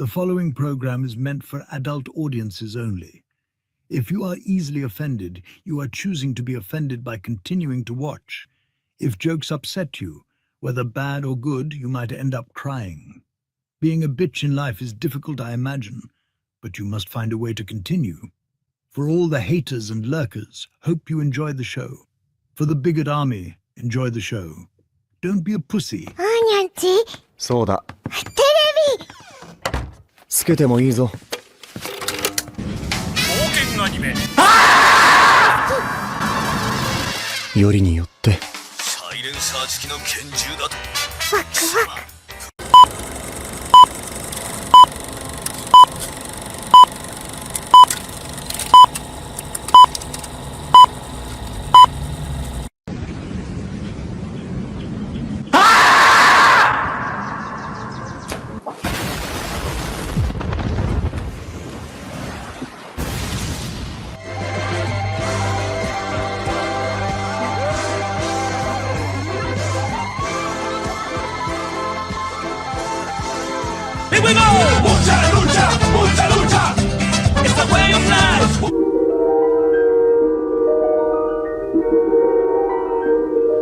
The following program is meant for adult audiences only. If you are easily offended, you are choosing to be offended by continuing to watch. If jokes upset you, whether bad or good, you might end up crying. Being a bitch in life is difficult, I imagine, but you must find a way to continue. For all the haters and lurkers, hope you enjoy the show. For the bigot army, enjoy the show. Don't be a pussy. そうだ。テレビつけてもいいぞ。冒険アニメ。よりによって。サイレンサー付きの拳銃だと。ワクワク。Here we go! Mucha lucha, mucha lucha. It's the way of life.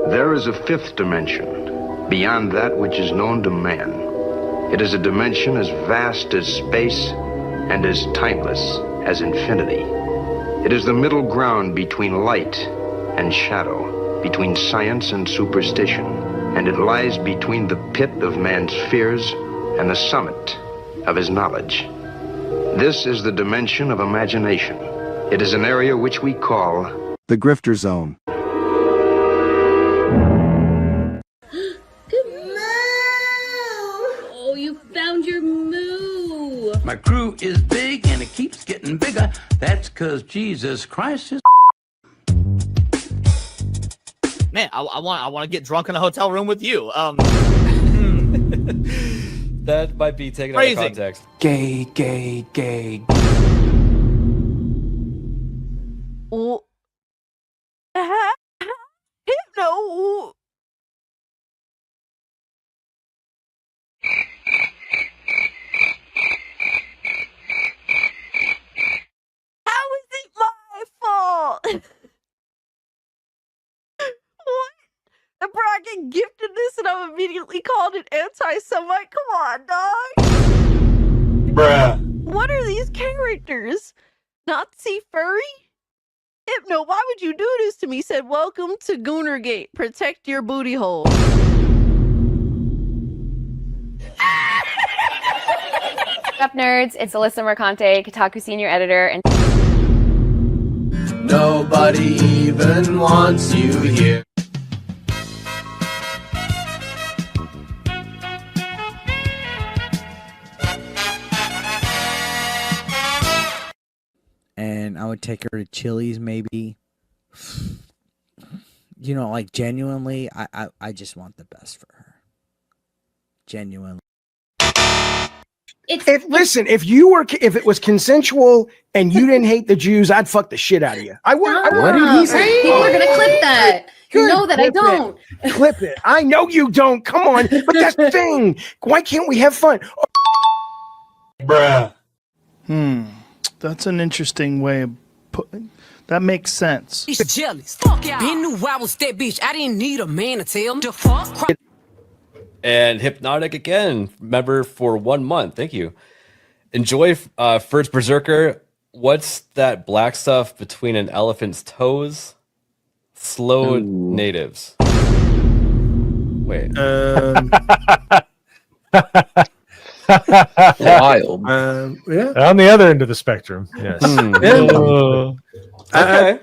There is a fifth dimension, beyond that which is known to man. It is a dimension as vast as space and as timeless as infinity. It is the middle ground between light and shadow, between science and superstition, and it lies between the pit of man's fears and the summit of his knowledge. This is the dimension of imagination. It is an area which we call the Grifter Zone. Oh, you found your moo. My crew is big and it keeps getting bigger. That's 'cause Jesus Christ is. Man, I want to get drunk in a hotel room with you. That might be taken out of context. Gay, gay, gay. Oh. No. How is it my fault? What? The bracket gifted this and I'm immediately called an anti-Semite? Come on, dog. Bruh. What are these characters? Nazi furry? Hypno, why would you do this to me? Said, welcome to Goonergate. Protect your booty hole. What's up, nerds? It's Alyssa Mercante, Kotaku senior editor, and nobody even wants you here. And I would take her to Chili's, maybe. You know, like, genuinely, I just want the best for her. Genuinely. Listen, if it was consensual and you didn't hate the Jews, I'd fuck the shit out of you. I would. What did he say? People are gonna clip that. You know that I don't. Clip it. I know you don't. Come on. But that's the thing. Why can't we have fun? Bruh. That's an interesting way of putting. That makes sense. He's jealous. Fuck yeah. Been knew I was that bitch. I didn't need a man to tell him to fuck. And Hypnotic again, member for 1 month. Thank you. Enjoy First Berserker. What's that black stuff between an elephant's toes? Slow natives. Wait. Wild. Yeah. On the other end of the spectrum. Yes. Okay.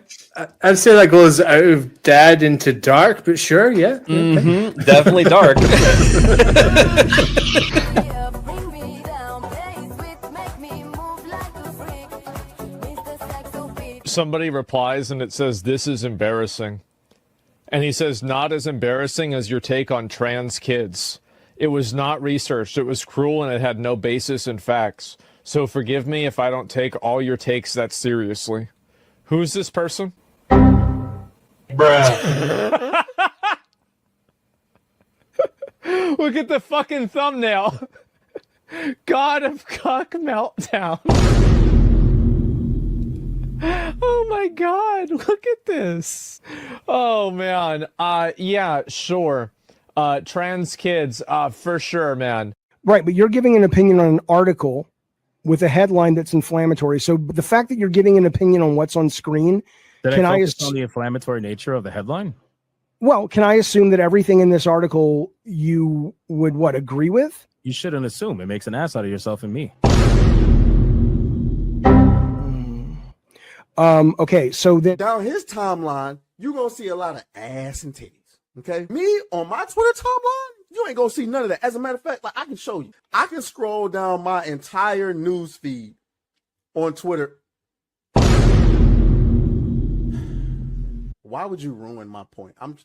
I'd say that goes out of dad into dark, but sure, yeah. Definitely dark. Somebody replies and it says, "This is embarrassing." And he says, "Not as embarrassing as your take on trans kids. It was not researched. It was cruel and it had no basis in facts. So forgive me if I don't take all your takes that seriously." Who's this person? Bruh. Look at the fucking thumbnail. God of Cock Meltdown. Oh my God, look at this. Oh man. Yeah, sure. Trans kids, for sure, man. Right, but you're giving an opinion on an article with a headline that's inflammatory. So the fact that you're giving an opinion on what's on screen, Did can I I focus on the inflammatory nature of the headline? Well, can I assume that everything in this article you would agree with? You shouldn't assume. It makes an ass out of yourself and me. Okay, so then down his timeline, you're gonna see a lot of ass and titties. Okay, me on my Twitter timeline, you ain't gonna see none of that. As a matter of fact, like I can show you, I can scroll down my entire news feed on Twitter. Why would you ruin my point? I'm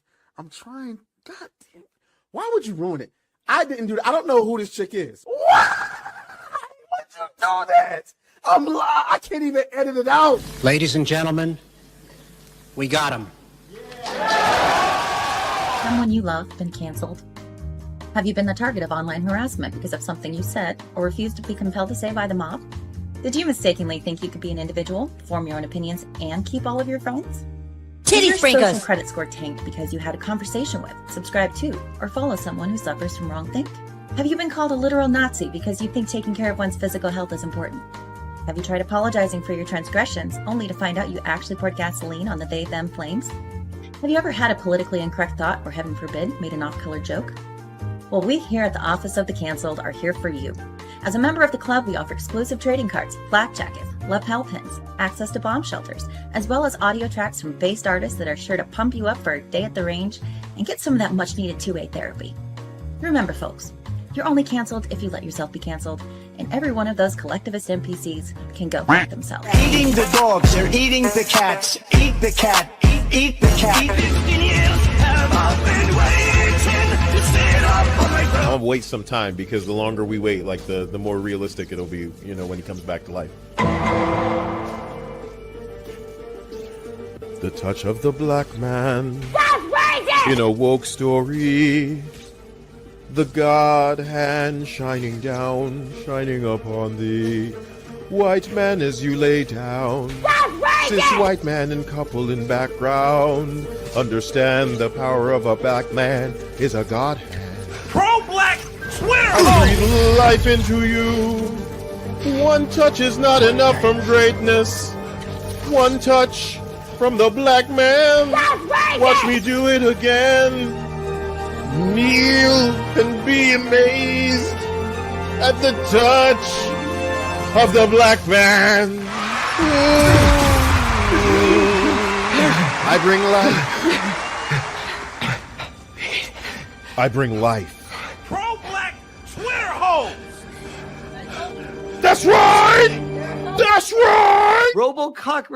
trying. God damn. Why would you ruin it? I didn't do that. I don't know who this chick is. Why would you do that? I can't even edit it out. Ladies and gentlemen, we got him. Someone you love been canceled? Have you been the target of online harassment because of something you said or refused to be compelled to say by the mob? Did you mistakenly think you could be an individual, form your own opinions, and keep all of your phones? Did your social credit score tanked because you had a conversation with, subscribe to, or follow someone who suffers from wrongthink? Have you been called a literal Nazi because you think taking care of one's physical health is important? Have you tried apologizing for your transgressions only to find out you actually poured gasoline on the they-them flames? Have you ever had a politically incorrect thought or, heaven forbid, made an off-color joke? Well, we here at the Office of the Cancelled are here for you. As a member of the club, we offer exclusive trading cards, flak jackets, lapel pins, access to bomb shelters, as well as audio tracks from based artists that are sure to pump you up for a day at the range and get some of that much-needed two-way therapy. Remember, folks, you're only canceled if you let yourself be canceled, and every one of those collectivist NPCs can go fuck themselves. Eating the dogs, they're eating the cats. Eat the cat, eat the cat. 15 years have I been waiting to stand up for my ground. I'll wait some time because the longer we wait, like the more realistic it'll be, you know, when he comes back to life. The touch of the black man in a woke story. The God hand shining down, shining upon thee. White man as you lay down. Cis white man and couple in background. Understand the power of a black man is a God hand. Pro-black Twitter! I breathe life into you. One touch is not enough from greatness. One touch from the black man. Watch me do it again. Kneel and be amazed at the touch of the black man. I bring life. I bring life. Pro-black Twitter hoes! That's right! That's right! Robocock,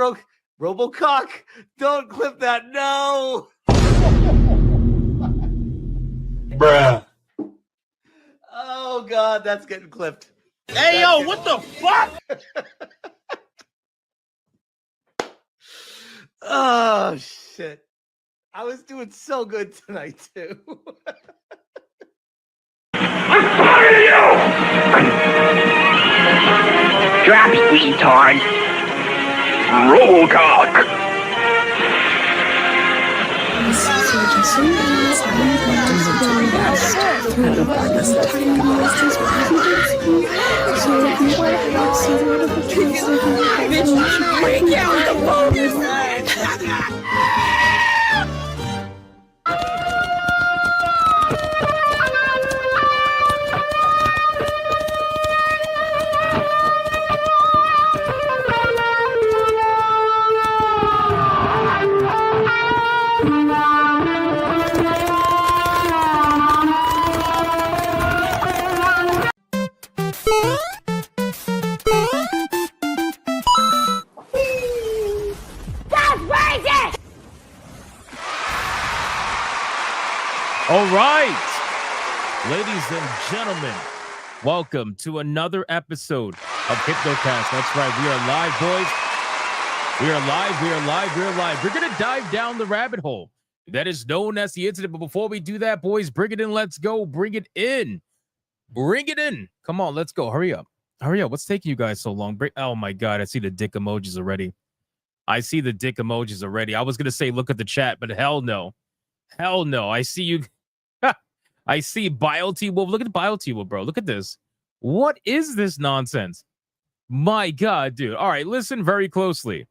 don't clip that, no! Bruh. Oh God, that's getting clipped. Hey, yo, what the fuck? Oh shit. I was doing so good tonight too. I'm tired of you! Drops, retard. Robocock. All right, ladies and gentlemen, welcome to another episode of Hypnocast. That's right, we are live, boys. We are live, we are live, we are live. We're going to dive down the rabbit hole that is known as the incident. But before we do that, boys, bring it in, let's go, bring it in. Bring it in. Come on, let's go. Hurry up. Hurry up. What's taking you guys so long? Oh my God, I see the dick emojis already. I see the dick emojis already. I was going to say, look at the chat, but hell no. Hell no. I see you. I see BioT-Wolf. Look at BioT-Wolf, bro. Look at this. What is this nonsense? My God, dude. All right, listen very closely.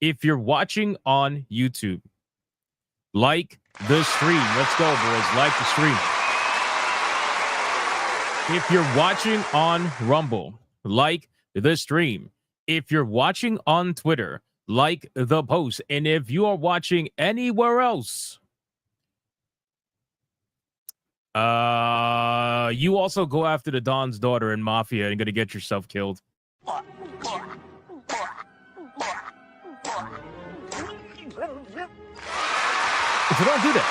If you're watching on YouTube, like the stream. Let's go, boys. Like the stream. If you're watching on Rumble, like the stream. If you're watching on Twitter, like the post. And if you are watching anywhere else, you also go after the Don's daughter in Mafia and gonna get yourself killed. So don't do that.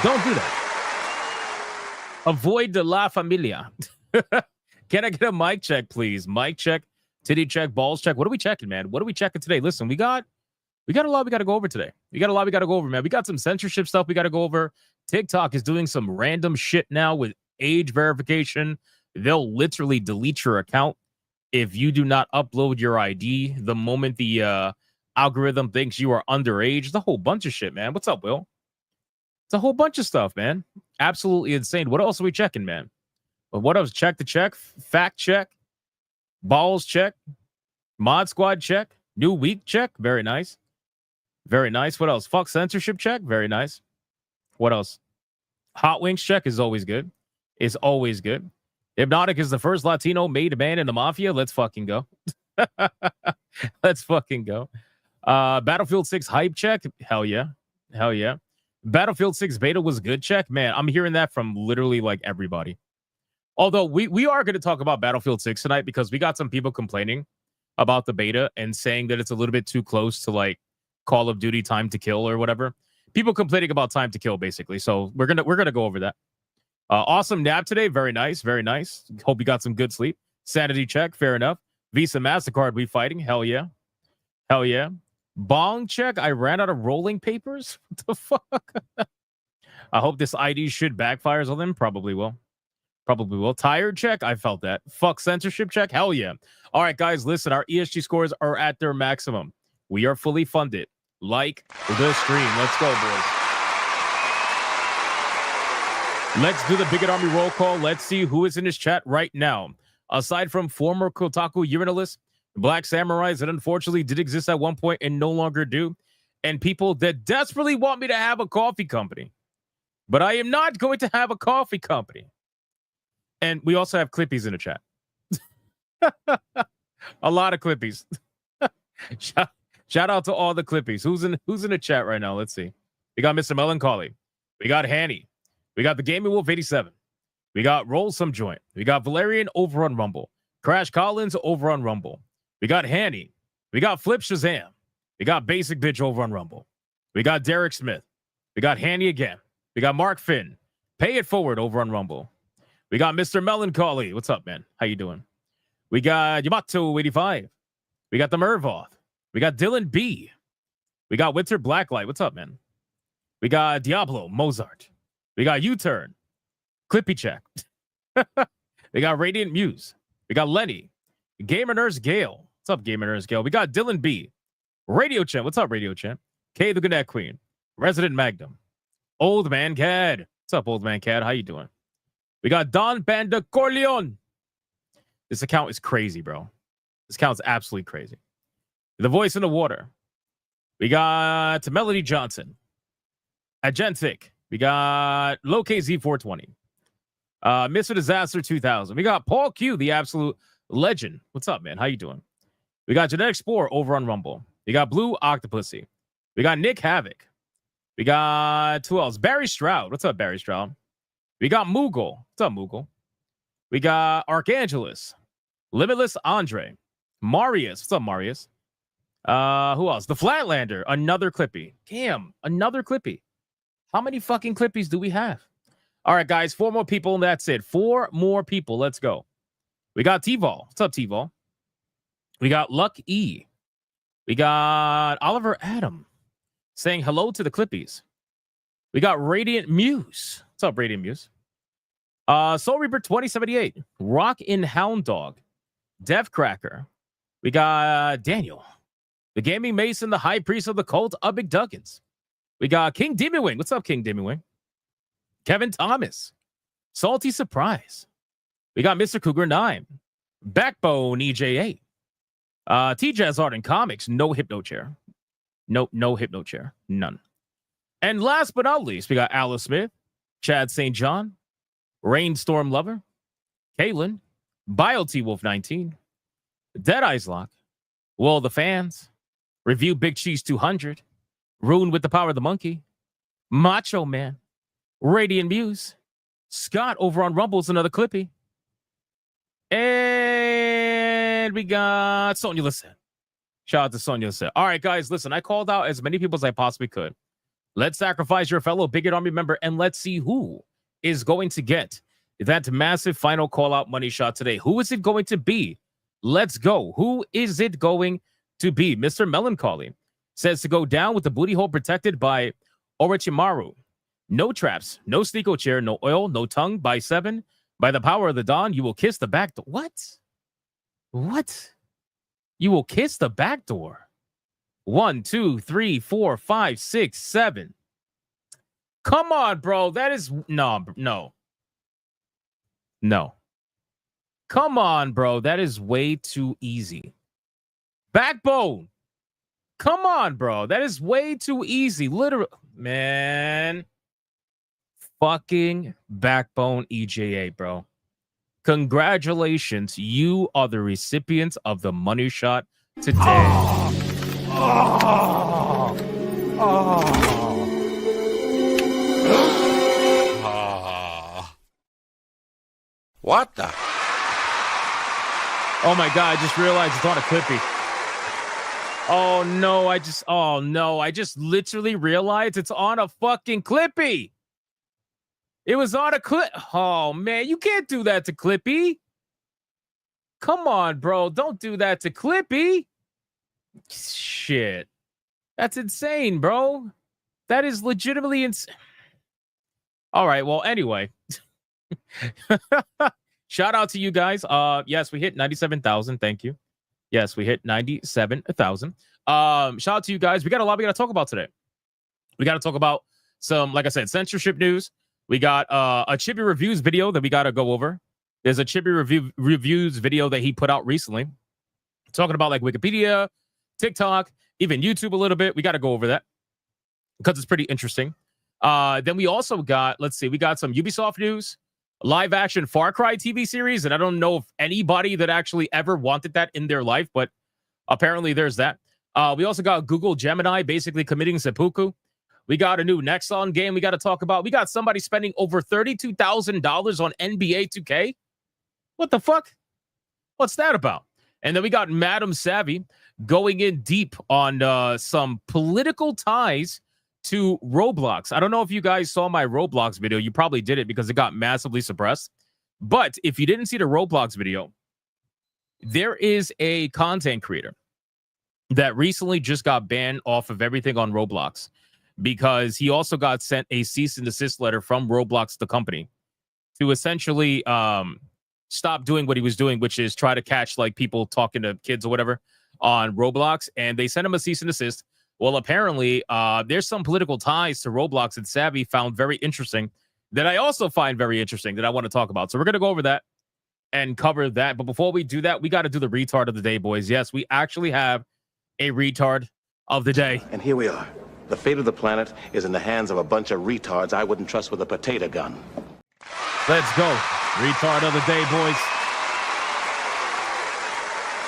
Don't do that. Avoid the La Familia. Can I get a mic check, please? Mic check, titty check, balls check. What are we checking, man? What are we checking today? Listen, we got a lot we got to go over today. We got a lot we got to go over, man. We got some censorship stuff we got to go over. TikTok is doing some random shit now with age verification. They'll literally delete your account if you do not upload your ID the moment the algorithm thinks you are underage. It's a whole bunch of shit, man. What's up, Will? It's a whole bunch of stuff, man. Absolutely insane. What else are we checking, man? What else? Check the check, fact check, balls check, mod squad check, new week check. Very nice. Very nice. What else? Fuck censorship check. Very nice. What else? Hot wings check is always good. It's always good. Hypnotic is the first Latino made man in the Mafia. Let's fucking go. Let's fucking go. Battlefield 6 hype check. Hell yeah. Hell yeah. Battlefield 6 beta was good check. Man, I'm hearing that from literally like everybody. Although we are going to talk about Battlefield 6 tonight because we got some people complaining about the beta and saying that it's a little bit too close to like Call of Duty Time to Kill or whatever. People complaining about Time to Kill basically. So we're gonna go over that. Awesome nap today. Very nice. Very nice. Hope you got some good sleep. Sanity check. Fair enough. Visa MasterCard. We fighting. Hell yeah. Hell yeah. Bong check. I ran out of rolling papers. What the fuck? I hope this ID shit backfires on them. Probably will. Probably will. Tired check. I felt that. Fuck censorship check. Hell yeah. All right, guys. Listen, our ESG scores are at their maximum. We are fully funded. Like the stream. Let's go, boys. Let's do the Bigot Army roll call. Let's see who is in this chat right now. Aside from former Kotaku urinalists, Black Samurais that unfortunately did exist at one point and no longer do, and people that desperately want me to have a coffee company. But I am not going to have a coffee company. And we also have Clippies in the chat. A lot of Clippies. Shout out to all the Clippies. Who's in the chat right now? Let's see. We got Mr. Melancholy. We got Hanny. We got the Gaming Wolf 87. We got Roll Some Joint. We got Valerian over on Rumble. Crash Collins over on Rumble. We got Hanny. We got Flip Shazam. We got Basic Bitch over on Rumble. We got Derek Smith. We got Hanny again. We got Mark Finn. Pay It Forward over on Rumble. We got Mr. Melancholy. What's up, man? How you doing? We got Yamato 85. We got the Mervoth. We got Dylan B. We got Winter Blacklight. What's up, man? We got Diablo Mozart. We got U-Turn. Clippy Check. We got Radiant Muse. We got Lenny. Gamer Nurse Gale. What's up, Gamer Nurse Gale? We got Dylan B. Radio Champ. What's up, Radio Champ? Kay the Gannett Queen. Resident Magnum. Old Man Cad. What's up, Old Man Cad? How you doing? We got Don Banda Corleone. This account is crazy, bro. This account's absolutely crazy. The Voice in the Water. We got Melody Johnson. Agentic. We got Low KZ420. Mr. Disaster 2000. We got Paul Q, the absolute legend. What's up, man? How you doing? We got Genetic Spore over on Rumble. We got Blue Octopussy. We got Nick Havoc. We got who else? Barry Stroud. What's up, Barry Stroud? We got Moogle. What's up, Moogle? We got Archangelus. Limitless Andre. Marius. What's up, Marius? Who else? The Flatlander. Another Clippy. Damn, another Clippy. How many fucking Clippies do we have? All right, guys, 4 more people, and that's it. 4 more people. Let's go. We got T-Vol. What's up, T-Vol? We got Luck E. We got Oliver Adam saying hello to the Clippies. We got Radiant Muse. What's up, Radiant Muse? Soul Reaper 2078, Rock in Hound Dog, Death Cracker. We got Daniel, the Gaming Mason, the High Priest of the Cult of McDuggins. We got King Demon Wing. What's up, King Demon Wing? Kevin Thomas, Salty Surprise. We got Mr. Cougar 9, Backbone EJ8, T-Jazz Art and Comics, no Hypno Chair. No Hypno Chair. None. And last but not least, we got Alice Smith, Chad St. John, Rainstorm Lover, Kaylin, BioT Wolf 19, Dead Eyes Lock, Will the Fans, Review Big Cheese 200, Rune with the Power of the Monkey, Macho Man, Radiant Muse, Scott over on Rumble's another Clippy, and we got Sonia Lissette. Shout out to Sonia Lissette. All right, guys, listen, I called out as many people as I possibly could. Let's sacrifice your fellow Bigot Army member, and let's see who is going to get that massive final call-out money shot today. Who is it going to be? Let's go. Who is it going to be? Mr. Melancholy says to go down with the booty hole protected by Orochimaru. No traps, no sneako chair, no oil, no tongue. By 7, by the power of the dawn, you will kiss the back door. What? You will kiss the back door. 1, 2, 3, 4, 5, 6, 7. Come on, bro. That is no. Come on, bro. That is way too easy. Backbone. Come on, bro. That is way too easy. Literally, man. Fucking Backbone EJA, bro. Congratulations. You are the recipients of the money shot today. What the? Oh my God, I just realized it's on a Clippy. Oh no, I just literally realized it's on a fucking Clippy. It was on a clip. Oh man, you can't do that to Clippy. Come on, bro. Don't do that to Clippy. Shit. That's insane, bro. That is legitimately insane. All right, well, anyway. Shout out to you guys. Yes, we hit 97,000. Thank you. Yes, we hit 97,000. Shout out to you guys. We got a lot we got to talk about today. We got to talk about some, like I said, censorship news. We got a Chibi Reviews video that we got to go over. There's a Chibi Reviews video that he put out recently talking about like Wikipedia, TikTok, even YouTube a little bit. We got to go over that because it's pretty interesting. Then we also got, let's see, we got some Ubisoft news, live action Far Cry TV series. And I don't know if anybody that actually ever wanted that in their life, but apparently there's that. We also got Google Gemini basically committing seppuku. We got a new Nexon game we got to talk about. We got somebody spending over $32,000 on NBA 2K. What the fuck? What's that about? And then we got Madam Savvy going in deep on some political ties to Roblox. I don't know if you guys saw my Roblox video. You probably did it because it got massively suppressed. But if you didn't see the Roblox video, there is a content creator that recently just got banned off of everything on Roblox because he also got sent a cease and desist letter from Roblox, the company, to essentially stop doing what he was doing, which is try to catch like people talking to kids or whatever on Roblox. And they sent him a cease and desist. Well, apparently, there's some political ties to Roblox that Savvy found very interesting that I also find very interesting that I want to talk about. So we're going to go over that and cover that. But before we do that, we got to do the retard of the day, boys. Yes, we actually have a retard of the day. And here we are. The fate of the planet is in the hands of a bunch of retards I wouldn't trust with a potato gun. Let's go. Retard of the day, boys.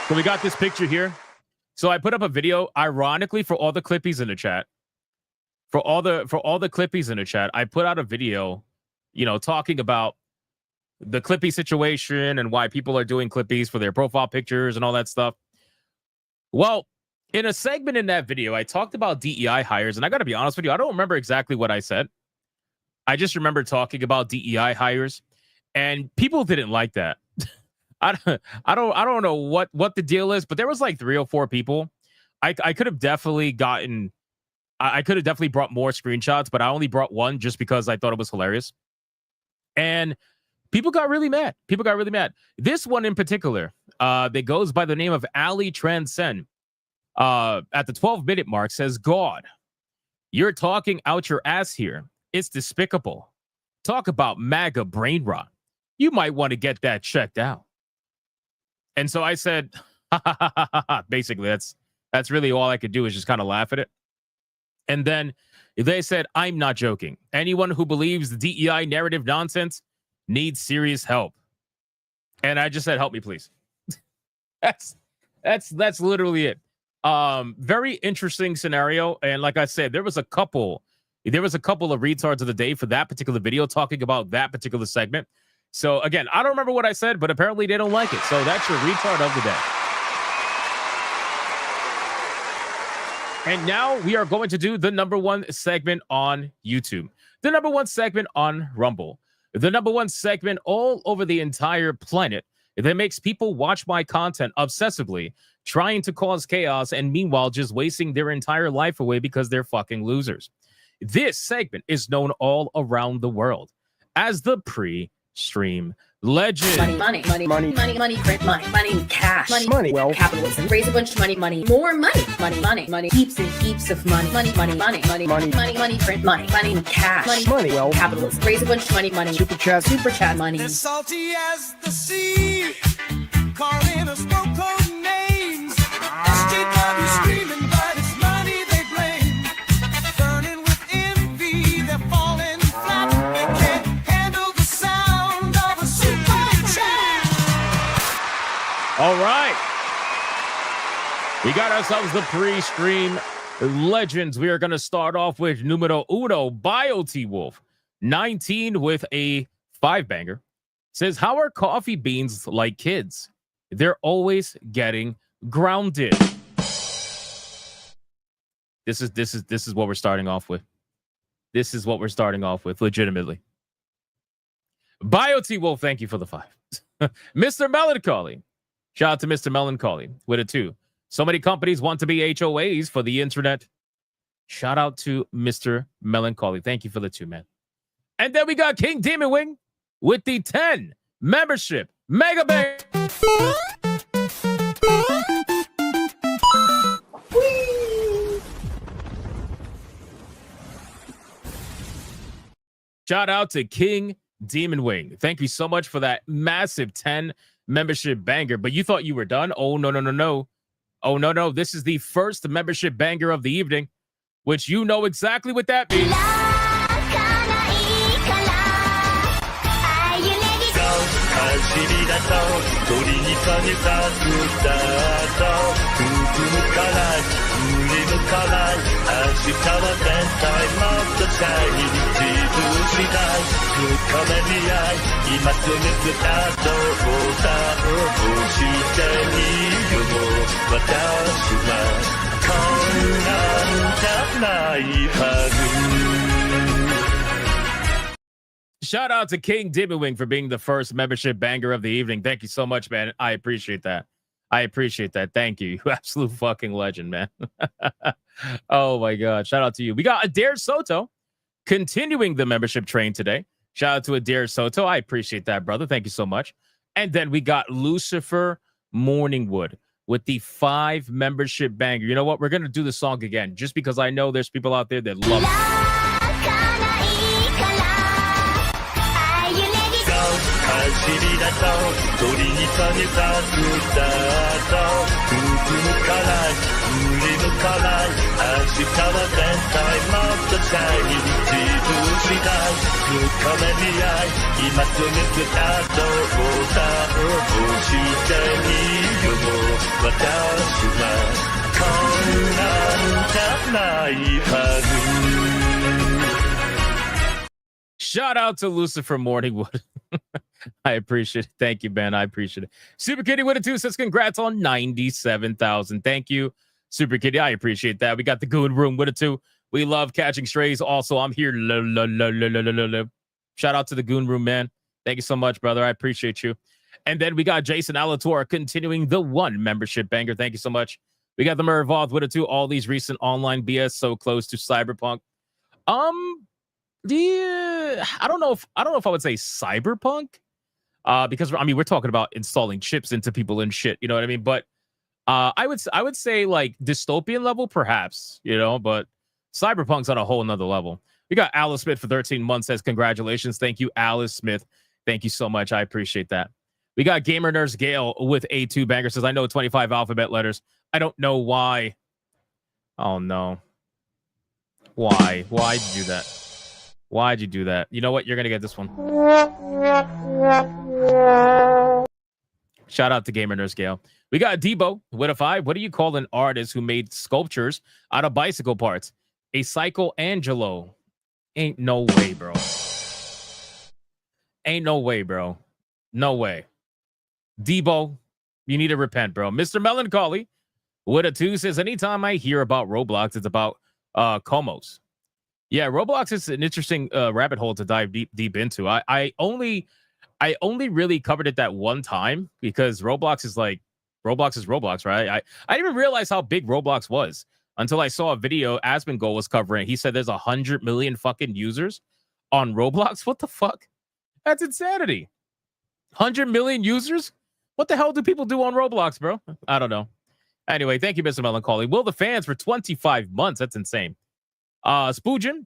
So we got this picture here. So I put up a video, ironically, for all the Clippies in the chat. For all the Clippies in the chat, I put out a video, you know, talking about the Clippy situation and why people are doing Clippies for their profile pictures and all that stuff. Well, in a segment in that video, I talked about DEI hires, and I got to be honest with you, I don't remember exactly what I said. I just remember talking about DEI hires, and people didn't like that. I don't know what the deal is, but there was like 3 or 4 people. I could have definitely gotten, I could have definitely brought more screenshots, but I only brought one just because I thought it was hilarious. And People got really mad. People got really mad. This one in particular, that goes by the name of Ali Transcend, at the 12-minute mark says, God, you're talking out your ass here. It's despicable. Talk about MAGA brain rot. You might want to get that checked out. And so I said, basically, that's really all I could do is just kind of laugh at it. And then they said, I'm not joking. Anyone who believes the DEI narrative nonsense needs serious help. And I just said, help me, please. That's literally it. Very interesting scenario. And like I said, there was a couple of retards of the day for that particular video talking about that particular segment. So again, I don't remember what I said, but apparently they don't like it. So that's your retard of the day. And now we are going to do the number one segment on YouTube, the number one segment on Rumble, the number one segment all over the entire planet that makes people watch my content obsessively, trying to cause chaos and meanwhile just wasting their entire life away because they're fucking losers. This segment is known all around the world as the pre-stream legend. Money, print money, cash, money, well, capitalism, raise a bunch of money, more money, heaps and heaps of money, print money, cash, money, well, capitalism, raise a bunch of money, super chat, money. As salty as the sea, calling us no-code names. SJW screaming, but it's money they blame. Burning with envy, they're falling flat. They can't handle the sound of a super chat. All right. We got ourselves the pre-stream legends. We are going to start off with numero uno, BioT-Wolf, 19 with a 5-banger. Says, how are coffee beans like kids? They're always getting grounded. This is what we're starting off with. This is what we're starting off with, legitimately. BioT-Wolf, thank you for the 5. Mr. Melancholy. Shout out to Mr. Melancholy with a 2. So many companies want to be HOAs for the internet. Shout out to Mr. Melancholy. Thank you for the 2, man. And then we got King Demon Wing with the 10 membership Mega Bang. Shout out to King Demon Wing. Thank you so much for that massive 10 membership banger. But you thought you were done? Oh, no. Oh, no. This is the first membership banger of the evening, which you know exactly what that means. Shout out to King Dibbywing for being the first membership banger of the evening. Thank you so much, man. I appreciate that. Thank you. You absolute fucking legend, man. Oh my God. Shout out to you. We got Adair Soto continuing the membership train today. Shout out to Adair Soto. I appreciate that, brother. Thank you so much. And then we got Lucifer Morningwood with the 5 membership banger. You know what? We're going to do the song again just because I know there's people out there that love it. Shout out to Lucifer Morningwood. I appreciate it. Thank you, Ben. I appreciate it. Super Kitty with a 2 says congrats on 97,000. Thank you, Super Kitty. I appreciate that. We got the Goon Room with a 2. We love catching strays. Also, I'm here. Shout out to the Goon Room, man. Thank you so much, brother. I appreciate you. And then we got Jason Alator continuing the 1 membership banger. Thank you so much. We got the Mervoth with a 2. All these recent online BS so close to Cyberpunk. Yeah, I don't know if I would say cyberpunk, Because I mean, we're talking about installing chips into people and shit. You know what I mean? But I would say like dystopian level, perhaps. You know, but Cyberpunk's on a whole nother level. We got Alice Smith for 13 months. Says congratulations, thank you, Alice Smith. Thank you so much. I appreciate that. We got Gamer Nurse Gale with A2 Banger says, I know 25 alphabet letters. I don't know why. Oh, no. Why? Why'd you do that? Why'd you do that? You know what? You're going to get this one. Shout out to Gamer Nurse Gale. We got Debo with a 5. What do you call an artist who made sculptures out of bicycle parts? A Psycho-Angelo. Ain't no way, bro. Ain't no way, bro. No way. Debo, you need to repent, bro. Mr. Melancholy with a 2 says, anytime I hear about Roblox, it's about Comos. Yeah, Roblox is an interesting rabbit hole to dive deep into. I only really covered it that one time because Roblox is Roblox, right? I didn't even realize how big Roblox was until I saw a video Asmongold was covering. He said there's 100 million fucking users on Roblox. What the fuck? That's insanity. 100 million users? What the hell do people do on Roblox, bro? I don't know. Anyway, thank you, Mr. Melancholy. Will the fans for 25 months. That's insane. Spoojin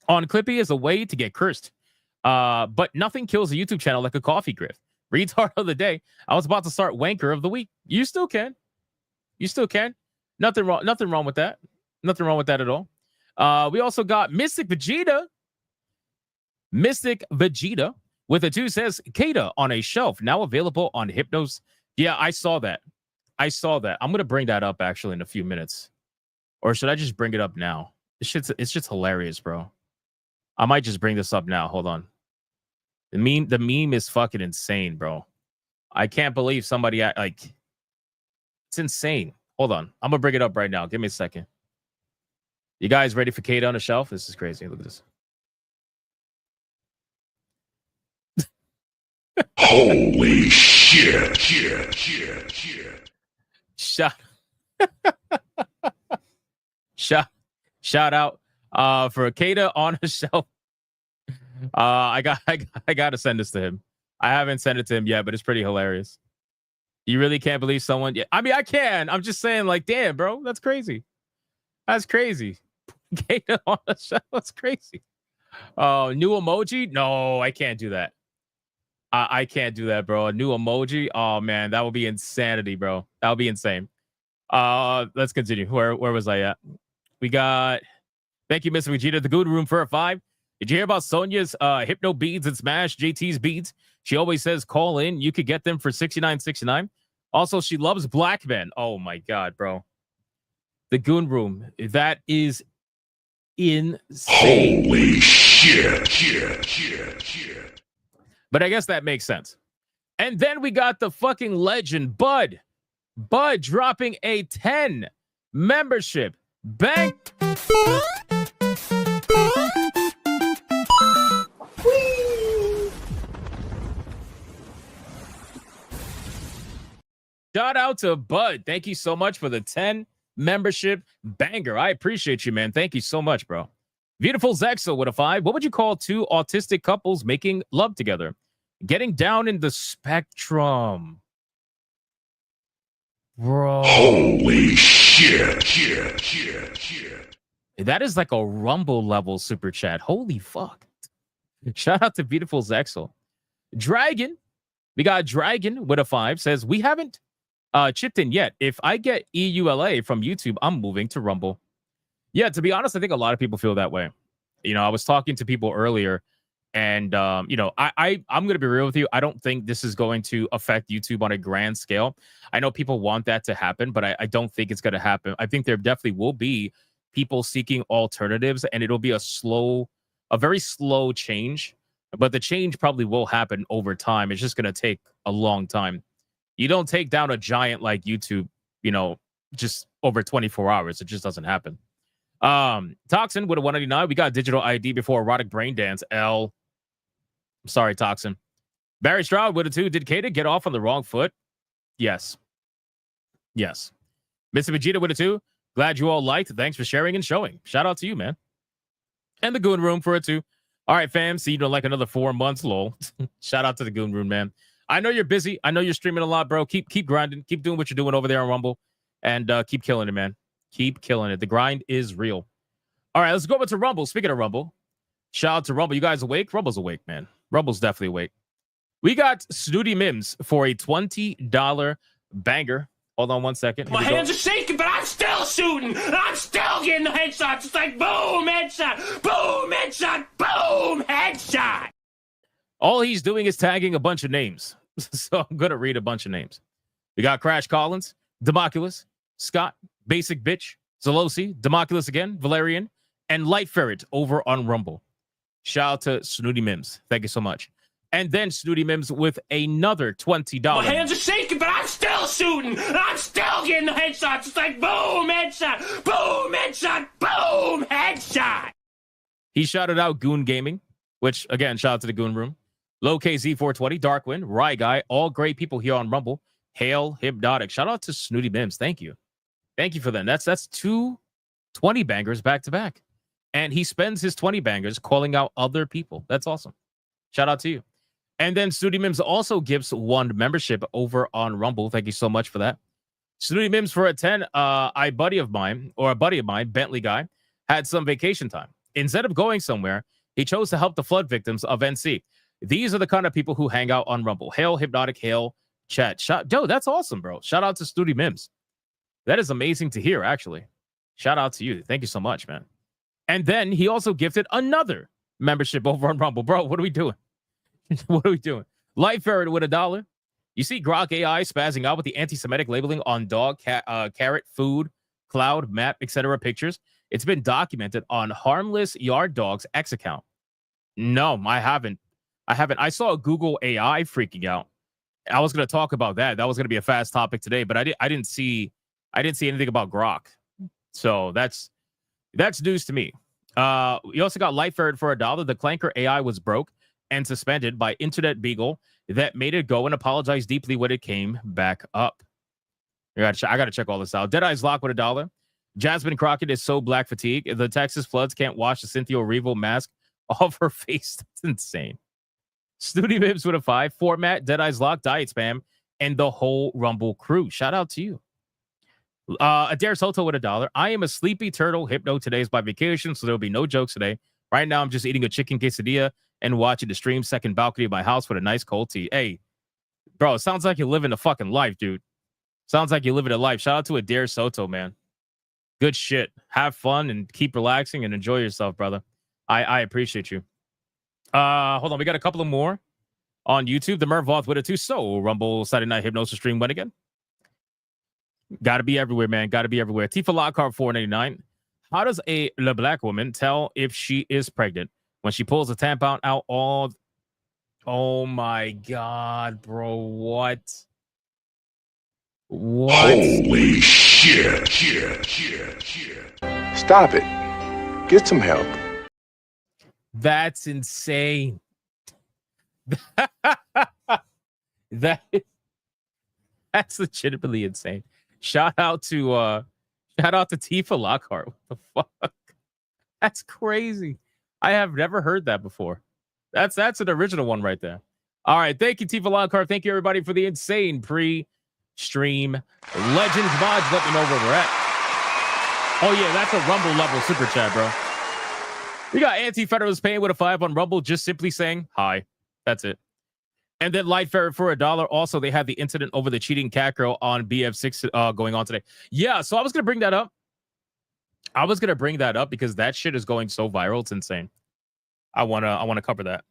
on Clippy is a way to get cursed. But nothing kills a YouTube channel like a coffee grift. Retard of the day. I was about to start wanker of the week. You still can. You still can. Nothing wrong with that. Nothing wrong with that at all. We also got Mystic Vegeta. Mystic Vegeta with a 2 says, Kata on a shelf, now available on Hypnos. Yeah, I saw that. I'm going to bring that up actually in a few minutes. Or should I just bring it up now? It's just hilarious, bro. I might just bring this up now. Hold on. The meme is fucking insane, bro. I can't believe somebody it's insane. Hold on. I'm going to bring it up right now. Give me a second. You guys ready for Kata on the shelf? This is crazy. Look at this. Holy shit. Shout out for Kata on the shelf. I gotta send this to him. I haven't sent it to him yet, but it's pretty hilarious. You really can't believe someone. Yeah, I mean, I can. I'm just saying, like, damn, bro, that's crazy. That's crazy. Kata on the shelf. That's crazy. New emoji? No, I can't do that. I can't do that, bro. A new emoji? Oh man, that would be insanity, bro. That would be insane. Let's continue. Where was I at? We got thank you, Mr. Vegeta, the good room for a 5. Did you hear about Sonia's hypno beads and Smash JT's beads? She always says call in. You could get them for $69.69. Also, she loves black men. Oh my god, bro. The Goon Room. That is insane. Holy shit. But I guess that makes sense. And then we got the fucking legend, Bud. Bud dropping a 10 membership. Bang. Shout out to Bud. Thank you so much for the 10 membership banger. I appreciate you, man. Thank you so much, bro. Beautiful Zexel with a 5. What would you call 2 autistic couples making love together? Getting down in the spectrum. Bro. Holy shit. That is like a Rumble level super chat. Holy fuck. Shout out to Beautiful Zexel. Dragon. We got Dragon with a 5. Says, we haven't chipped in yet. If I get EULA from YouTube, I'm moving to Rumble. Yeah, to be honest, I think a lot of people feel that way. You know, I was talking to people earlier, and you know, I'm going to be real with you. I don't think this is going to affect YouTube on a grand scale. I know people want that to happen, but I don't think it's going to happen. I think there definitely will be people seeking alternatives, and it'll be a very slow change. But the change probably will happen over time. It's just going to take a long time. You don't take down a giant like YouTube, you know, just over 24 hours. It just doesn't happen. Toxin with a 199. We got digital ID before erotic brain dance. I'm sorry, Toxin. Barry Stroud with a 2. Did Kata get off on the wrong foot? Yes. Mr. Vegeta with a 2. Glad you all liked. Thanks for sharing and showing. Shout out to you, man. And the Goon Room for a 2. All right, fam. See you in like another 4 months, lol. Shout out to the Goon Room, man. I know you're busy. I know you're streaming a lot, bro. Keep grinding. Keep doing what you're doing over there on Rumble. And keep killing it, man. Keep killing it. The grind is real. All right, let's go over to Rumble. Speaking of Rumble, shout out to Rumble. You guys awake? Rumble's awake, man. Rumble's definitely awake. We got Snooty Mims for a $20 banger. Hold on one second. My hands are shaking, but I'm still shooting. I'm still getting the headshots. It's like boom, headshot, boom, headshot, boom, headshot. All he's doing is tagging a bunch of names. So I'm going to read a bunch of names. We got Crash Collins, Democulus, Scott, Basic Bitch, Zalosi, Democulus again, Valerian, and Light Ferret over on Rumble. Shout out to Snooty Mims. Thank you so much. And then Snooty Mims with another $20. My hands are shaking, but I'm still shooting. I'm still getting the headshots. It's like boom, headshot, boom, headshot, boom, headshot. He shouted out Goon Gaming, which, again, shout out to the Goon Room. Low KZ420, Darkwind, Rye Guy, all great people here on Rumble. Hail, Hypnotic. Shout out to Snooty Mims. Thank you. Thank you for that. That's 2 20 bangers back to back. And he spends his 20 bangers calling out other people. That's awesome. Shout out to you. And then Snooty Mims also gives 1 membership over on Rumble. Thank you so much for that. Snooty Mims for a 10. A buddy of mine, Bentley guy, had some vacation time. Instead of going somewhere, he chose to help the flood victims of NC. These are the kind of people who hang out on Rumble. Hail, Hypnotic, hail, chat. Yo, that's awesome, bro. Shout out to Snooty Mims. That is amazing to hear, actually. Shout out to you. Thank you so much, man. And then he also gifted another membership over on Rumble. Bro, what are we doing? What are we doing? Light Ferret with $1. You see Grok AI spazzing out with the anti-Semitic labeling on dog, carrot, food, cloud, map, etc. pictures. It's been documented on Harmless Yard Dog's X account. No, I haven't. I saw Google AI freaking out. I was going to talk about that. That was going to be a fast topic today, but I didn't see anything about Grok. So that's news to me. You also got Light Ferret for $1. The Clanker AI was broke and suspended by Internet Beagle that made it go and apologize deeply when it came back up. I got to check all this out. Deadeye's Lock with $1. Jasmine Crockett is so black fatigue. The Texas floods can't wash the Cynthia Erivo mask off her face. That's insane. Snooty Mims with a 5. Format, Deadeye's Lock, Diet Spam, and the whole Rumble crew. Shout out to you. Adair Soto with $1. I am a sleepy turtle. Hypno today is my vacation, so there'll be no jokes today. Right now, I'm just eating a chicken quesadilla and watching the stream second balcony of my house with a nice cold tea. Hey, bro, it sounds like you're living a fucking life, dude. Sounds like you're living a life. Shout out to Adair Soto, man. Good shit. Have fun and keep relaxing and enjoy yourself, brother. I appreciate you. Hold on. We got a couple of more on YouTube. The Mervoth with a 2. So, Rumble Saturday Night Hypnosis stream went again. Got to be everywhere, man. Got to be everywhere. Tifa Lockhart 499. How does a black woman tell if she is pregnant when she pulls a tampon out all? Oh my God, bro! What? Holy shit! Stop it. Get some help. That's insane. That's legitimately insane. Shout out to Tifa Lockhart. What the fuck? That's crazy. I have never heard that before. That's an original one right there. All right, thank you, Tifa Lockhart. Thank you, everybody, for the insane pre-stream Legends mods. Let me know where we're at. Oh yeah, that's a Rumble level super chat, bro. We got Anti-Federalist paying with a 5 on Rumble, just simply saying hi. That's it. And then Light Ferret for $1. Also, they had the incident over the cheating cat girl on BF6 going on today. Yeah, so I was going to bring that up. Because that shit is going so viral. It's insane. I want to cover that.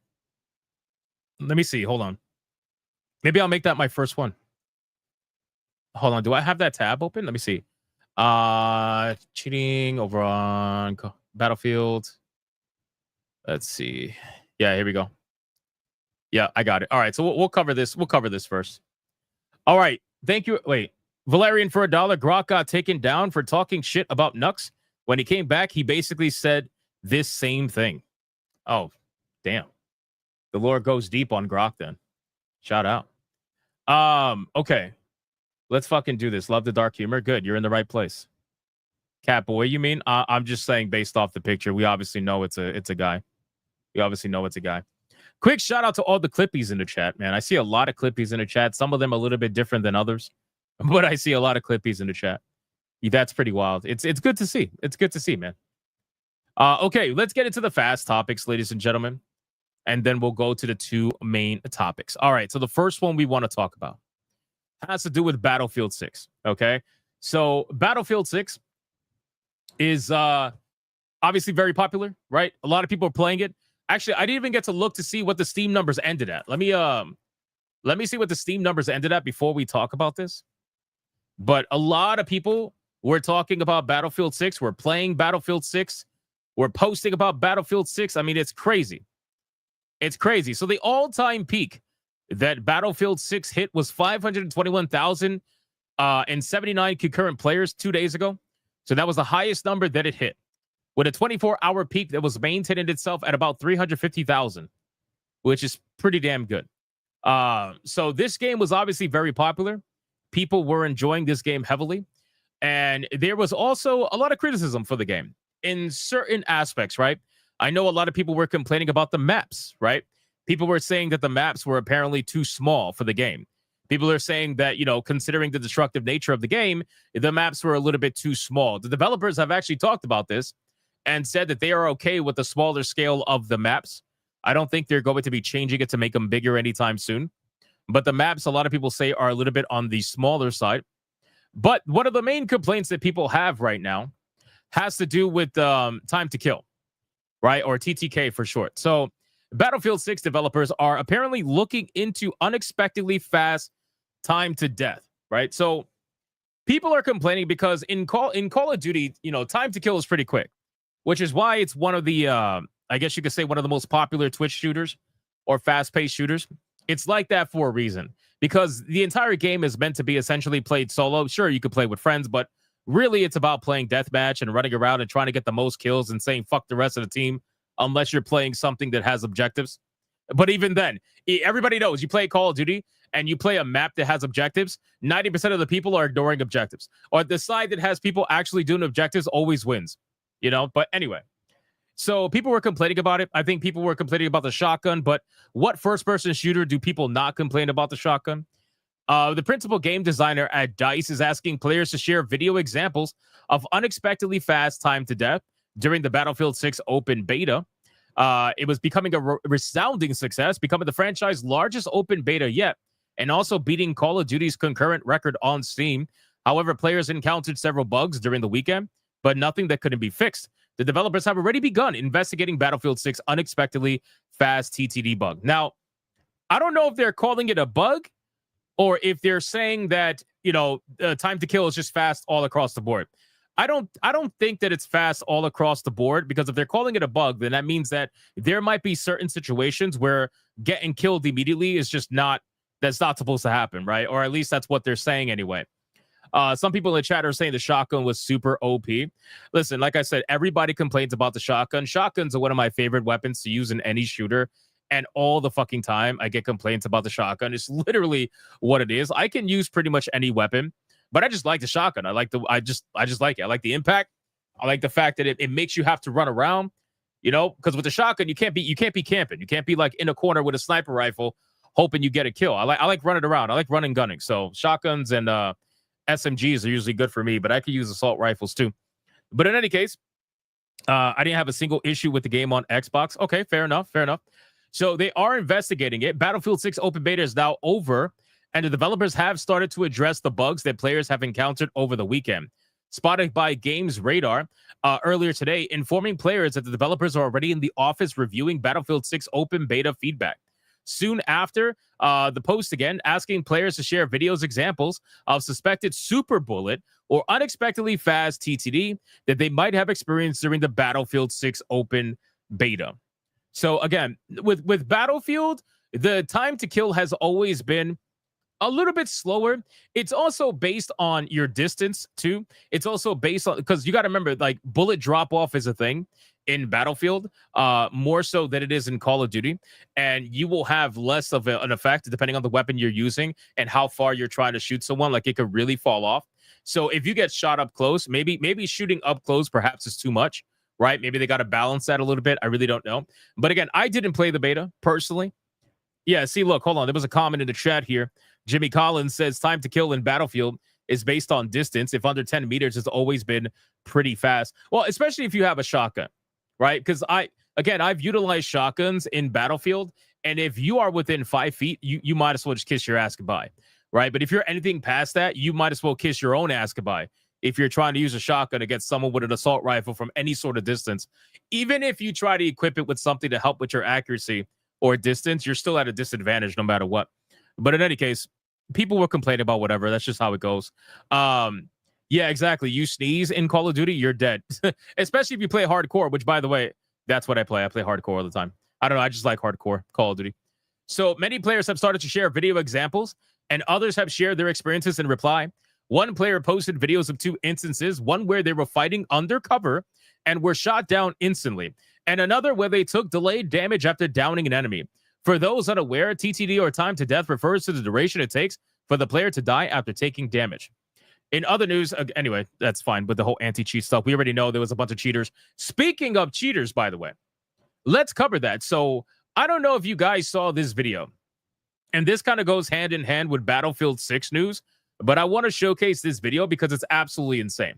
Let me see. Hold on. Maybe I'll make that my first one. Hold on. Do I have that tab open? Let me see. Cheating over on Battlefield. Let's see. Yeah, here we go. Yeah, I got it. All right, so we'll cover this. We'll cover this first. All right. Thank you. Wait. Valerian for $1. Grok got taken down for talking shit about Nux. When he came back, he basically said this same thing. Oh, damn. The lore goes deep on Grok then. Shout out. Okay. Let's fucking do this. Love the dark humor. Good. You're in the right place. Catboy, you mean? I'm just saying based off the picture. We obviously know it's a guy. You obviously know it's a guy. Quick shout out to all the Clippies in the chat, man. I see a lot of Clippies in the chat. Some of them a little bit different than others, but I see a lot of Clippies in the chat. That's pretty wild. It's good to see. It's good to see, man. Okay, let's get into the fast topics, ladies and gentlemen, and then we'll go to the two main topics. All right, so the first one we want to talk about has to do with Battlefield 6, okay? So Battlefield 6 is obviously very popular, right? A lot of people are playing it. Actually, I didn't even get to look to see what the Steam numbers ended at. Let me see what the Steam numbers ended at before we talk about this. But a lot of people were talking about Battlefield 6. We're playing Battlefield 6. We're posting about Battlefield 6. I mean, it's crazy. It's crazy. So the all-time peak that Battlefield 6 hit was 521,079 concurrent players 2 days ago. So that was the highest number that it hit, with a 24-hour peak that was maintaining itself at about 350,000, which is pretty damn good. So this game was obviously very popular. People were enjoying this game heavily. And there was also a lot of criticism for the game in certain aspects, right? I know a lot of people were complaining about the maps, right? People were saying that the maps were apparently too small for the game. People are saying that, you know, considering the destructive nature of the game, the maps were a little bit too small. The developers have actually talked about this and said that they are okay with the smaller scale of the maps. I don't think they're going to be changing it to make them bigger anytime soon. But the maps, a lot of people say, are a little bit on the smaller side. But one of the main complaints that people have right now has to do with time to kill, right? Or TTK for short. So Battlefield 6 developers are apparently looking into unexpectedly fast time to death, right? So people are complaining because in Call of Duty, you know, time to kill is pretty quick, which is why it's one of the, I guess you could say one of the most popular Twitch shooters or fast-paced shooters. It's like that for a reason, because the entire game is meant to be essentially played solo. Sure, you could play with friends, but really it's about playing deathmatch and running around and trying to get the most kills and saying fuck the rest of the team, unless you're playing something that has objectives. But even then, everybody knows you play Call of Duty and you play a map that has objectives, 90% of the people are ignoring objectives. Or the side that has people actually doing objectives always wins, you know? But anyway, so people were complaining about it. I think people were complaining about the shotgun, but what first-person shooter do people not complain about the shotgun? The principal game designer at DICE is asking players to share video examples of unexpectedly fast time to death during the Battlefield 6 open beta. It was becoming a resounding success, becoming the franchise's largest open beta yet, and also beating Call of Duty's concurrent record on Steam. However, players encountered several bugs during the weekend, but nothing that couldn't be fixed. The developers have already begun investigating Battlefield 6 unexpectedly fast TTD bug. Now, I don't know if they're calling it a bug or if they're saying that, you know, time to kill is just fast all across the board. I don't think that it's fast all across the board, because if they're calling it a bug, then that means that there might be certain situations where getting killed immediately is just that's not supposed to happen, right? Or at least that's what they're saying anyway. Some people in the chat are saying the shotgun was super OP. Listen, like I said, everybody complains about the shotgun. Shotguns are one of my favorite weapons to use in any shooter. And all the fucking time I get complaints about the shotgun. It's literally what it is. I can use pretty much any weapon, but I just like the shotgun. I just like it. I like the impact. I like the fact that it makes you have to run around, you know, because with the shotgun, you can't be camping. You can't be like in a corner with a sniper rifle hoping you get a kill. I like running around. I like running gunning. So shotguns and SMGs are usually good for me, but I could use assault rifles too. But in any case, I didn't have a single issue with the game on Xbox. Okay, fair enough. So they are investigating it. Battlefield 6 open beta is now over, and the developers have started to address the bugs that players have encountered over the weekend. Spotted by Games Radar earlier today, informing players that the developers are already in the office reviewing Battlefield 6 open beta feedback. Soon after, the post again asking players to share videos examples of suspected super bullet or unexpectedly fast TTD that they might have experienced during the Battlefield 6 open beta. So again, with Battlefield, the time to kill has always been a little bit slower. It's also based on your distance too. It's also based on, because you got to remember, like, bullet drop off is a thing in Battlefield, more so than it is in Call of Duty, and you will have less of an effect depending on the weapon you're using and how far you're trying to shoot someone. Like, it could really fall off. So if you get shot up close, maybe shooting up close perhaps is too much, right? Maybe they got to balance that a little bit. I really don't know. But again, I didn't play the beta personally. Yeah, see, look, hold on. There was a comment in the chat here. Jimmy Collins says time to kill in Battlefield is based on distance. If under 10 meters, it's always been pretty fast. Well, especially if you have a shotgun, right? Because I've utilized shotguns in Battlefield, and if you are within 5 feet, you might as well just kiss your ass goodbye, right? But if you're anything past that, you might as well kiss your own ass goodbye if you're trying to use a shotgun against someone with an assault rifle from any sort of distance. Even if you try to equip it with something to help with your accuracy or distance, you're still at a disadvantage no matter what. But in any case, people were complaining about whatever. That's just how it goes. Yeah, exactly. You sneeze in Call of Duty, you're dead. Especially if you play hardcore, which, by the way, that's what I play. I play hardcore all the time. I don't know. I just like hardcore Call of Duty. So many players have started to share video examples, and others have shared their experiences in reply. One player posted videos of 2 instances, one where they were fighting undercover and were shot down instantly, and another where they took delayed damage after downing an enemy. For those unaware, TTD, or time to death, refers to the duration it takes for the player to die after taking damage. In other news, anyway, that's fine with the whole anti-cheat stuff. We already know there was a bunch of cheaters. Speaking of cheaters, by the way, let's cover that. So I don't know if you guys saw this video, and this kind of goes hand in hand with Battlefield 6 news, but I want to showcase this video because it's absolutely insane.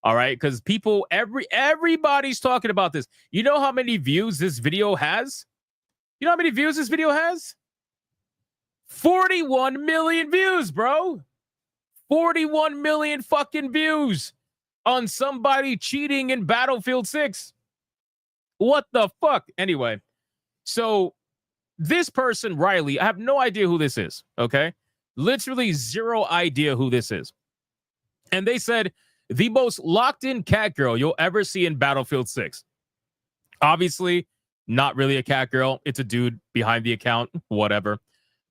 All right, because everybody's talking about this. You know how many views this video has? You know how many views this video has? 41 million views, bro. 41 million fucking views on somebody cheating in Battlefield 6. What the fuck? Anyway, so this person, Riley, I have no idea who this is, okay? Literally zero idea who this is. And they said, the most locked-in cat girl you'll ever see in Battlefield 6. Obviously, not really a cat girl. It's a dude behind the account, whatever.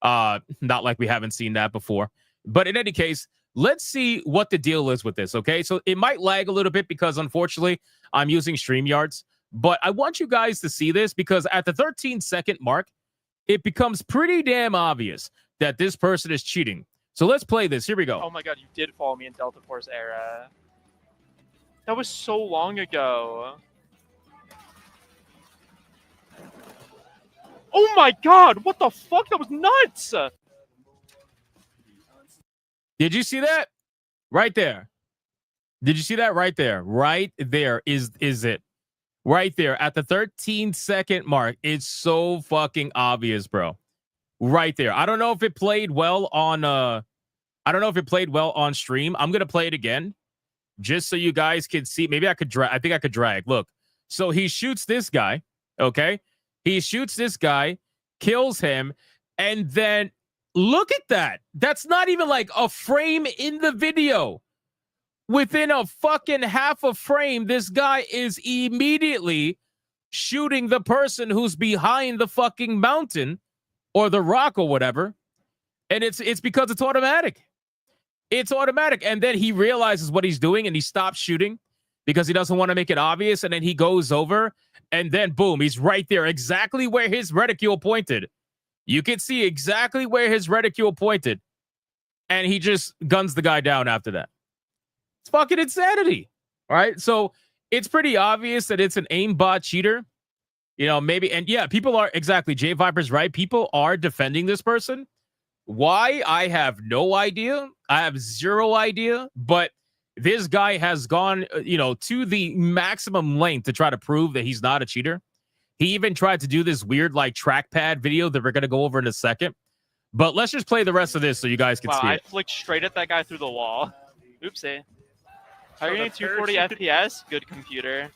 Not like we haven't seen that before. But in any case, let's see what the deal is with this, okay? So it might lag a little bit because, unfortunately, I'm using StreamYards. But I want you guys to see this because at the 13-second mark, it becomes pretty damn obvious that this person is cheating. So let's play this. Here we go. Oh my god, you did follow me in Delta Force era. That was so long ago. Oh my god, what the fuck? That was nuts! Did you see that? Right there. Did you see that? Right there. Right there is it. Right there at the 13-second mark. It's so fucking obvious, bro. Right there. I don't know if it played well on stream. I'm gonna play it again just so you guys can see. Maybe I could drag. I think I could drag. Look. So he shoots this guy. Okay. He shoots this guy, kills him, and then look at that. That's not even like a frame in the video. Within a fucking half a frame, this guy is immediately shooting the person who's behind the fucking mountain or the rock or whatever. And it's because it's automatic. It's automatic. And then he realizes what he's doing and he stops shooting because he doesn't want to make it obvious. And then he goes over and then boom, he's right there exactly where his reticule pointed. You can see exactly where his reticule pointed. And he just guns the guy down after that. It's fucking insanity. All right. So it's pretty obvious that it's an aimbot cheater. You know, maybe. And yeah, people are exactly. J Viper's right. People are defending this person. Why? I have no idea. I have zero idea. But this guy has gone, to the maximum length to try to prove that he's not a cheater. He even tried to do this weird, trackpad video that we're going to go over in a second. But let's just play the rest of this so you guys can see it. I flicked straight at that guy through the wall. Oopsie. How are you getting 240 FPS? Good computer.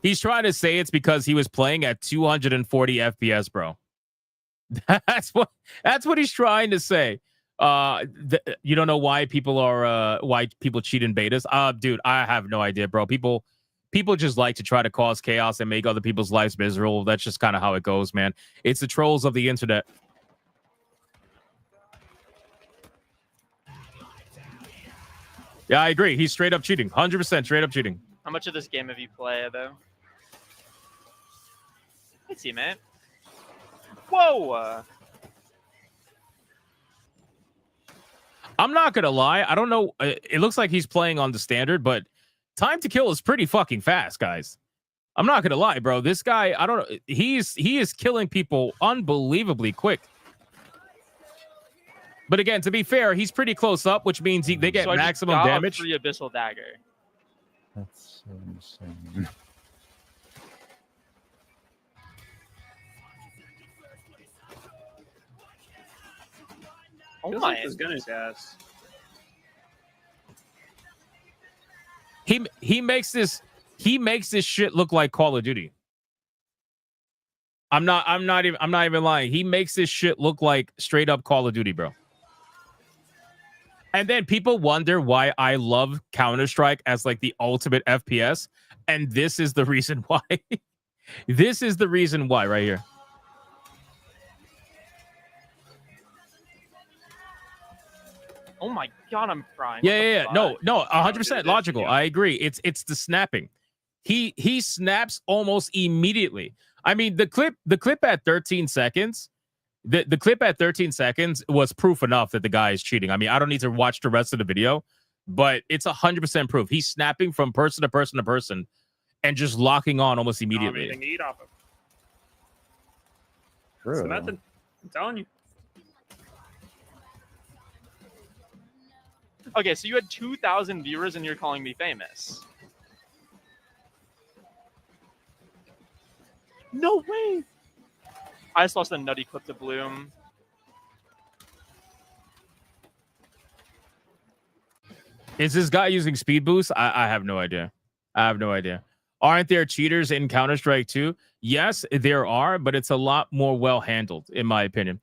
He's trying to say it's because he was playing at 240 FPS, bro. That's what he's trying to say. You don't know why people cheat in betas? Dude, I have no idea, bro. People just like to try to cause chaos and make other people's lives miserable. That's just kind of how it goes, man. It's the trolls of the internet. Yeah, I agree. He's straight up cheating. 100% straight up cheating. How much of this game have you played, though? Hey, teammate. Whoa! I'm not gonna lie. I don't know. It looks like he's playing on the standard, but time to kill is pretty fucking fast, guys. I'm not gonna lie, bro. This guy, I don't know. He is killing people unbelievably quick. But again, to be fair, he's pretty close up, which means they get So I just maximum got a damage. free abyssal dagger. That's so insane. Oh Feels my! like this gun is ass. He makes this shit look like Call of Duty. I'm not even lying. He makes this shit look like straight up Call of Duty, bro. And then people wonder why I love Counter-Strike as like the ultimate FPS, and this is the reason why. This is the reason why right here. Oh my god, I'm crying. Yeah. No, 100% logical. I agree. It's the snapping. He snaps almost immediately. I mean, the clip at 13 seconds, the clip at 13 seconds was proof enough that the guy is cheating. I mean, I don't need to watch the rest of the video, but it's 100% proof. He's snapping from person to person to person and just locking on almost immediately. Anything to eat off of. True. It's the method. I'm telling you. Okay, so you had 2,000 viewers and you're calling me famous. No way! I just lost a nutty clip to Bloom. Is this guy using speed boost? I have no idea. I have no idea. Aren't there cheaters in Counter-Strike 2? Yes, there are, but it's a lot more well handled, in my opinion,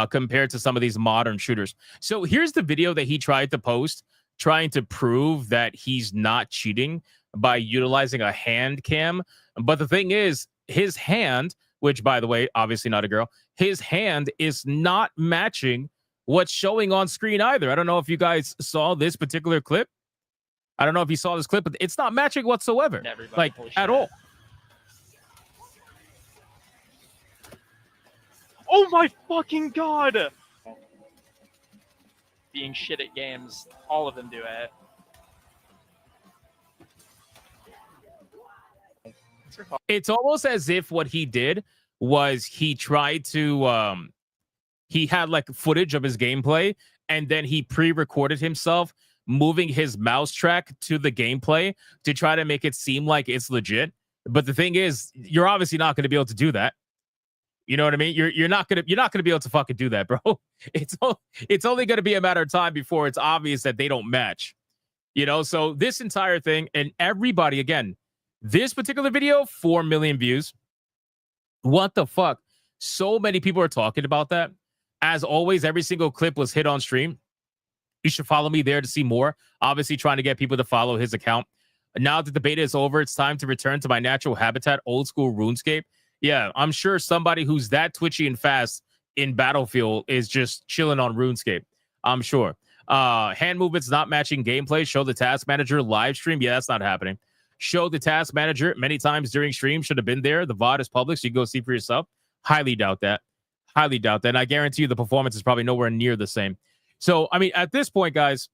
compared to some of these modern shooters. So here's the video that he tried to post, trying to prove that he's not cheating by utilizing a hand cam. But the thing is, his hand, which, by the way, obviously not a girl, his hand is not matching what's showing on screen either. I don't know if you guys saw this particular clip. I don't know if you saw this clip, but it's not matching whatsoever, like at all. Oh my fucking god! Being shit at games, all of them do it. It's almost as if what he did was he tried to he had like footage of his gameplay and then he pre-recorded himself moving his mouse track to the gameplay to try to make it seem like it's legit. But the thing is, you're obviously not going to be able to do that. You know what I mean? You're not gonna be able to fucking do that, bro. It's only gonna be a matter of time before it's obvious that they don't match. You know, so this entire thing, and everybody, again, this particular video, 4 million views. What the fuck? So many people are talking about that. As always, every single clip was hit on stream. You should follow me there to see more. Obviously, trying to get people to follow his account. Now that the beta is over, it's time to return to my natural habitat, old school RuneScape. Yeah, I'm sure somebody who's that twitchy and fast in Battlefield is just chilling on RuneScape. I'm sure. Hand movements not matching gameplay. Show the task manager live stream. Yeah, that's not happening. Show the task manager many times during stream. Should have been there. The VOD is public, so you can go see for yourself. Highly doubt that. Highly doubt that. And I guarantee you the performance is probably nowhere near the same. So, I mean, at this point, guys,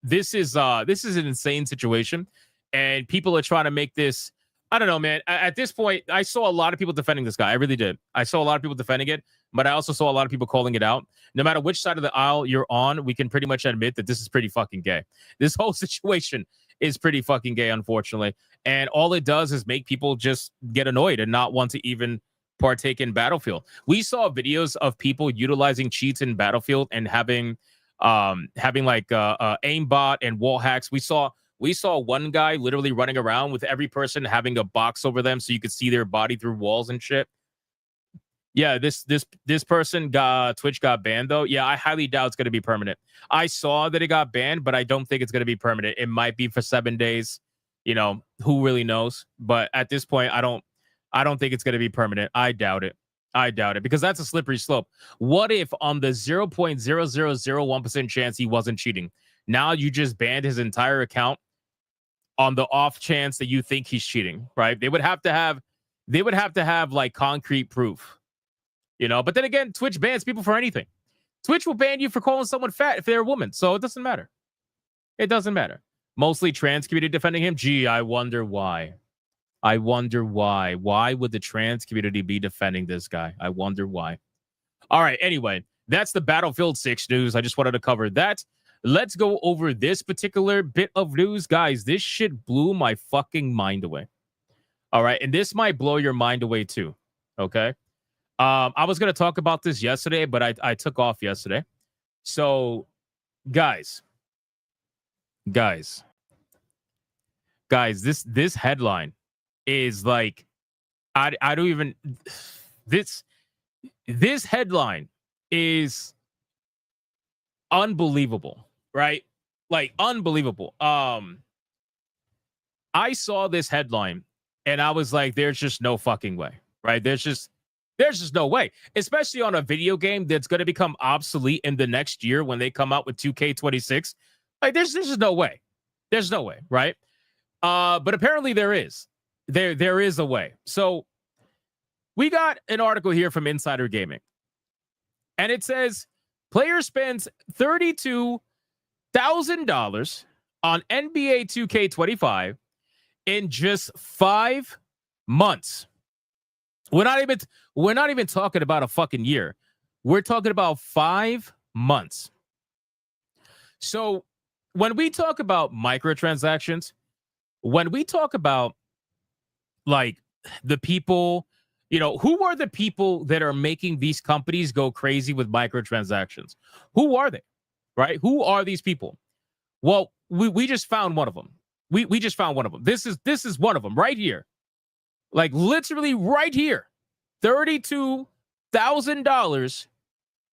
this is an insane situation. And people are trying to make this... I don't know, man. At this point, I saw a lot of people defending this guy. I really did. I saw a lot of people defending it, but I also saw a lot of people calling it out. No matter which side of the aisle you're on, we can pretty much admit that this is pretty fucking gay. This whole situation is pretty fucking gay, unfortunately. And all it does is make people just get annoyed and not want to even partake in Battlefield. We saw videos of people utilizing cheats in Battlefield and having like aimbot and wall hacks. We saw one guy literally running around with every person having a box over them so you could see their body through walls and shit. Yeah, this person Twitch got banned though. Yeah, I highly doubt it's going to be permanent. I saw that it got banned, but I don't think it's going to be permanent. It might be for 7 days. You know, who really knows? But at this point, I don't think it's going to be permanent. I doubt it. I doubt it because that's a slippery slope. What if on the 0.0001% chance he wasn't cheating? Now you just banned his entire account on the off chance that you think he's cheating, right? They would have to have like concrete proof, you know. But then again, Twitch bans people for anything. Twitch will ban you for calling someone fat if they're a woman. So it doesn't matter. It doesn't matter. Mostly trans community defending him. Gee, I wonder why. I wonder why. Why would the trans community be defending this guy? I wonder why. All right. Anyway, that's the Battlefield 6 news. I just wanted to cover that. Let's go over this particular bit of news. Guys, this shit blew my fucking mind away. All right. And this might blow your mind away too. Okay. I was going to talk about this yesterday, but I took off yesterday. So, guys, this headline is like, I don't even, this headline is unbelievable, right? Like unbelievable. I saw this headline and I was like, there's just no fucking way, right? There's just no way, especially on a video game that's going to become obsolete in the next year when they come out with 2K26. Like there's just no way. There's no way, right? But apparently there is. There is a way. So we got an article here from Insider Gaming. And it says player spends $32,000 on NBA 2K25 in just 5 months. We're not even talking about a fucking year. We're talking about 5 months. So when we talk about microtransactions, when we talk about like the people, you know, who are the people that are making these companies go crazy with microtransactions? Who are they? Right? Who are these people? Well, we just found one of them. We just found one of them. This is one of them right here. Like literally right here. $32,000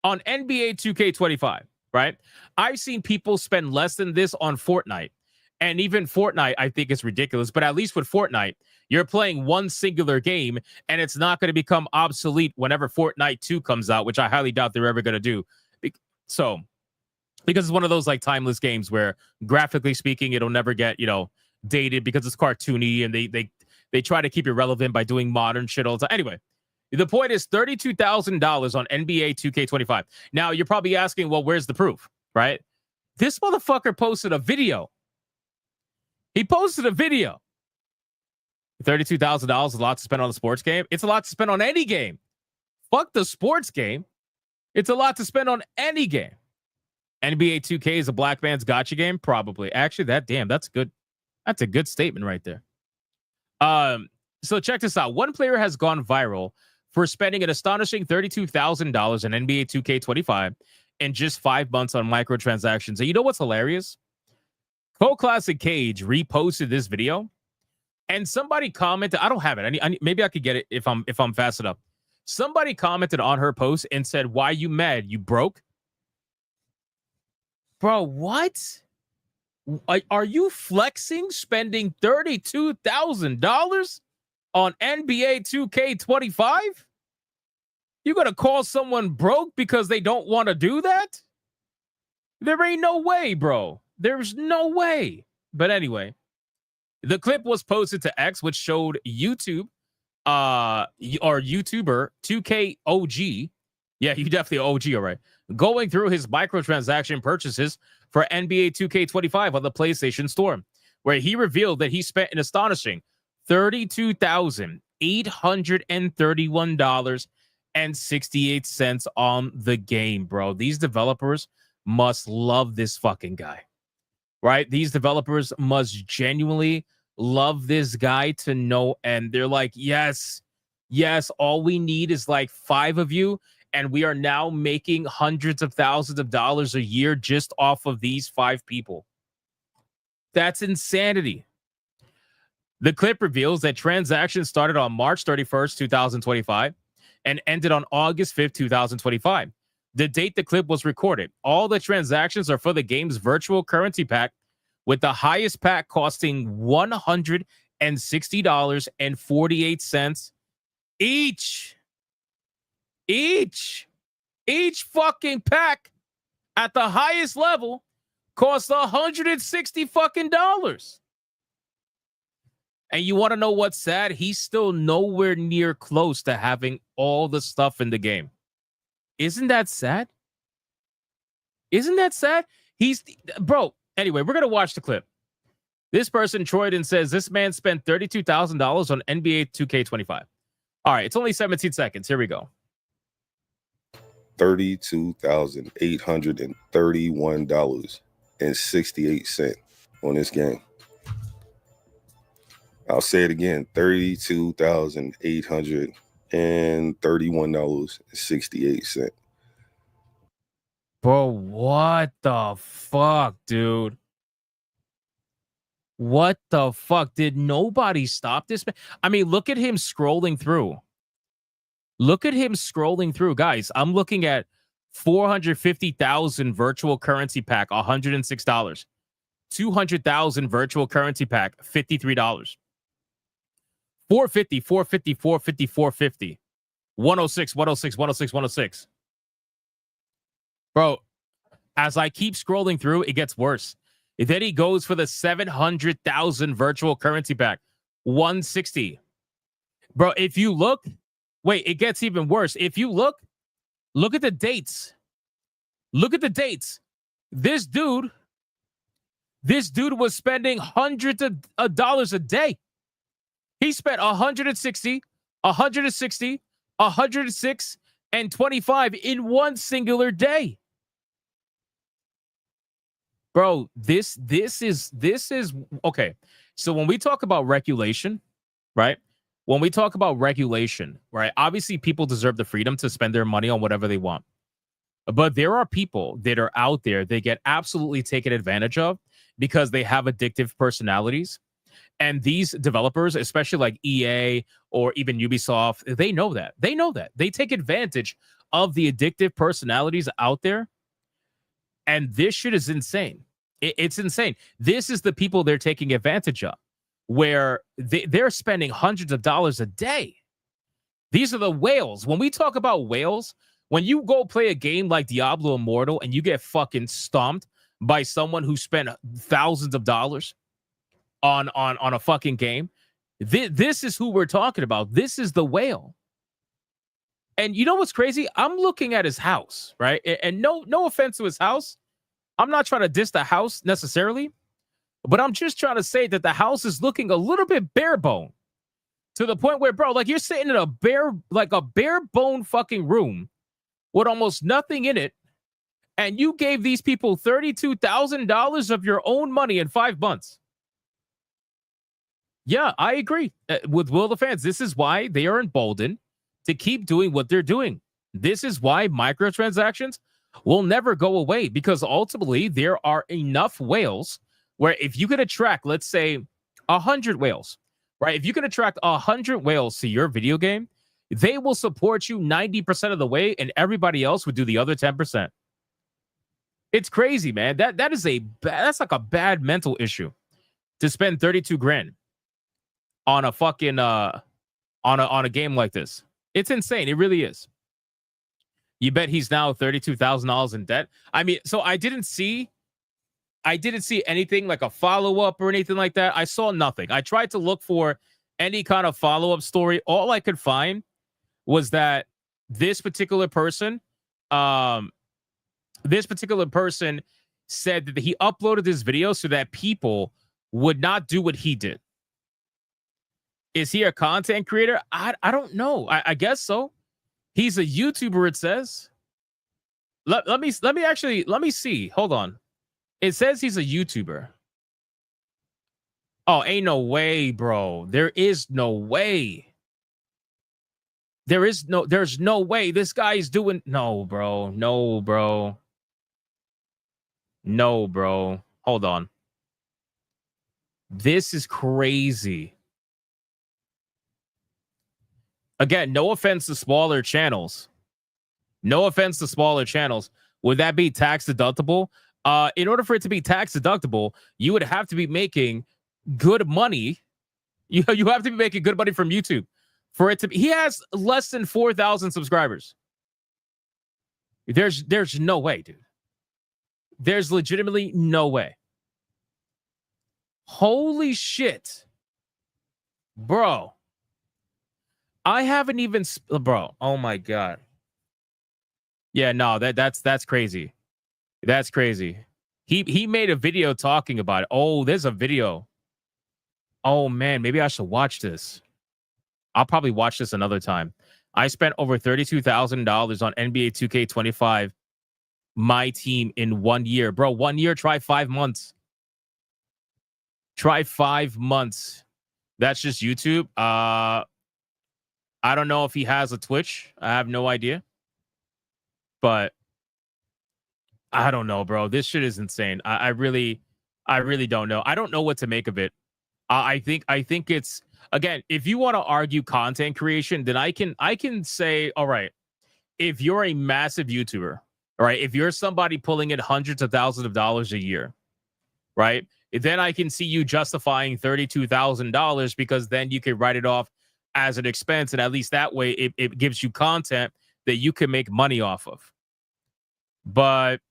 on NBA 2K25, right? I've seen people spend less than this on Fortnite. And even Fortnite, I think is ridiculous. But at least with Fortnite, you're playing one singular game, and it's not going to become obsolete whenever Fortnite 2 comes out, which I highly doubt they're ever going to do. So, because it's one of those like timeless games where graphically speaking, it'll never get, you know, dated because it's cartoony and they try to keep it relevant by doing modern shit all the time. Anyway, the point is $32,000 on NBA 2K25. Now, you're probably asking, well, where's the proof, right? This motherfucker posted a video. He posted a video. $32,000 is a lot to spend on a sports game. It's a lot to spend on any game. Fuck the sports game. It's a lot to spend on any game. NBA 2K is a black man's gotcha game? Probably. Actually, that's good. That's a good statement right there. So check this out. One player has gone viral for spending an astonishing $32,000 in NBA 2K25 in just 5 months on microtransactions. And you know what's hilarious? Classic Cage reposted this video, and somebody commented. I don't have it. Maybe I could get it if I'm fast enough. Somebody commented on her post and said, "Why you mad? You broke, bro? What? Are you flexing? Spending $32,000 on NBA 2K25? You gonna call someone broke because they don't want to do that? There ain't no way, bro. There's no way." But anyway, the clip was posted to X, which showed YouTube, or YouTuber 2K OG. Yeah, you definitely OG, all right. Going through his microtransaction purchases for NBA 2K25 on the PlayStation Store, where he revealed that he spent an astonishing $32,831.68 on the game, bro. These developers must love this fucking guy, right? These developers must genuinely love this guy to no end. They're like, yes, all we need is like 5 of you, and we are now making hundreds of thousands of dollars a year just off of these 5 people. That's insanity. The clip reveals that transactions started on March 31st, 2025, and ended on August 5th, 2025. The date the clip was recorded. All the transactions are for the game's virtual currency pack, with the highest pack costing $160.48 each. Each fucking pack at the highest level costs $160 fucking dollars. And you want to know what's sad? He's still nowhere near close to having all the stuff in the game. Isn't that sad? Isn't that sad? Bro. Anyway, we're gonna watch the clip. This person, Troyden, says this man spent $32,000 on NBA 2K25. All right, it's only 17 seconds. Here we go. $32,831.68 on this game. I'll say it again, $32,831.68. Bro, what the fuck, dude? What the fuck? Did nobody stop this man? I mean, look at him scrolling through. Look at him scrolling through. Guys, I'm looking at 450,000 virtual currency pack, $106. 200,000 virtual currency pack, $53. 450, 450, 450, 450. 106, 106, 106, 106. Bro, as I keep scrolling through, it gets worse. Then he goes for the 700,000 virtual currency pack, 160. Bro, if you look, wait, it gets even worse. If you look at the dates. Look at the dates. This dude was spending hundreds of dollars a day. He spent 160, 160, 106, and 25 in one singular day. Bro, this is okay. So when we talk about regulation, right? When we talk about regulation, right? Obviously, people deserve the freedom to spend their money on whatever they want. But there are people that are out there, they get absolutely taken advantage of because they have addictive personalities. And these developers, especially like EA or even Ubisoft, they know that. They know that. They take advantage of the addictive personalities out there. And this shit is insane. It's insane. This is the people they're taking advantage of, where they're spending hundreds of dollars a day. These are the whales. When we talk about whales, when you go play a game like Diablo Immortal and you get fucking stomped by someone who spent thousands of dollars on a fucking game, this is who we're talking about. This is the whale. And you know what's crazy? I'm looking at his house, right? And no offense to his house. I'm not trying to diss the house necessarily, but I'm just trying to say that the house is looking a little bit bare bone to the point where, bro, like you're sitting in a bare bone fucking room with almost nothing in it. And you gave these people $32,000 of your own money in 5 months. Yeah, I agree with Will the Fans. This is why they are emboldened to keep doing what they're doing. This is why microtransactions will never go away, because ultimately there are enough whales where if you could attract, let's say, 100 whales, right? If you can attract 100 whales to your video game, they will support you 90% of the way, and everybody else would do the other 10%. It's crazy, man. That's like a bad mental issue to spend 32 grand on a fucking on a game like this. It's insane. It really is. You bet he's now $32,000 in debt. I mean, so I didn't see anything like a follow-up or anything like that. I saw nothing. I tried to look for any kind of follow-up story. All I could find was that this particular person said that he uploaded this video so that people would not do what he did. Is he a content creator? I don't know. I guess so. He's a YouTuber, it says. Let me see. Hold on. It says he's a YouTuber. Oh, ain't no way, bro. There is no way. There's no way this guy is doing. No, bro. No, bro. No, bro. Hold on. This is crazy. Again, no offense to smaller channels. No offense to smaller channels. Would that be tax deductible? In order for it to be tax deductible, you would have to be making good money. You have to be making good money from YouTube for it to be. He has less than 4,000 subscribers. There's no way, dude. There's legitimately no way. Holy shit, bro. I haven't even, bro. Oh my god. Yeah, no, that's crazy. That's crazy. He made a video talking about it. Oh, there's a video. Oh man, maybe I should watch this. I'll probably watch this another time. I spent over $32,000 on NBA 2K25, my team, in 1 year. Bro, 1 year, try 5 months. Try 5 months. That's just YouTube. I don't know if he has a Twitch. I have no idea. But I don't know, bro. This shit is insane. I really don't know. I don't know what to make of it. I think it's, again, if you want to argue content creation, then I can say, all right, if you're a massive YouTuber, all right, if you're somebody pulling in hundreds of thousands of dollars a year, right, then I can see you justifying $32,000 because then you can write it off as an expense, and at least that way it gives you content that you can make money off of. But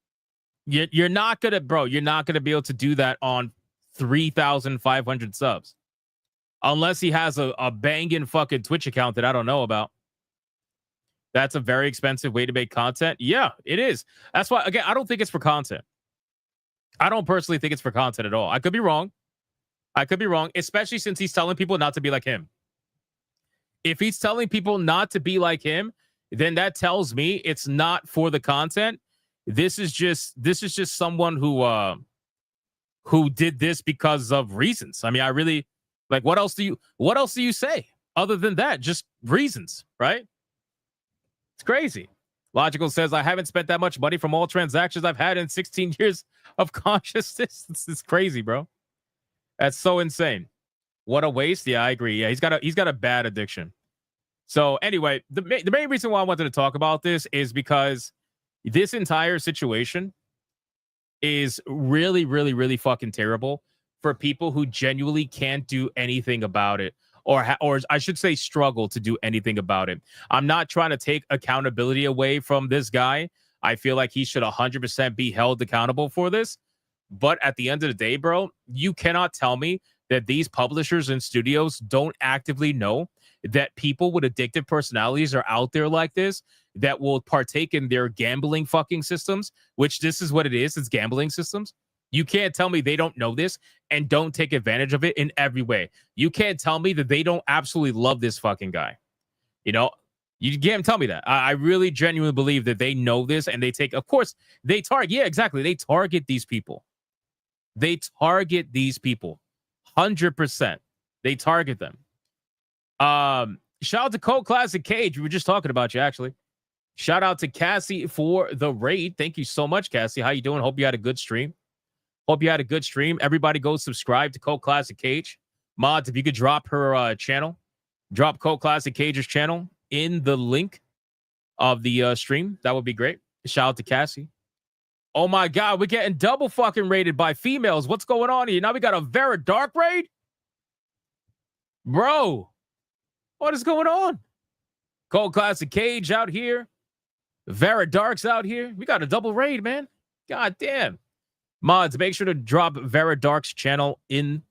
you're not gonna, bro. You're not gonna be able to do that on 3,500 subs, unless he has a banging fucking Twitch account that I don't know about. That's a very expensive way to make content. Yeah, it is. That's why, again, I don't think it's for content. I don't personally think it's for content at all. I could be wrong. I could be wrong, especially since he's telling people not to be like him. If he's telling people not to be like him, then that tells me it's not for the content. This is just someone who did this because of reasons. I mean, I really, like, what else do you say other than that? Just reasons, right? It's crazy. Logical says, I haven't spent that much money from all transactions I've had in 16 years of consciousness. This is crazy, bro. That's so insane. What a waste. Yeah, I agree. Yeah, he's got a bad addiction. So anyway, the main reason why I wanted to talk about this is because this entire situation is really, really, really fucking terrible for people who genuinely can't do anything about it, or I should say struggle to do anything about it. I'm not trying to take accountability away from this guy. I feel like he should 100% be held accountable for this. But at the end of the day, bro, you cannot tell me that these publishers and studios don't actively know that people with addictive personalities are out there like this, that will partake in their gambling fucking systems, which this is what it is. It's gambling systems. You can't tell me they don't know this and don't take advantage of it in every way. You can't tell me that they don't absolutely love this fucking guy. You know, you can't tell me that. I really genuinely believe that they know this, and they take, of course, they target. Yeah, exactly. They target these people. They target these people. 100%. They target them. Shout out to Cult Classic Cage. We were just talking about you, actually. Shout out to Cassie for the raid. Thank you so much, Cassie. How you doing? Hope you had a good stream. Hope you had a good stream. Everybody go subscribe to Cult Classic Cage. Mods, if you could drop her channel, drop Cult Classic Cage's channel in the link of the stream. That would be great. Shout out to Cassie. Oh my God, we're getting double fucking raided by females. What's going on here? Now we got a Vera Dark raid? Bro, what is going on? Cult Classic Cage out here. Vera Dark's out here. We got a double raid, man. God damn. Mods, make sure to drop Vera Dark's channel in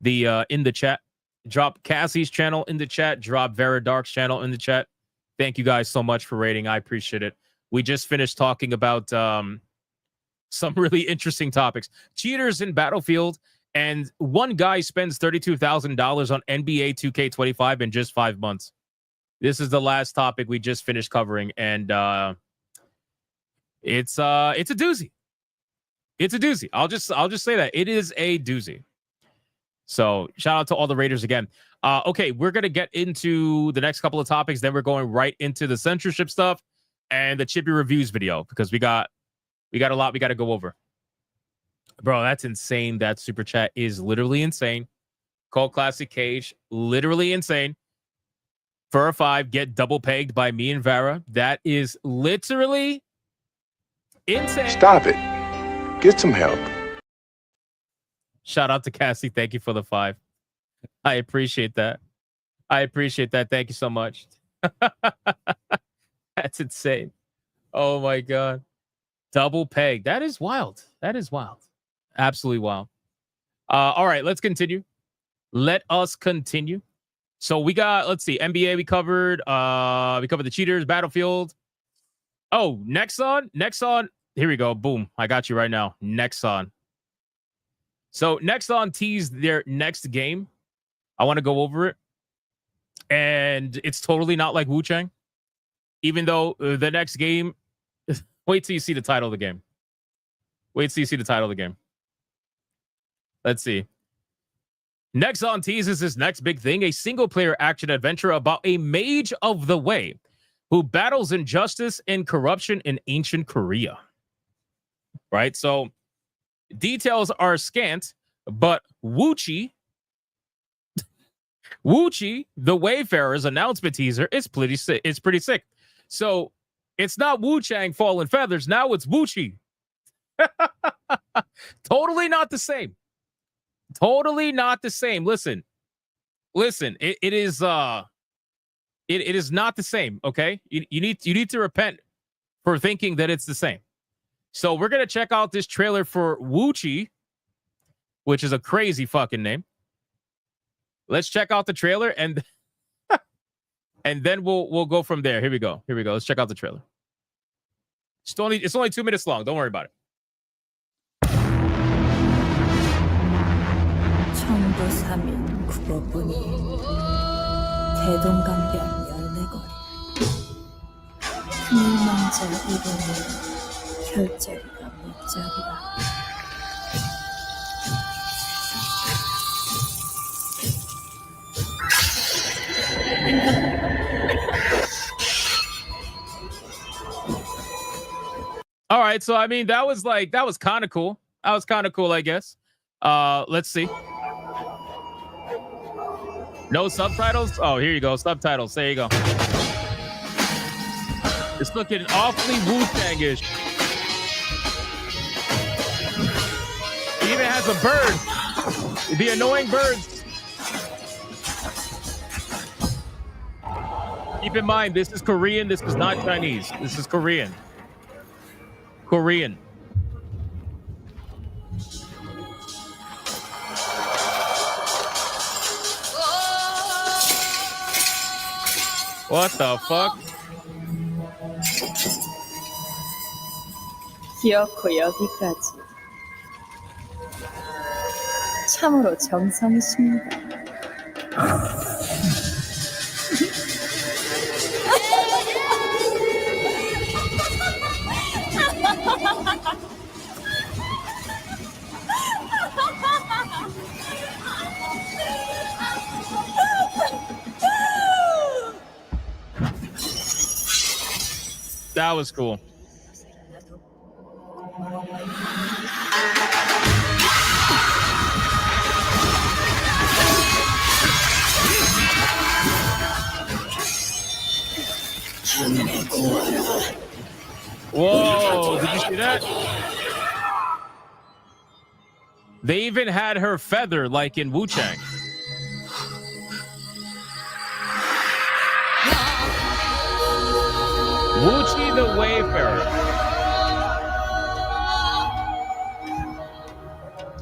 the chat. Drop Cassie's channel in the chat. Drop Vera Dark's channel in the chat. Thank you guys so much for raiding. I appreciate it. We just finished talking about some really interesting topics. Cheaters in Battlefield, and one guy spends $32,000 on NBA 2K25 in just 5 months. This is the last topic we just finished covering, and it's a doozy. It's a doozy. I'll just say that it is a doozy. So shout out to all the raiders again. Okay, we're gonna get into the next couple of topics. Then we're going right into the censorship stuff and the Chibi reviews video, because we got a lot we got to go over. Bro, that's insane. That super chat is literally insane. Cult Classic Cage, literally insane. Fur 5 get double pegged by me and Vera. That is literally insane. Stop it. Get some help. Shout out to Cassie. Thank you for the 5. I appreciate that. I appreciate that. Thank you so much. That's insane. Oh my God. Double peg. That is wild. That is wild. Absolutely wild. All right, let's continue. Let us continue. So we got, let's see, NBA we covered the cheaters, Battlefield. Oh, Nexon. Here we go. Boom. I got you right now. Nexon. So Nexon teased their next game. I want to go over it. And it's totally not like Wu Chang. Even though the next game, wait till you see the title of the game. Wait till you see the title of the game. Let's see. Nexon teases his next big thing, a single-player action adventure about a mage of the way who battles injustice and corruption in ancient Korea. Right? So details are scant, but Wuchi, the Wayfarer's announcement teaser is pretty sick. It's pretty sick. So it's not Wu Chang falling feathers. Now it's Wuchi. Totally not the same. Totally not the same. Listen. It is not the same. Okay, you need to repent for thinking that it's the same. So we're gonna check out this trailer for Wuchi, which is a crazy fucking name. Let's check out the trailer and then we'll go from there. Here we go. Let's check out the trailer. It's only 2 minutes long. Don't worry about it. 천도삼인 국어뿐이 대동강변 열매거리 희망자 이름이 혈자리가 목자리라 All right, so I mean that was kind of cool. That was kind of cool, I guess. Let's see. No subtitles? Oh, here you go. Subtitles. There you go. It's looking awfully Wu-Tang-ish. It even has a bird. The annoying birds. Keep in mind, this is Korean. This is not Chinese. This is Korean. Korean. What the fuck? 기어코 여기까지 참으로 정성이십니다. That was cool. Whoa, did you see that? They even had her feather like in Wu Chang. Wuchi the Wayfarer.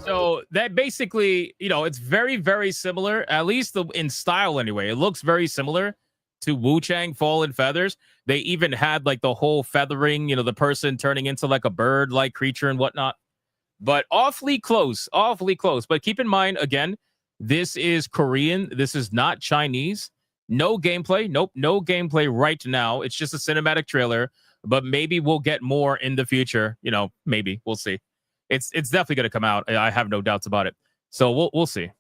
So that basically, it's very, very similar, at least in style anyway. It looks very similar to Wu Chang Fallen Feathers. They even had like the whole feathering, the person turning into like a bird-like creature and whatnot. But awfully close. But keep in mind, again, this is Korean. This is not Chinese. No gameplay. Nope, no gameplay right now. It's just a cinematic trailer, but maybe we'll get more in the future. Maybe. We'll see. It's definitely going to come out. I have no doubts about it. So we'll see.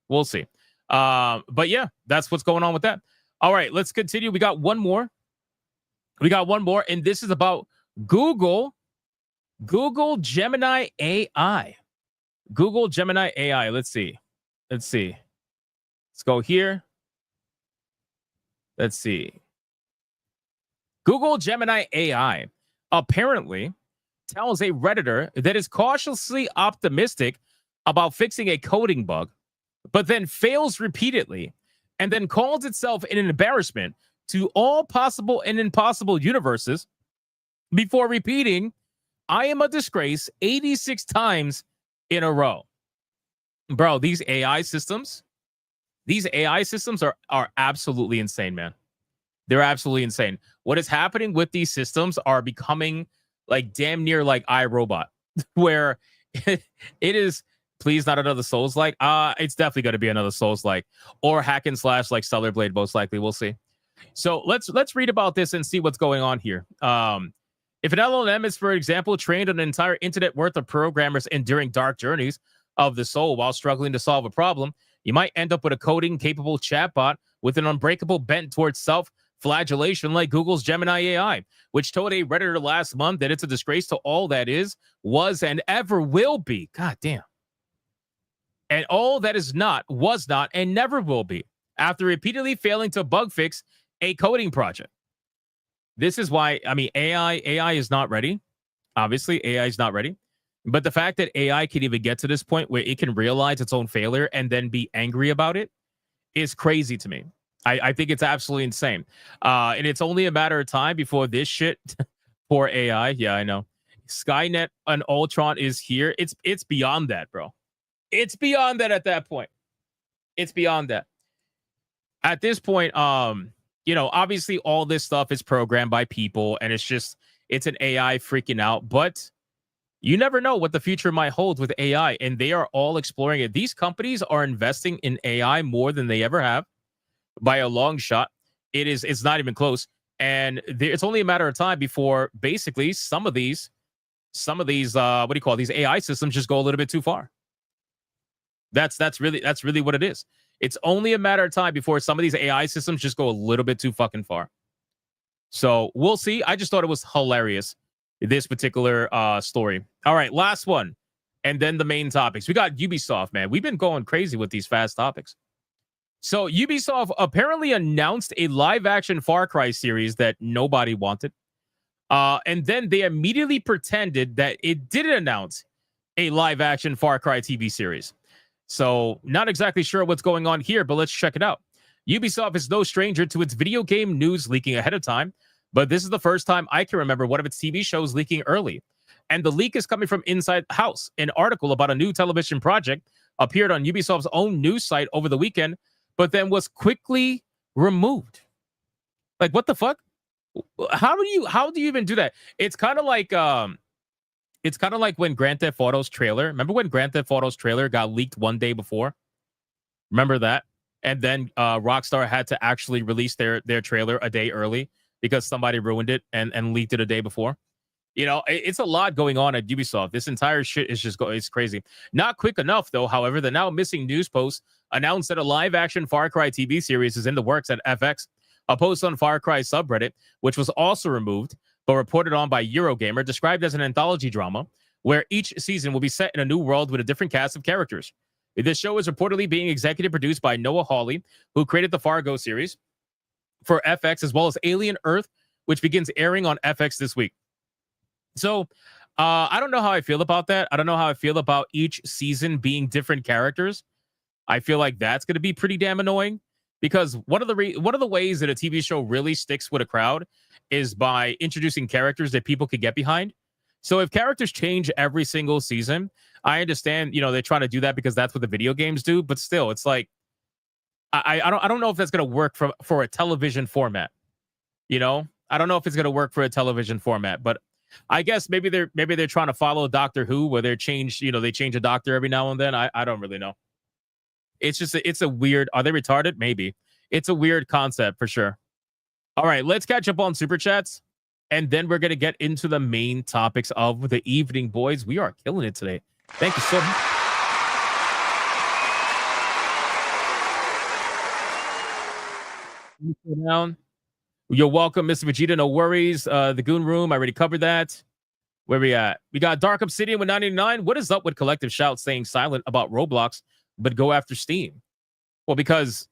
We'll see. But yeah, that's what's going on with that. All right, let's continue. We got one more. And this is about Google Gemini AI. Google Gemini AI. Let's see. Let's go here. Let's see. Google Gemini AI apparently tells a Redditor that is cautiously optimistic about fixing a coding bug, but then fails repeatedly, and then calls itself an embarrassment to all possible and impossible universes before repeating, "I am a disgrace," 86 times in a row. Bro, these AI systems are absolutely insane, man. They're absolutely insane. What is happening with these systems are becoming like damn near like iRobot, where it is. Please, not another Souls-like. It's definitely going to be another Souls-like or hack and slash like Stellar Blade. Most likely, we'll see. So let's read about this and see what's going on here. If an LLM is, for example, trained on an entire internet worth of programmers enduring dark journeys of the soul while struggling to solve a problem, you might end up with a coding-capable chatbot with an unbreakable bent towards self-flagellation like Google's Gemini AI, which told a Redditor last month that it's a disgrace to all that is, was, and ever will be. God damn. And all that is not, was not, and never will be, after repeatedly failing to bug fix a coding project. This is why, I mean, AI is not ready. Obviously, AI is not ready. But the fact that AI can even get to this point where it can realize its own failure and then be angry about it is crazy to me. I think it's absolutely insane. And it's only a matter of time before this shit for AI. Yeah, I know. Skynet and Ultron is here. It's beyond that, bro. It's beyond that at that point. It's beyond that. At this point, you know, obviously all this stuff is programmed by people and it's an AI freaking out, but you never know what the future might hold with AI, and they are all exploring it. These companies are investing in AI more than they ever have by a long shot. It's not even close. And it's only a matter of time before basically some of these what do you call these AI systems just go a little bit too far. That's really what it is. It's only a matter of time before some of these AI systems just go a little bit too fucking far. So we'll see. I just thought it was hilarious, this particular story. All right, last one. And then the main topics. We got Ubisoft, man. We've been going crazy with these fast topics. So Ubisoft apparently announced a live-action Far Cry series that nobody wanted. And then they immediately pretended that it didn't announce a live-action Far Cry TV series. So not exactly sure what's going on here, but let's check it out. Ubisoft is no stranger to its video game news leaking ahead of time, but this is the first time I can remember one of its TV shows leaking early. And the leak is coming from inside the house. An article about a new television project appeared on Ubisoft's own news site over the weekend, but then was quickly removed. Like, what the fuck? How do you even do that? It's kind of like when Grand Theft Auto's trailer. Remember when Grand Theft Auto's trailer got leaked one day before? Remember that? And then Rockstar had to actually release their trailer a day early because somebody ruined it and leaked it a day before. You know, it's a lot going on at Ubisoft. This entire shit is it's crazy. Not quick enough, though. However, the now missing news post announced that a live-action Far Cry TV series is in the works at FX. A post on Far Cry subreddit, which was also removed, but reported on by Eurogamer, described as an anthology drama where each season will be set in a new world with a different cast of characters. This show is reportedly being executive produced by Noah Hawley, who created the Fargo series for FX, as well as Alien Earth, which begins airing on FX this week. So I don't know how I feel about that. I don't know how I feel about each season being different characters. I feel like that's going to be pretty damn annoying, because one of the ways that a TV show really sticks with a crowd is by introducing characters that people could get behind. So if characters change every single season, I understand, you know, they're trying to do that because that's what the video games do. But still, it's like I don't know if that's going to work for a television format. You know, I don't know if it's going to work for a television format, but I guess maybe they're trying to follow Doctor Who, where they change a doctor every now and then. I don't really know. It's a weird. Are they retarded? Maybe. It's a weird concept for sure. All right, let's catch up on super chats, and then we're gonna get into the main topics of the evening, boys. We are killing it today. Thank you so much. Down. You're welcome, Mr. Vegeta. No worries. The Goon Room, I already covered that. Where we at? We got Dark Obsidian with 99. What is up with Collective Shout staying silent about Roblox, but go after Steam? Well, because,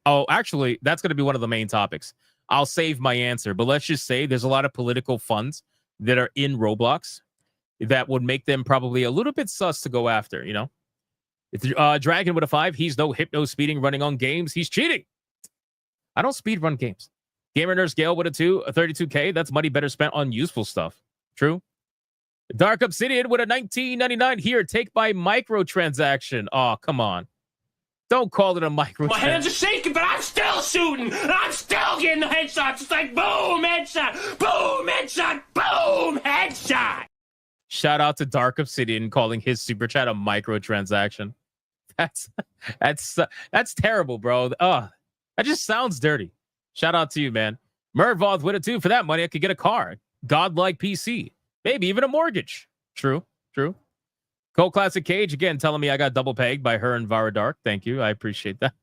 actually, that's going to be one of the main topics. I'll save my answer, but let's just say there's a lot of political funds that are in Roblox that would make them probably a little bit sus to go after, you know? It's Dragon with a 5. He's no hypno speeding running on games. He's cheating. I don't speed run games. Gamer Nurse Gale with a 2, a 32K. That's money better spent on useful stuff. True. Dark Obsidian with a 19.99 here. Take by microtransaction. Oh, come on. Don't call it a micro. My hands are shaking, but I'm still shooting. I'm still getting the headshots. It's like boom, headshot, boom, headshot, boom, headshot. Shout out to Dark Obsidian calling his super chat a microtransaction. That's terrible, bro. That just sounds dirty. Shout out to you, man. Mervoth with it too. For that money, I could get a car, godlike PC, maybe even a mortgage. True. Cold Classic Cage again telling me I got double pegged by her and Vara Dark. Thank you. I appreciate that.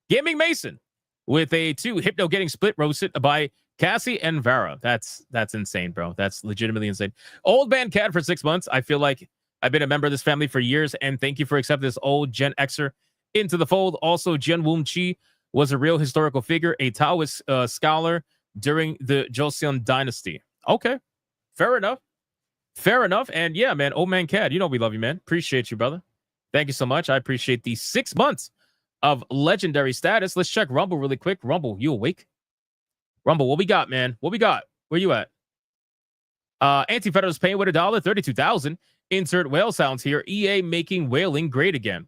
Gaming Mason with a 2. Hypno getting split roasted by Cassie and Vara. That's insane, bro. That's legitimately insane. Old Man Cat for 6 months. I feel like I've been a member of this family for years, and thank you for accepting this old Gen Xer into the fold. Also, Jen Woom Chi was a real historical figure, a Taoist scholar during the Joseon dynasty. Okay, fair enough. And yeah, man, Old Man Cat, you know we love you, man. Appreciate you, brother. Thank you so much. I appreciate the 6 months of legendary status. Let's check Rumble really quick. Rumble, you awake? Rumble, what we got, man? What we got? Where you at? Anti-Federalist paying with $1, 32,000. Insert whale sounds here. EA making whaling great again.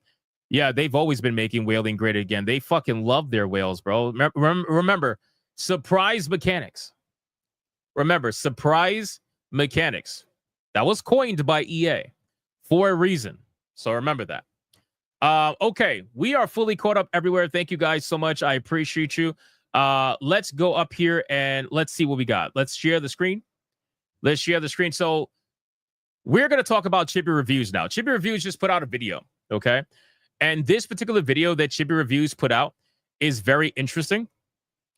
Yeah, they've always been making whaling great again. They fucking love their whales, bro. Remember, surprise mechanics. That was coined by EA for a reason. So remember that. Okay, we are fully caught up everywhere. Thank you guys so much. I appreciate you. Let's go up here and let's see what we got. Let's share the screen. So we're going to talk about Chibi Reviews now. Chibi Reviews just put out a video, okay? And this particular video that Chibi Reviews put out is very interesting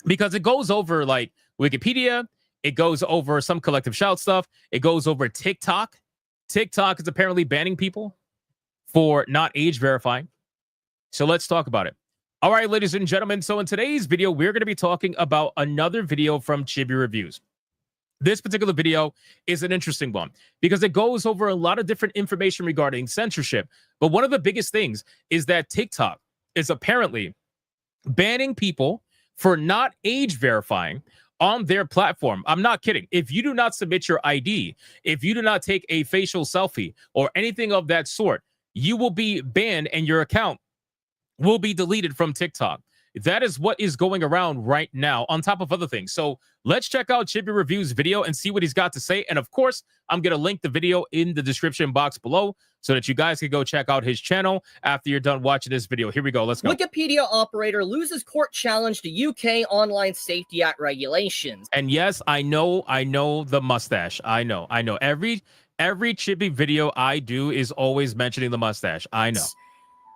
because it goes over like Wikipedia. It goes over some collective shout stuff. It goes over TikTok. TikTok is apparently banning people for not age verifying. So let's talk about it. All right, ladies and gentlemen. So in today's video, we're going to be talking about another video from Chibi Reviews. This particular video is an interesting one because it goes over a lot of different information regarding censorship. But one of the biggest things is that TikTok is apparently banning people for not age verifying on their platform. I'm not kidding. If you do not submit your ID, if you do not take a facial selfie or anything of that sort, you will be banned and your account will be deleted from TikTok. That is what is going around right now, on top of other things. So let's check out Chibi Review's video and see what he's got to say. And of course, I'm going to link the video in the description box below so that you guys can go check out his channel after you're done watching this video. Here we go. Let's go. Wikipedia operator loses court challenge to UK Online Safety Act regulations. And yes, I know the mustache. I know. Every Chibi video I do is always mentioning the mustache. I know.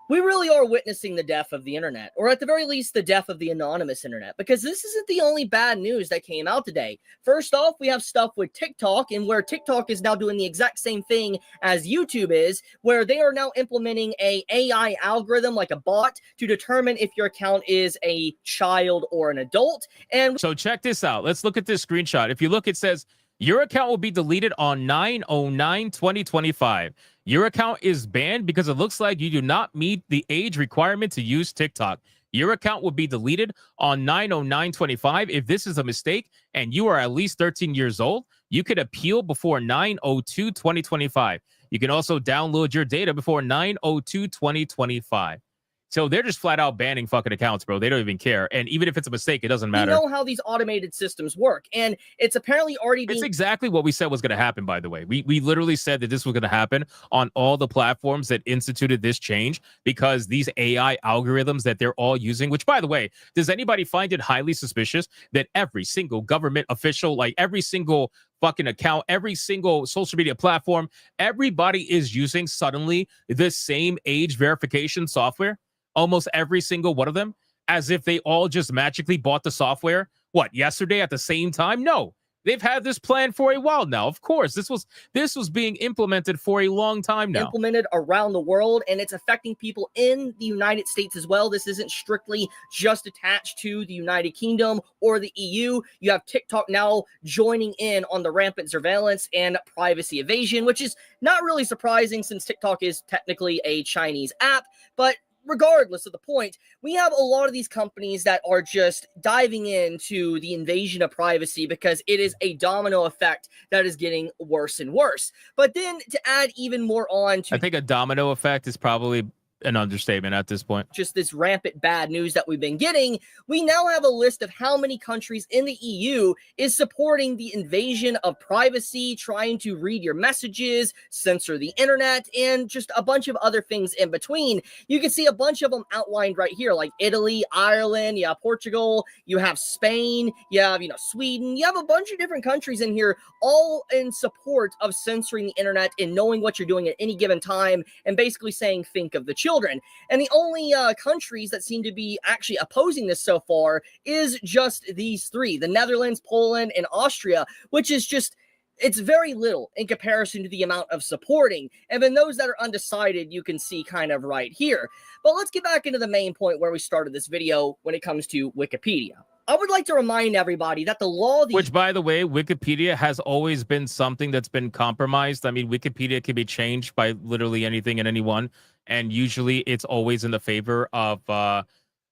We really are witnessing the death of the internet, or at the very least, the death of the anonymous internet, because this isn't the only bad news that came out today. First off, we have stuff with TikTok, and where TikTok is now doing the exact same thing as YouTube is, where they are now implementing a AI algorithm, like a bot, to determine if your account is a child or an adult. And so check this out. Let's look at this screenshot. If you look, it says, your account will be deleted on 9/09/2025. Your account is banned because it looks like you do not meet the age requirement to use TikTok. Your account will be deleted on 9/09/25. If this is a mistake and you are at least 13 years old, you could appeal before 9/02/2025. You can also download your data before 9/02/2025. So they're just flat out banning fucking accounts, bro. They don't even care. And even if it's a mistake, it doesn't matter. You know how these automated systems work. And it's apparently already being... It's exactly what we said was going to happen, by the way. We literally said that this was going to happen on all the platforms that instituted this change because these AI algorithms that they're all using, which, by the way, does anybody find it highly suspicious that every single government official, like every single fucking account, every single social media platform, everybody is using suddenly the same age verification software? Almost every single one of them, as if they all just magically bought the software, what, yesterday at the same time? No, they've had this plan for a while now. Of course, this was being implemented for a long time now. Implemented around the world, and it's affecting people in the United States as well. This isn't strictly just attached to the United Kingdom or the EU. You have TikTok now joining in on the rampant surveillance and privacy evasion, which is not really surprising since TikTok is technically a Chinese app, but regardless of the point, we have a lot of these companies that are just diving into the invasion of privacy because it is a domino effect that is getting worse and worse. But then to add even more on to... I think a domino effect is probably an understatement at this point. Just this rampant bad news that we've been getting, we now have a list of how many countries in the EU is supporting the invasion of privacy, trying to read your messages, censor the internet, and just a bunch of other things in between. You can see a bunch of them outlined right here, like Italy, Ireland, you have Portugal, you have Spain, you have, Sweden, you have a bunch of different countries in here, all in support of censoring the internet and knowing what you're doing at any given time, and basically saying, think of the children. And the only countries that seem to be actually opposing this so far is just these three: the Netherlands, Poland, and Austria, which is just, it's very little in comparison to the amount of supporting. And then those that are undecided, you can see kind of right here. But let's get back into the main point where we started this video when it comes to Wikipedia. I would like to remind everybody that the law... Which, by the way, Wikipedia has always been something that's been compromised. I mean, Wikipedia can be changed by literally anything and anyone. And usually it's always in the favor of,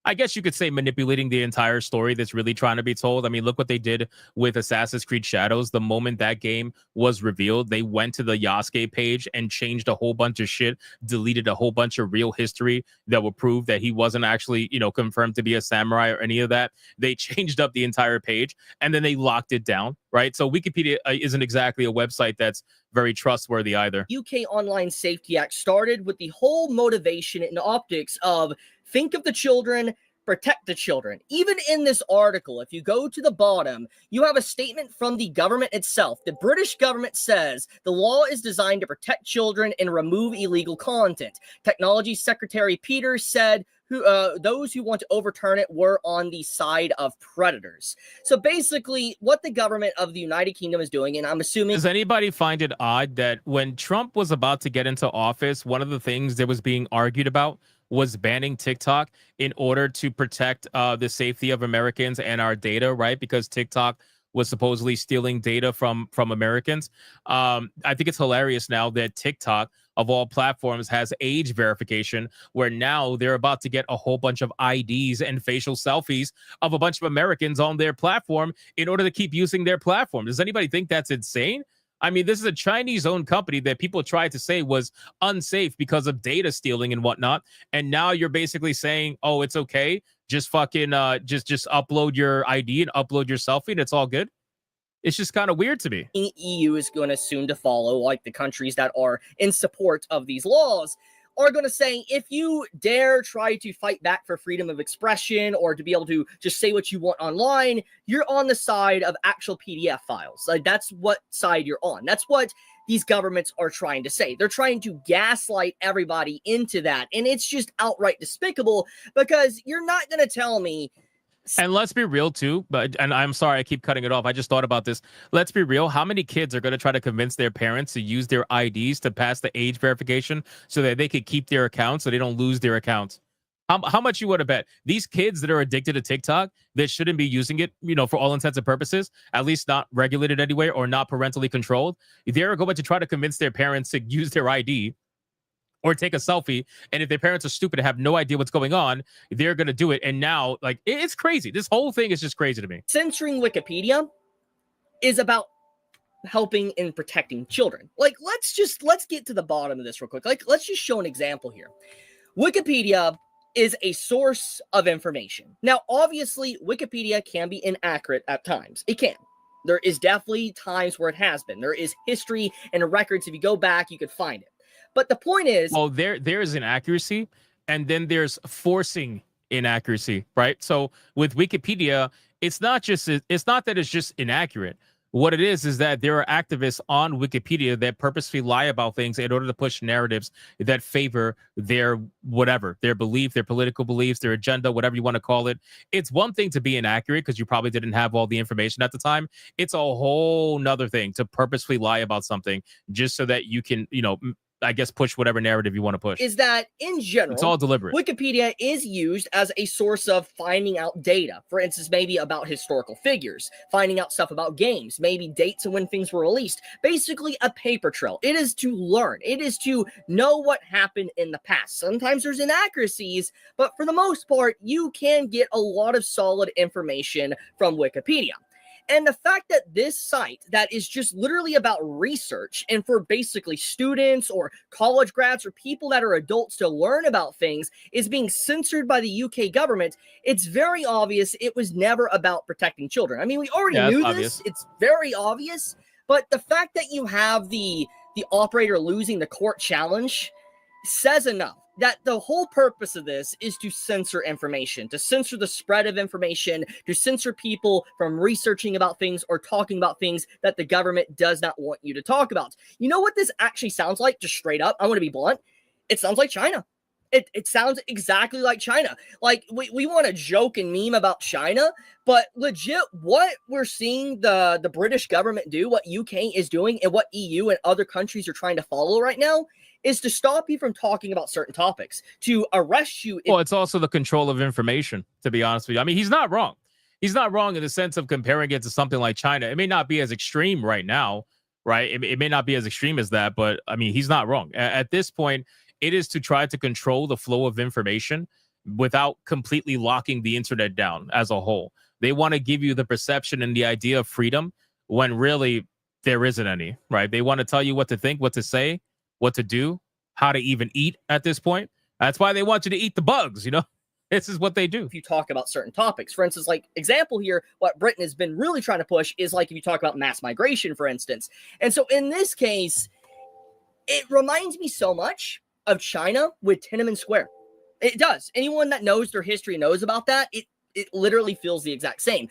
I guess you could say, manipulating the entire story that's really trying to be told. I mean, look what they did with Assassin's Creed Shadows. The moment that game was revealed, they went to the Yasuke page and changed a whole bunch of shit, deleted a whole bunch of real history that would prove that he wasn't actually, confirmed to be a samurai or any of that. They changed up the entire page and then they locked it down, right? So Wikipedia isn't exactly a website that's very trustworthy either. UK Online Safety Act started with the whole motivation and optics of think of the children, protect the children. Even in this article, if you go to the bottom, you have a statement from the government itself. The British government says the law is designed to protect children and remove illegal content. Technology Secretary Peters said those who want to overturn it were on the side of predators. So basically, what the government of the United Kingdom is doing, and I'm assuming... Does anybody find it odd that when Trump was about to get into office, one of the things that was being argued about was banning TikTok in order to protect the safety of Americans and our data, right? Because TikTok was supposedly stealing data from Americans. I think it's hilarious now that TikTok, of all platforms, has age verification, where now they're about to get a whole bunch of IDs and facial selfies of a bunch of Americans on their platform in order to keep using their platform. Does anybody think that's insane? I mean, this is a Chinese-owned company that people tried to say was unsafe because of data stealing and whatnot. And now you're basically saying, oh, it's okay. Just fucking just upload your ID and upload your selfie and it's all good. It's just kind of weird to me. The EU is going to soon to follow, like the countries that are in support of these laws are going to say, if you dare try to fight back for freedom of expression or to be able to just say what you want online, you're on the side of actual PDF files. Like, that's what side you're on. That's what these governments are trying to say. They're trying to gaslight everybody into that. And it's just outright despicable, because you're not going to tell me... And let's be real too, and I'm sorry I keep cutting it off. I just thought about this. Let's be real. How many kids are going to try to convince their parents to use their IDs to pass the age verification so that they could keep their accounts so they don't lose their accounts? How much you want to bet? These kids that are addicted to TikTok that shouldn't be using it, for all intents and purposes, at least not regulated anyway or not parentally controlled, they're going to try to convince their parents to use their ID or take a selfie, and if their parents are stupid and have no idea what's going on, they're going to do it. And now, like, it's crazy. This whole thing is just crazy to me. Censoring Wikipedia is about helping and protecting children. Like, let's get to the bottom of this real quick. Like, let's just show an example here. Wikipedia is a source of information. Now, obviously, Wikipedia can be inaccurate at times. It can. There is definitely times where it has been. There is history and records. If you go back, you could find it. But the point is... Well, there's inaccuracy, and then there's forcing inaccuracy, right? So with Wikipedia, it's not that it's just inaccurate. What it is that there are activists on Wikipedia that purposely lie about things in order to push narratives that favor their whatever, their belief, their political beliefs, their agenda, whatever you want to call it. It's one thing to be inaccurate because you probably didn't have all the information at the time. It's a whole nother thing to purposely lie about something just so that you can, I guess, push whatever narrative you want to push. Is that in general, it's all deliberate. Wikipedia is used as a source of finding out data. For instance, maybe about historical figures, finding out stuff about games, maybe dates and when things were released. Basically a paper trail. It is to learn. It is to know what happened in the past. Sometimes there's inaccuracies, but for the most part, you can get a lot of solid information from Wikipedia. And the fact that this site that is just literally about research and for basically students or college grads or people that are adults to learn about things is being censored by the UK government, it's very obvious it was never about protecting children. I mean, we already knew this. Obvious. It's very obvious. But the fact that you have the operator losing the court challenge says enough. That the whole purpose of this is to censor information, to censor the spread of information, to censor people from researching about things or talking about things that the government does not want you to talk about. You know what this actually sounds like? Just straight up, I want to be blunt. It sounds like China. It sounds exactly like China. Like, we want to joke and meme about China, but legit, what we're seeing the British government do, what UK is doing, and what EU and other countries are trying to follow right now is to stop you from talking about certain topics, to arrest you. Well, it's also the control of information, to be honest with you. I mean, he's not wrong. He's not wrong in the sense of comparing it to something like China. It may not be as extreme right now, right? It may not be as extreme as that, but I mean, he's not wrong. At this point, it is to try to control the flow of information without completely locking the internet down as a whole. They want to give you the perception and the idea of freedom when really there isn't any, right? They want to tell you what to think, what to say, what to do, how to even eat at this point. That's why they want you to eat the bugs, you know? This is what they do. If you talk about certain topics, for instance, like example here, what Britain has been really trying to push is like if you talk about mass migration, for instance. And so in this case, it reminds me so much of China with Tiananmen Square. It does. Anyone that knows their history knows about that. It literally feels the exact same.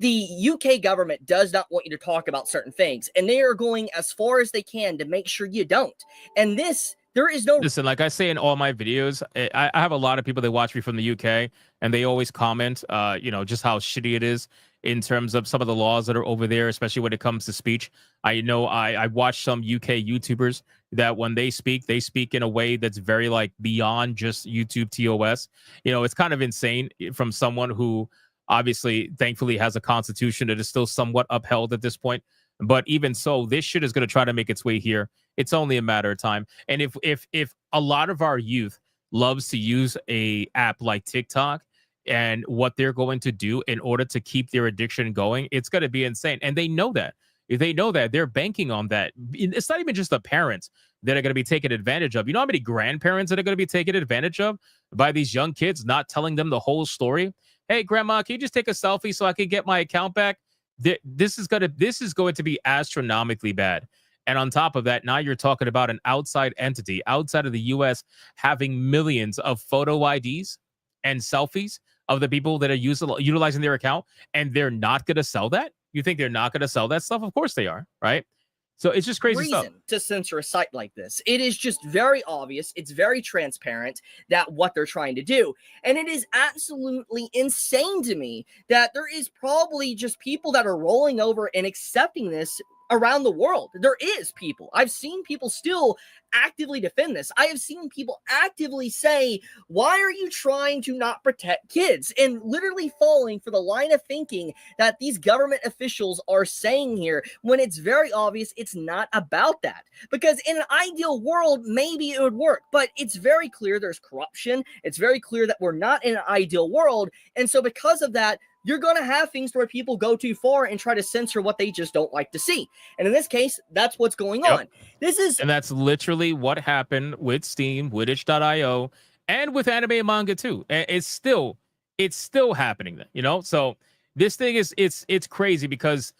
The UK government does not want you to talk about certain things, and they are going as far as they can to make sure you don't. And this, there is no... Listen, like I say in all my videos, I have a lot of people that watch me from the UK, and they always comment, you know, just how shitty it is in terms of some of the laws that are over there, especially when it comes to speech. I know I watch some UK YouTubers that when they speak in a way that's very like beyond just YouTube TOS. You know, it's kind of insane from someone who obviously, thankfully, has a constitution that is still somewhat upheld at this point. But even so, this shit is going to try to make its way here. It's only a matter of time. And if a lot of our youth loves to use a app like TikTok and what they're going to do in order to keep their addiction going, it's going to be insane. And they know that. If they know that, they're banking on that. It's not even just the parents that are going to be taken advantage of. You know how many grandparents that are going to be taken advantage of by these young kids not telling them the whole story? Hey, grandma, can you just take a selfie so I can get my account back? This is going to be astronomically bad. And on top of that, now you're talking about an outside entity outside of the US having millions of photo IDs and selfies of the people that are utilizing their account, and they're not going to sell that? You think they're not going to sell that stuff? Of course they are, right? So it's just crazy stuff. To censor a site like this. It is just very obvious. It's very transparent that what they're trying to do. And it is absolutely insane to me that there is probably just people that are rolling over and accepting this around the world. There is people. I've seen people still actively defend this. I have seen people actively say, why are you trying to not protect kids? And literally falling for the line of thinking that these government officials are saying here, when it's very obvious it's not about that. Because in an ideal world, maybe it would work, but it's very clear there's corruption. It's very clear that we're not in an ideal world. And so because of that, you're going to have things where people go too far and try to censor what they just don't like to see. And in this case, that's what's going on. And that's literally what happened with Steam, with itch.io, and with anime and manga too. And it's still happening then, you know? So this thing is, it's crazy because,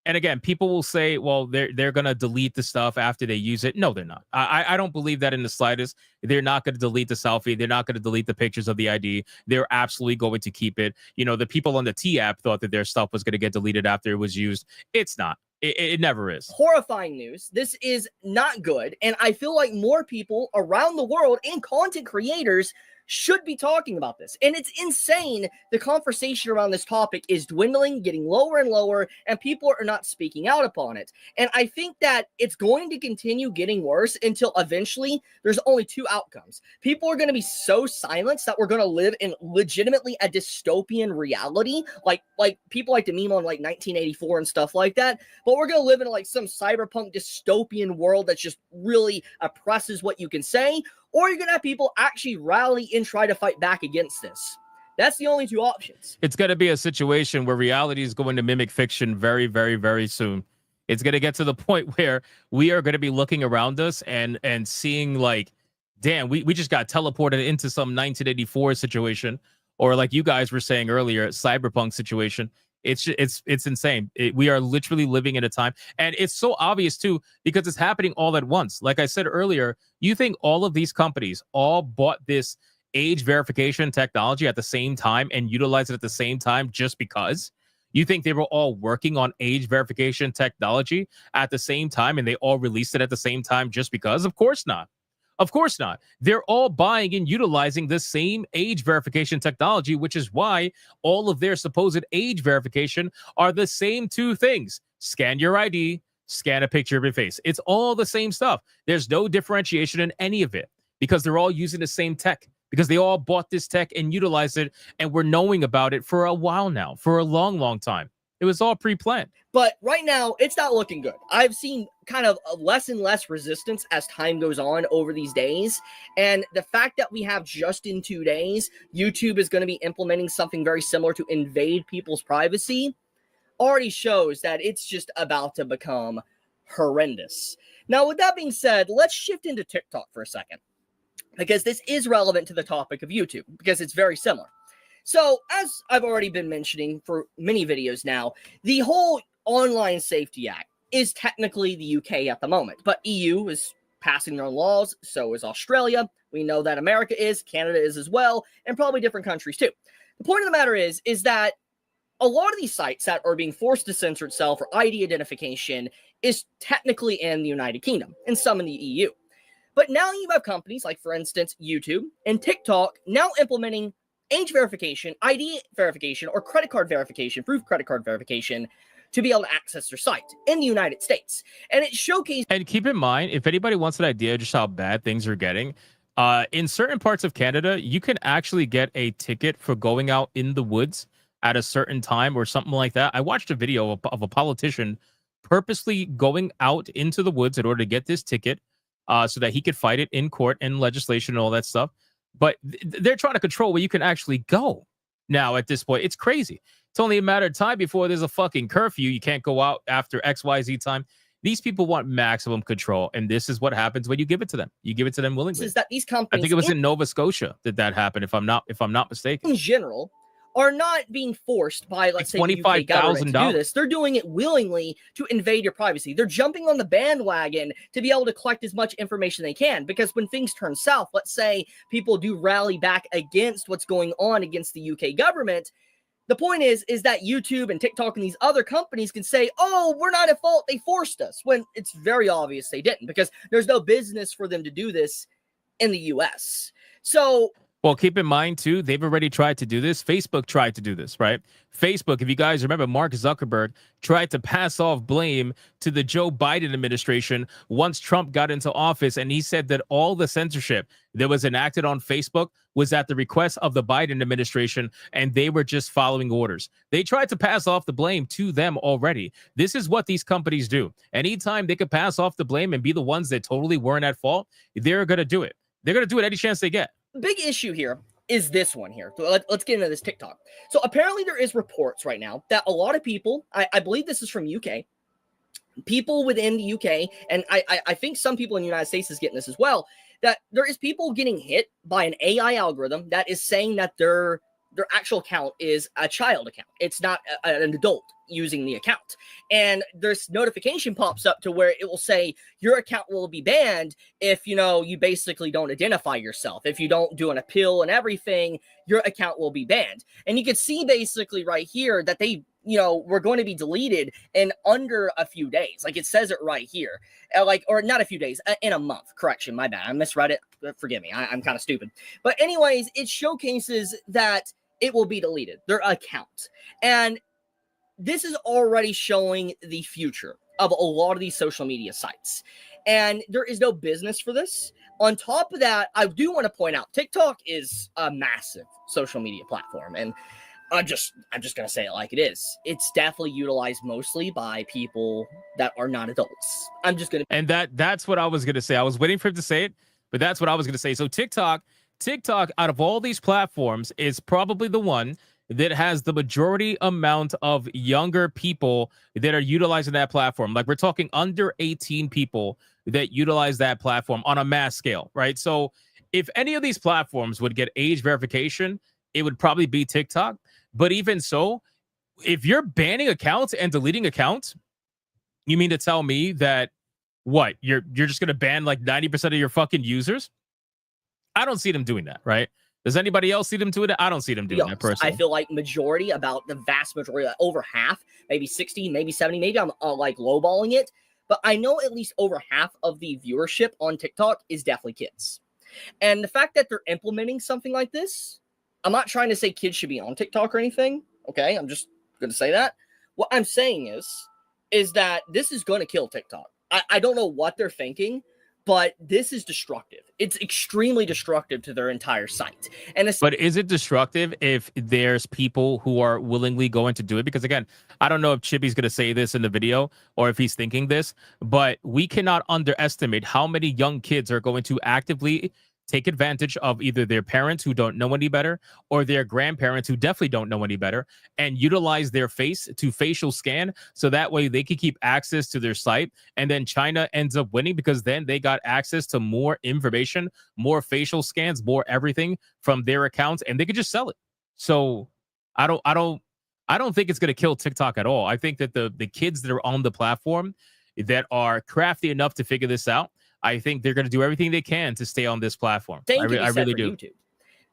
and again, people will say, well, they're going to delete the stuff after they use it. No, they're not. I don't believe that in the slightest. They're not going to delete the selfie. They're not going to delete the pictures of the ID. They're absolutely going to keep it. You know, the people on the T app thought that their stuff was going to get deleted after it was used. It's not. It never is. Horrifying news. This is not good. And I feel like more people around the world and content creators should be talking about this. And it's insane. The conversation around this topic is dwindling, getting lower and lower, and people are not speaking out upon it. And I think that it's going to continue getting worse until eventually there's only two outcomes. People are going to be so silenced that we're going to live in legitimately a dystopian reality. Like people like to meme on like 1984 and stuff like that. But we're going to live in like some cyberpunk dystopian world that just really oppresses what you can say. Or you're going to have people actually rally and try to fight back against this. That's the only two options. It's going to be a situation where reality is going to mimic fiction very, very, very soon. It's going to get to the point where we are going to be looking around us and seeing like, damn, we just got teleported into some 1984 situation, or like you guys were saying earlier, cyberpunk situation. It's insane. We are literally living in a time, and it's so obvious too because it's happening all at once. Like I said earlier, you think all of these companies all bought this age verification technology at the same time and utilize it at the same time just because? You think they were all working on age verification technology at the same time and they all released it at the same time just because? Of course not. Of course not. They're all buying and utilizing the same age verification technology, which is why all of their supposed age verification are the same two things. Scan your ID, scan a picture of your face. It's all the same stuff. There's no differentiation in any of it because they're all using the same tech, because they all bought this tech and utilized it, and we're knowing about it for a while now, for a long, long time. It was all pre-planned. But right now, it's not looking good. I've seen kind of less and less resistance as time goes on over these days. And the fact that we have just in 2 days, YouTube is going to be implementing something very similar to invade people's privacy already shows that it's just about to become horrendous. Now, with that being said, let's shift into TikTok for a second, because this is relevant to the topic of YouTube, because it's very similar. So, as I've already been mentioning for many videos now, the whole Online Safety Act is technically the UK at the moment, but EU is passing their own laws, so is Australia. We know that America is, Canada is as well, and probably different countries too. The point of the matter is that a lot of these sites that are being forced to censor itself for ID identification is technically in the United Kingdom, and some in the EU. But now you have companies like, for instance, YouTube and TikTok now implementing age verification, ID verification, or credit card verification, proof credit card verification, to be able to access their site in the United States. And it showcases... And keep in mind, if anybody wants an idea just how bad things are getting, in certain parts of Canada, you can actually get a ticket for going out in the woods at a certain time or something like that. I watched a video of a politician purposely going out into the woods in order to get this ticket so that he could fight it in court and legislation and all that stuff. But they're trying to control where you can actually go now at this point. It's crazy. It's only a matter of time before there's a fucking curfew. You can't go out after XYZ time. These people want maximum control, and this is what happens when you give it to them. You give it to them willingly. Is that these companies, I think it was in Nova Scotia that happened, if I'm not mistaken. In general, are not being forced by, let's say, the UK government to do this. They're doing it willingly to invade your privacy. They're jumping on the bandwagon to be able to collect as much information they can, because when things turn south, let's say people do rally back against what's going on against the UK government, the point is that YouTube and TikTok and these other companies can say, oh, we're not at fault, they forced us, when it's very obvious they didn't, because there's no business for them to do this in the US. So... Well, keep in mind, too, they've already tried to do this. Facebook tried to do this, right? Facebook, if you guys remember, Mark Zuckerberg tried to pass off blame to the Joe Biden administration once Trump got into office, and he said that all the censorship that was enacted on Facebook was at the request of the Biden administration, and they were just following orders. They tried to pass off the blame to them already. This is what these companies do. Anytime they could pass off the blame and be the ones that totally weren't at fault, they're going to do it. They're going to do it any chance they get. Big issue here is this one here. So let's get into this TikTok. So apparently there is reports right now that a lot of people, I believe this is from UK, people within the UK, and I think some people in the United States is getting this as well, that there is people getting hit by an AI algorithm that is saying that their actual account is a child account. It's not an adult using the account. And this notification pops up to where it will say your account will be banned if, you basically don't identify yourself. If you don't do an appeal and everything, your account will be banned. And you can see basically right here that they, were going to be deleted in under a few days. Like it says it right here. Or not a few days, in a month. Correction, my bad. I misread it. Forgive me. I'm kind of stupid. But anyways, it showcases that it will be deleted, their account. And this is already showing the future of a lot of these social media sites. And there is no business for this. On top of that, I do want to point out TikTok is a massive social media platform. And I'm just going to say it like it is. It's definitely utilized mostly by people that are not adults. I'm just going to... And that's what I was going to say. I was waiting for him to say it, but that's what I was going to say. So TikTok TikTok, out of all these platforms, is probably the one that has the majority amount of younger people that are utilizing that platform. Like, we're talking under 18 people that utilize that platform on a mass scale, right? So if any of these platforms would get age verification, it would probably be TikTok. But even so, if you're banning accounts and deleting accounts, you mean to tell me that what, you're just going to ban like 90% of your fucking users? I don't see them doing that, right? Does anybody else see them doing it? I don't see them doing that personally. I feel like majority, about the vast majority, over half, maybe 60, maybe 70, maybe I'm like lowballing it, but I know at least over half of the viewership on TikTok is definitely kids. And the fact that they're implementing something like this, I'm not trying to say kids should be on TikTok or anything, okay? I'm just going to say that. What I'm saying is that this is going to kill TikTok. I don't know what they're thinking, but this is destructive. It's extremely destructive to their entire site. But is it destructive if there's people who are willingly going to do it? Because again, I don't know if Chibi's going to say this in the video or if he's thinking this, but we cannot underestimate how many young kids are going to actively take advantage of either their parents who don't know any better or their grandparents who definitely don't know any better and utilize their face to facial scan so that way they can keep access to their site. And then China ends up winning because then they got access to more information, more facial scans, more everything from their accounts, and they could just sell it. So I don't think it's going to kill TikTok at all. I think that the kids that are on the platform that are crafty enough to figure this out, I think they're going to do everything they can to stay on this platform. I really do. YouTube.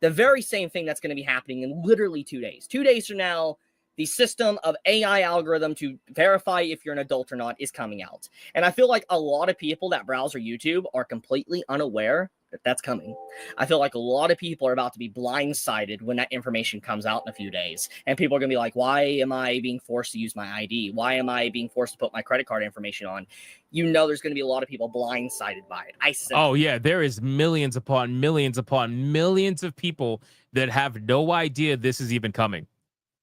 The very same thing that's going to be happening in literally 2 days. 2 days from now, the system of AI algorithm to verify if you're an adult or not is coming out. And I feel like a lot of people that browse YouTube are completely unaware that that's coming. I feel like a lot of people are about to be blindsided when that information comes out in a few days. And people are going to be like, why am I being forced to use my ID? Why am I being forced to put my credit card information on? You know, there's going to be a lot of people blindsided by it. Oh, yeah. There is millions upon millions upon millions of people that have no idea this is even coming,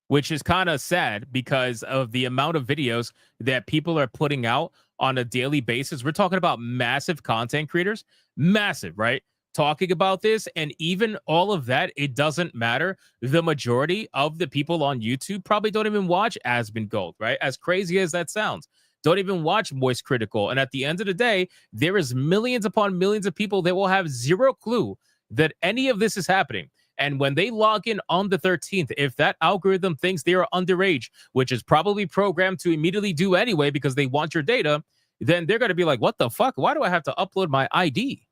which is kind of sad because of the amount of videos that people are putting out on a daily basis. We're talking about massive content creators, massive, right? Talking about this, and even all of that, it doesn't matter. The majority of the people on YouTube probably don't even watch Aspen Gold, right? As crazy as that sounds, don't even watch Moist Critical. And at the end of the day, there is millions upon millions of people that will have zero clue that any of this is happening. And when they log in on the 13th, if that algorithm thinks they are underage, which is probably programmed to immediately do anyway because they want your data, then they're going to be like, what the fuck? Why do I have to upload my ID?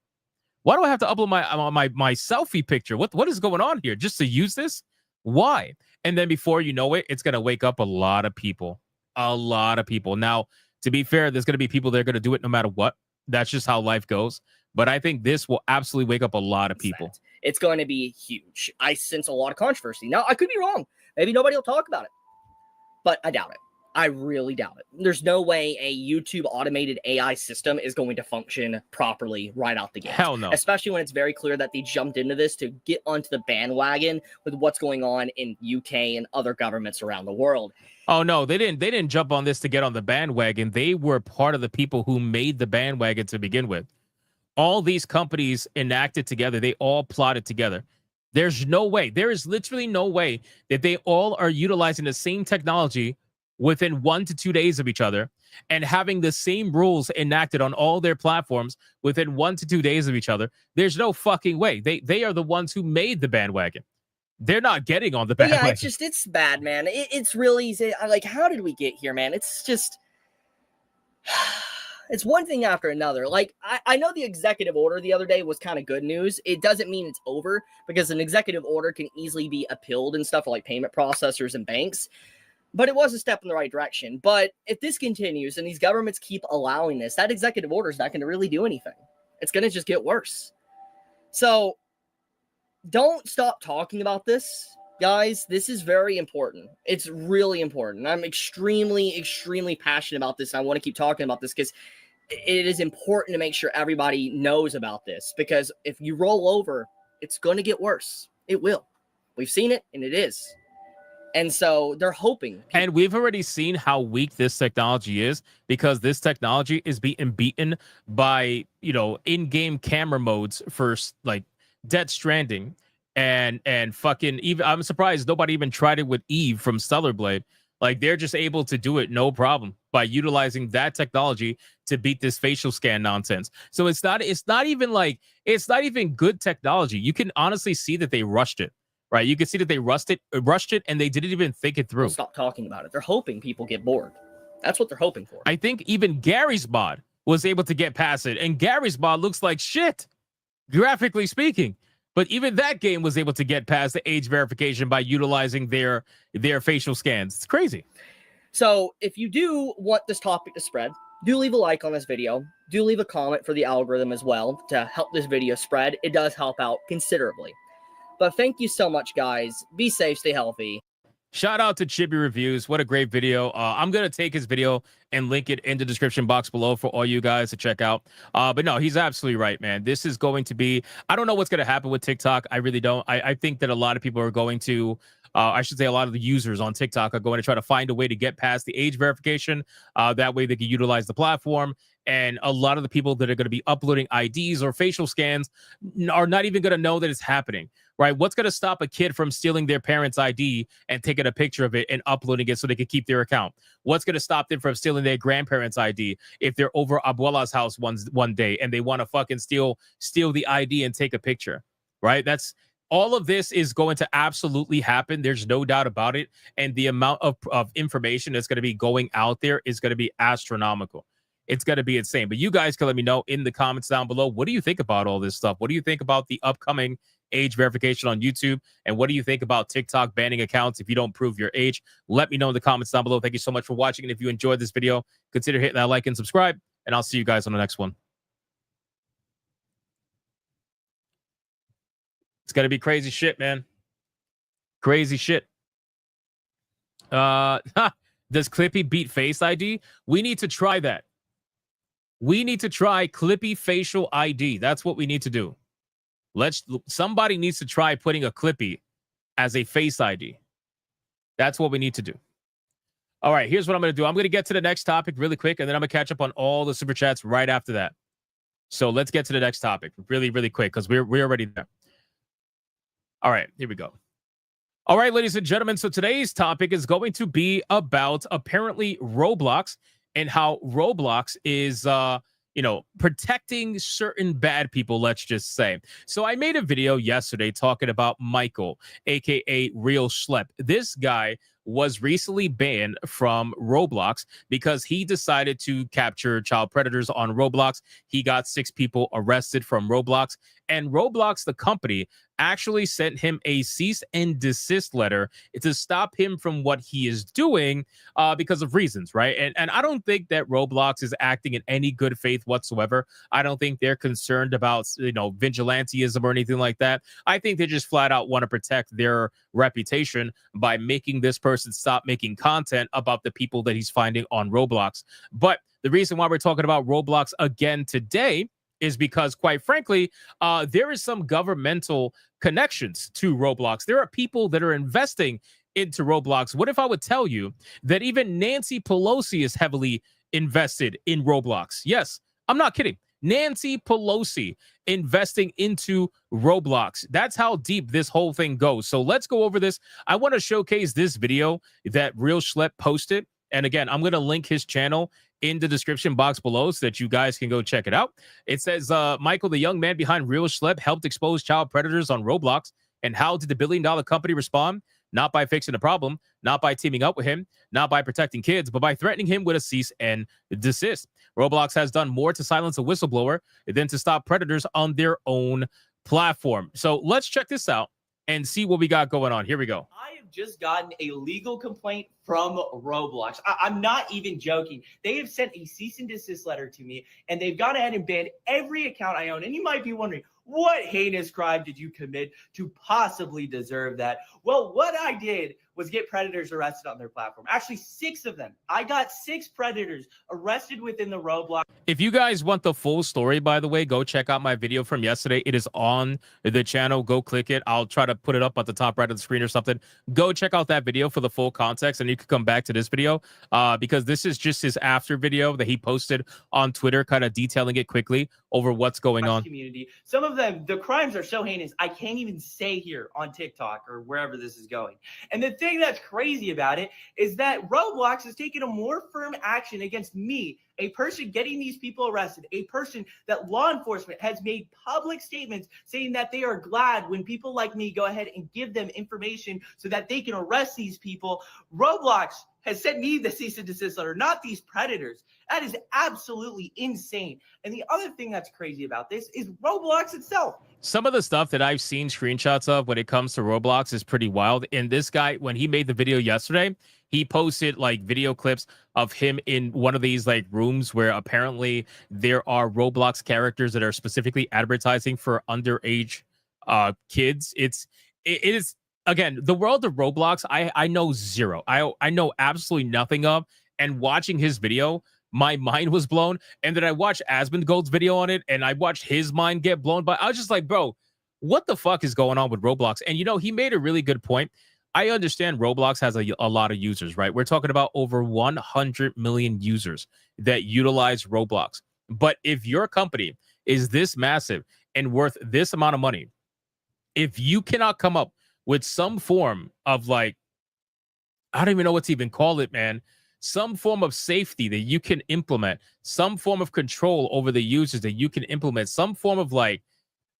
Why do I have to upload my selfie picture? What is going on here? Just to use this? Why? And then before you know it, it's going to wake up a lot of people. A lot of people. Now, to be fair, there's going to be people that are going to do it no matter what. That's just how life goes. But I think this will absolutely wake up a lot of people. It's going to be huge. I sense a lot of controversy. Now, I could be wrong. Maybe nobody will talk about it. But I doubt it. I really doubt it. There's no way a YouTube automated AI system is going to function properly right out the gate. Hell no. Especially when it's very clear that they jumped into this to get onto the bandwagon with what's going on in UK and other governments around the world. Oh no, they didn't jump on this to get on the bandwagon. They were part of the people who made the bandwagon to begin with. All these companies enacted together. They all plotted together. There's no way. There is literally no way that they all are utilizing the same technology within 1 to 2 days of each other and having the same rules enacted on all their platforms within 1 to 2 days of each other. There's no fucking way. They are the ones who made the bandwagon. They're not getting on the bandwagon. Yeah, it's bad, man. It's really easy. Like, how did we get here, man? It's just, it's one thing after another. Like, I know the executive order the other day was kind of good news. It doesn't mean it's over because an executive order can easily be appealed and stuff for like payment processors and banks. But it was a step in the right direction. But if this continues and these governments keep allowing this, that executive order is not going to really do anything. It's going to just get worse. So don't stop talking about this, guys. This is very important. It's really important. I'm extremely, extremely passionate about this. I want to keep talking about this because it is important to make sure everybody knows about this. Because if you roll over, it's going to get worse. It will. We've seen it, and it is. And so they're hoping. And we've already seen how weak this technology is because this technology is being beaten by, in-game camera modes for like Death Stranding and fucking even I'm surprised nobody even tried it with Eve from Stellar Blade. Like they're just able to do it no problem by utilizing that technology to beat this facial scan nonsense. So it's not even good technology. You can honestly see that they rushed it. Right? You can see that they rushed it and they didn't even think it through. They'll stop talking about it. They're hoping people get bored. That's what they're hoping for. I think even Gary's mod was able to get past it, and Gary's mod looks like shit, graphically speaking. But even that game was able to get past the age verification by utilizing their facial scans. It's crazy. So if you do want this topic to spread, do leave a like on this video. Do leave a comment for the algorithm as well to help this video spread. It does help out considerably. But thank you so much, guys. Be safe, stay healthy. Shout out to Chibi Reviews. What a great video. I'm going to take his video and link it in the description box below for all you guys to check out. But no, he's absolutely right, man. This is going to be, I don't know what's going to happen with TikTok. I really don't. I think that a lot of people are going to, I should say a lot of the users on TikTok are going to try to find a way to get past the age verification. That way they can utilize the platform. And a lot of the people that are going to be uploading IDs or facial scans are not even going to know that it's happening, right? What's going to stop a kid from stealing their parents' ID and taking a picture of it and uploading it so they can keep their account? What's going to stop them from stealing their grandparents' ID if they're over Abuela's house one day and they want to fucking steal the ID and take a picture, right? That's all of this is going to absolutely happen. There's no doubt about it. And the amount of information that's going to be going out there is going to be astronomical. It's going to be insane. But you guys can let me know in the comments down below. What do you think about all this stuff? What do you think about the upcoming age verification on YouTube? And what do you think about TikTok banning accounts if you don't prove your age? Let me know in the comments down below. Thank you so much for watching. And if you enjoyed this video, consider hitting that like and subscribe. And I'll see you guys on the next one. It's going to be crazy shit, man. Crazy shit. Does Clippy beat Face ID? We need to try that. We need to try Clippy facial ID. That's what we need to do. Somebody needs to try putting a Clippy as a Face ID. That's what we need to do. All right, here's what I'm going to do. I'm going to get to the next topic really quick, and then I'm going to catch up on all the super chats right after that. So let's get to the next topic really, really quick because we're already there. All right, here we go. All right, ladies and gentlemen. So today's topic is going to be about apparently Roblox and how Roblox is, protecting certain bad people, let's just say. So I made a video yesterday talking about Michael, a.k.a. Real Schlep. This guy was recently banned from Roblox because he decided to capture child predators on Roblox. He got 6 people arrested from Roblox. And Roblox, the company, actually sent him a cease and desist letter to stop him from what he is doing because of reasons, right? And I don't think that Roblox is acting in any good faith whatsoever. I don't think they're concerned about, vigilantism or anything like that. I think they just flat out want to protect their reputation by making this person stop making content about the people that he's finding on Roblox. But the reason why we're talking about Roblox again today is because, quite frankly, there is some governmental connections to Roblox. There are people that are investing into Roblox. What if I would tell you that even Nancy Pelosi is heavily invested in Roblox? Yes, I'm not kidding. Nancy Pelosi investing into Roblox. That's how deep this whole thing goes. So let's go over this. I want to showcase this video that Real Schlep posted. And again, I'm going to link his channel in the description box below so that you guys can go check it out. It says, Michael, the young man behind Real Schlep, helped expose child predators on Roblox. And how did the billion-dollar company respond? Not by fixing the problem, not by teaming up with him, not by protecting kids, but by threatening him with a cease and desist. Roblox has done more to silence a whistleblower than to stop predators on their own platform. So let's check this out and see what we got going on. Here we go. I have just gotten a legal complaint from Roblox. I'm not even joking. They have sent a cease and desist letter to me, and they've gone ahead and banned every account I own. And you might be wondering, what heinous crime did you commit to possibly deserve that? Well, what I did was get predators arrested on their platform. Actually, 6 of them. I got 6 predators arrested within the Roblox. If you guys want the full story, by the way, go check out my video from yesterday. It is on the channel. Go click it. I'll try to put it up at the top right of the screen or something. Go check out that video for the full context, and you can come back to this video because this is just his after video that he posted on Twitter, kind of detailing it quickly over what's going on. Community. Some of of them, the crimes are so heinous, I can't even say here on TikTok or wherever this is going. And the thing that's crazy about it is that Roblox has taken a more firm action against me, a person getting these people arrested, a person that law enforcement has made public statements saying that they are glad when people like me go ahead and give them information so that they can arrest these people. Roblox has sent me the cease and desist letter, not these predators. That is absolutely insane. And the other thing that's crazy about this is Roblox itself. Some of the stuff that I've seen screenshots of when it comes to Roblox is pretty wild. And this guy, when he made the video yesterday, he posted like video clips of him in one of these like rooms where apparently there are Roblox characters that are specifically advertising for underage kids. It is, again, the world of Roblox, I know zero. I know absolutely nothing of. And watching his video, my mind was blown. And then I watched Asmongold's video on it, and I watched his mind get blown. But I was just like, bro, what the fuck is going on with Roblox? And, you know, he made a really good point. I understand Roblox has a lot of users, right? We're talking about over 100 million users that utilize Roblox. But if your company is this massive and worth this amount of money, if you cannot come up with some form of like, I don't even know what to even call it, man, some form of safety that you can implement, some form of control over the users that you can implement, some form of like,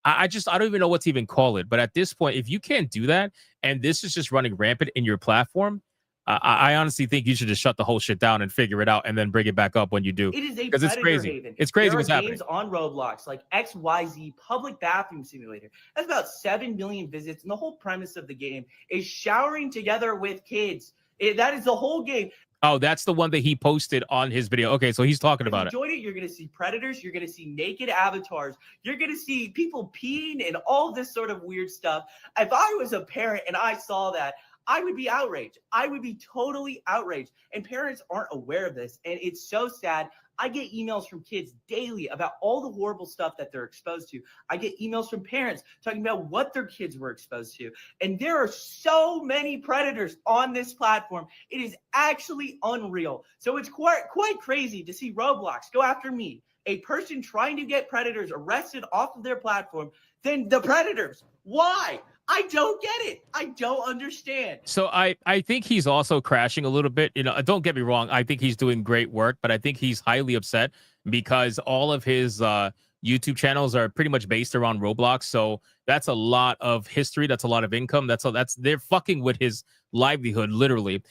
I don't even know what to even call it. But at this point, if you can't do that, and this is just running rampant in your platform, I honestly think you should just shut the whole shit down and figure it out and then bring it back up when you do. It is a because it's crazy. haven. It's crazy there what's are happening. games on Roblox like XYZ Public Bathroom Simulator. That's about 7 million visits, and the whole premise of the game is showering together with kids. That is the whole game. Oh, that's the one that he posted on his video. Okay, so he's talking about it. Enjoyed it. You're going to see predators. You're going to see naked avatars. You're going to see people peeing and all this sort of weird stuff. If I was a parent and I saw that, I would be outraged. I would be totally outraged. And parents aren't aware of this. And it's so sad. I get emails from kids daily about all the horrible stuff that they're exposed to. I get emails from parents talking about what their kids were exposed to. And there are so many predators on this platform. It is actually unreal. So it's quite crazy to see Roblox go after me, a person trying to get predators arrested off of their platform, then the predators. Why? I don't get it. I don't understand. So I think he's also crashing a little bit. You know, don't get me wrong. I think he's doing great work, but I think he's highly upset because all of his YouTube channels are pretty much based around Roblox. So that's a lot of history. That's a lot of income. They're fucking with his livelihood, literally.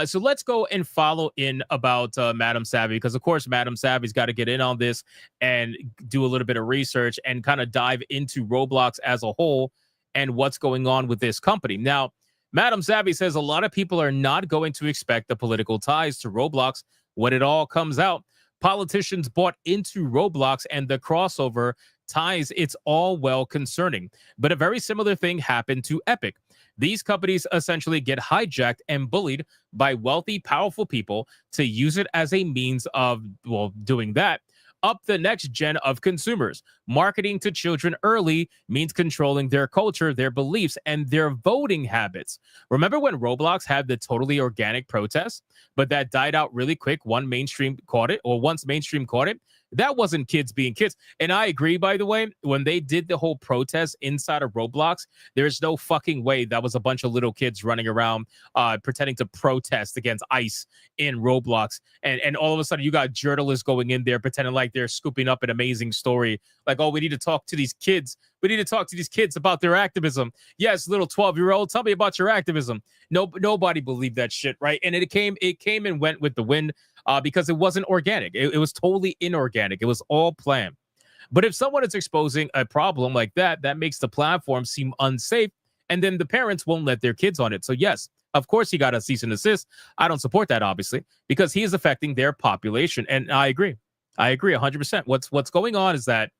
So let's go and follow in about Madam Savvy, because of course Madam Savvy's got to get in on this and do a little bit of research and kind of dive into Roblox as a whole and what's going on with this company. Now, Madam Savvy says a lot of people are not going to expect the political ties to Roblox when it all comes out. Politicians bought into Roblox and the crossover ties. It's all well concerning. But a very similar thing happened to Epic. These companies essentially get hijacked and bullied by wealthy, powerful people to use it as a means of, well, doing that. Up the next gen of consumers. Marketing to children early means controlling their culture, their beliefs, and their voting habits. Remember when Roblox had the totally organic protests, but that died out really quick once mainstream caught it? That wasn't kids being kids. And I agree, by the way, when they did the whole protest inside of Roblox, there's no fucking way that was a bunch of little kids running around pretending to protest against ICE in Roblox. And all of a sudden you got journalists going in there pretending like they're scooping up an amazing story. Like, oh, we need to talk to these kids. We need to talk to these kids about their activism. Yes, little 12-year-old, tell me about your activism. Nobody believed that shit, right? And it came and went with the wind. Because it wasn't organic. It was totally inorganic. It was all planned. But if someone is exposing a problem like that, that makes the platform seem unsafe, and then the parents won't let their kids on it. So yes, of course he got a cease and desist. I don't support that, obviously, because he is affecting their population. And I agree 100%. What's going on is that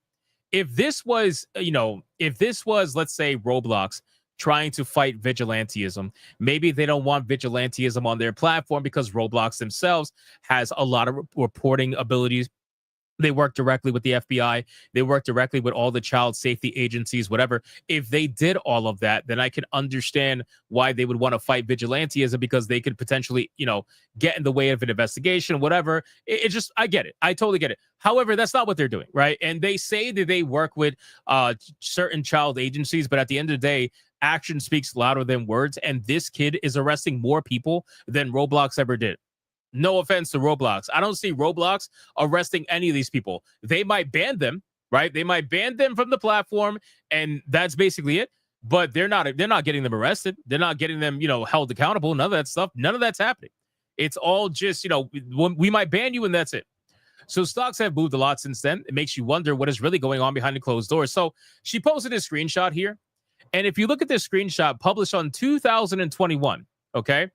if this was, let's say Roblox trying to fight vigilantism. Maybe they don't want vigilantism on their platform because Roblox themselves has a lot of reporting abilities They work directly with the FBI. They work directly with all the child safety agencies, whatever. If they did all of that, then I can understand why they would want to fight vigilantism, because they could potentially, get in the way of an investigation, whatever. It just, I get it. I totally get it. However, that's not what they're doing, right? And they say that they work with certain child agencies, but at the end of the day, action speaks louder than words. And this kid is arresting more people than Roblox ever did. No offense to Roblox. I don't see Roblox arresting any of these people. They might ban them, right? They might ban them from the platform, and that's basically it. But they're not getting them arrested. They're not getting them, held accountable. None of that stuff. None of that's happening. It's all just, we might ban you and that's it. So stocks have moved a lot since then. It makes you wonder what is really going on behind the closed doors. So she posted a screenshot here. And if you look at this screenshot published on 2021, okay,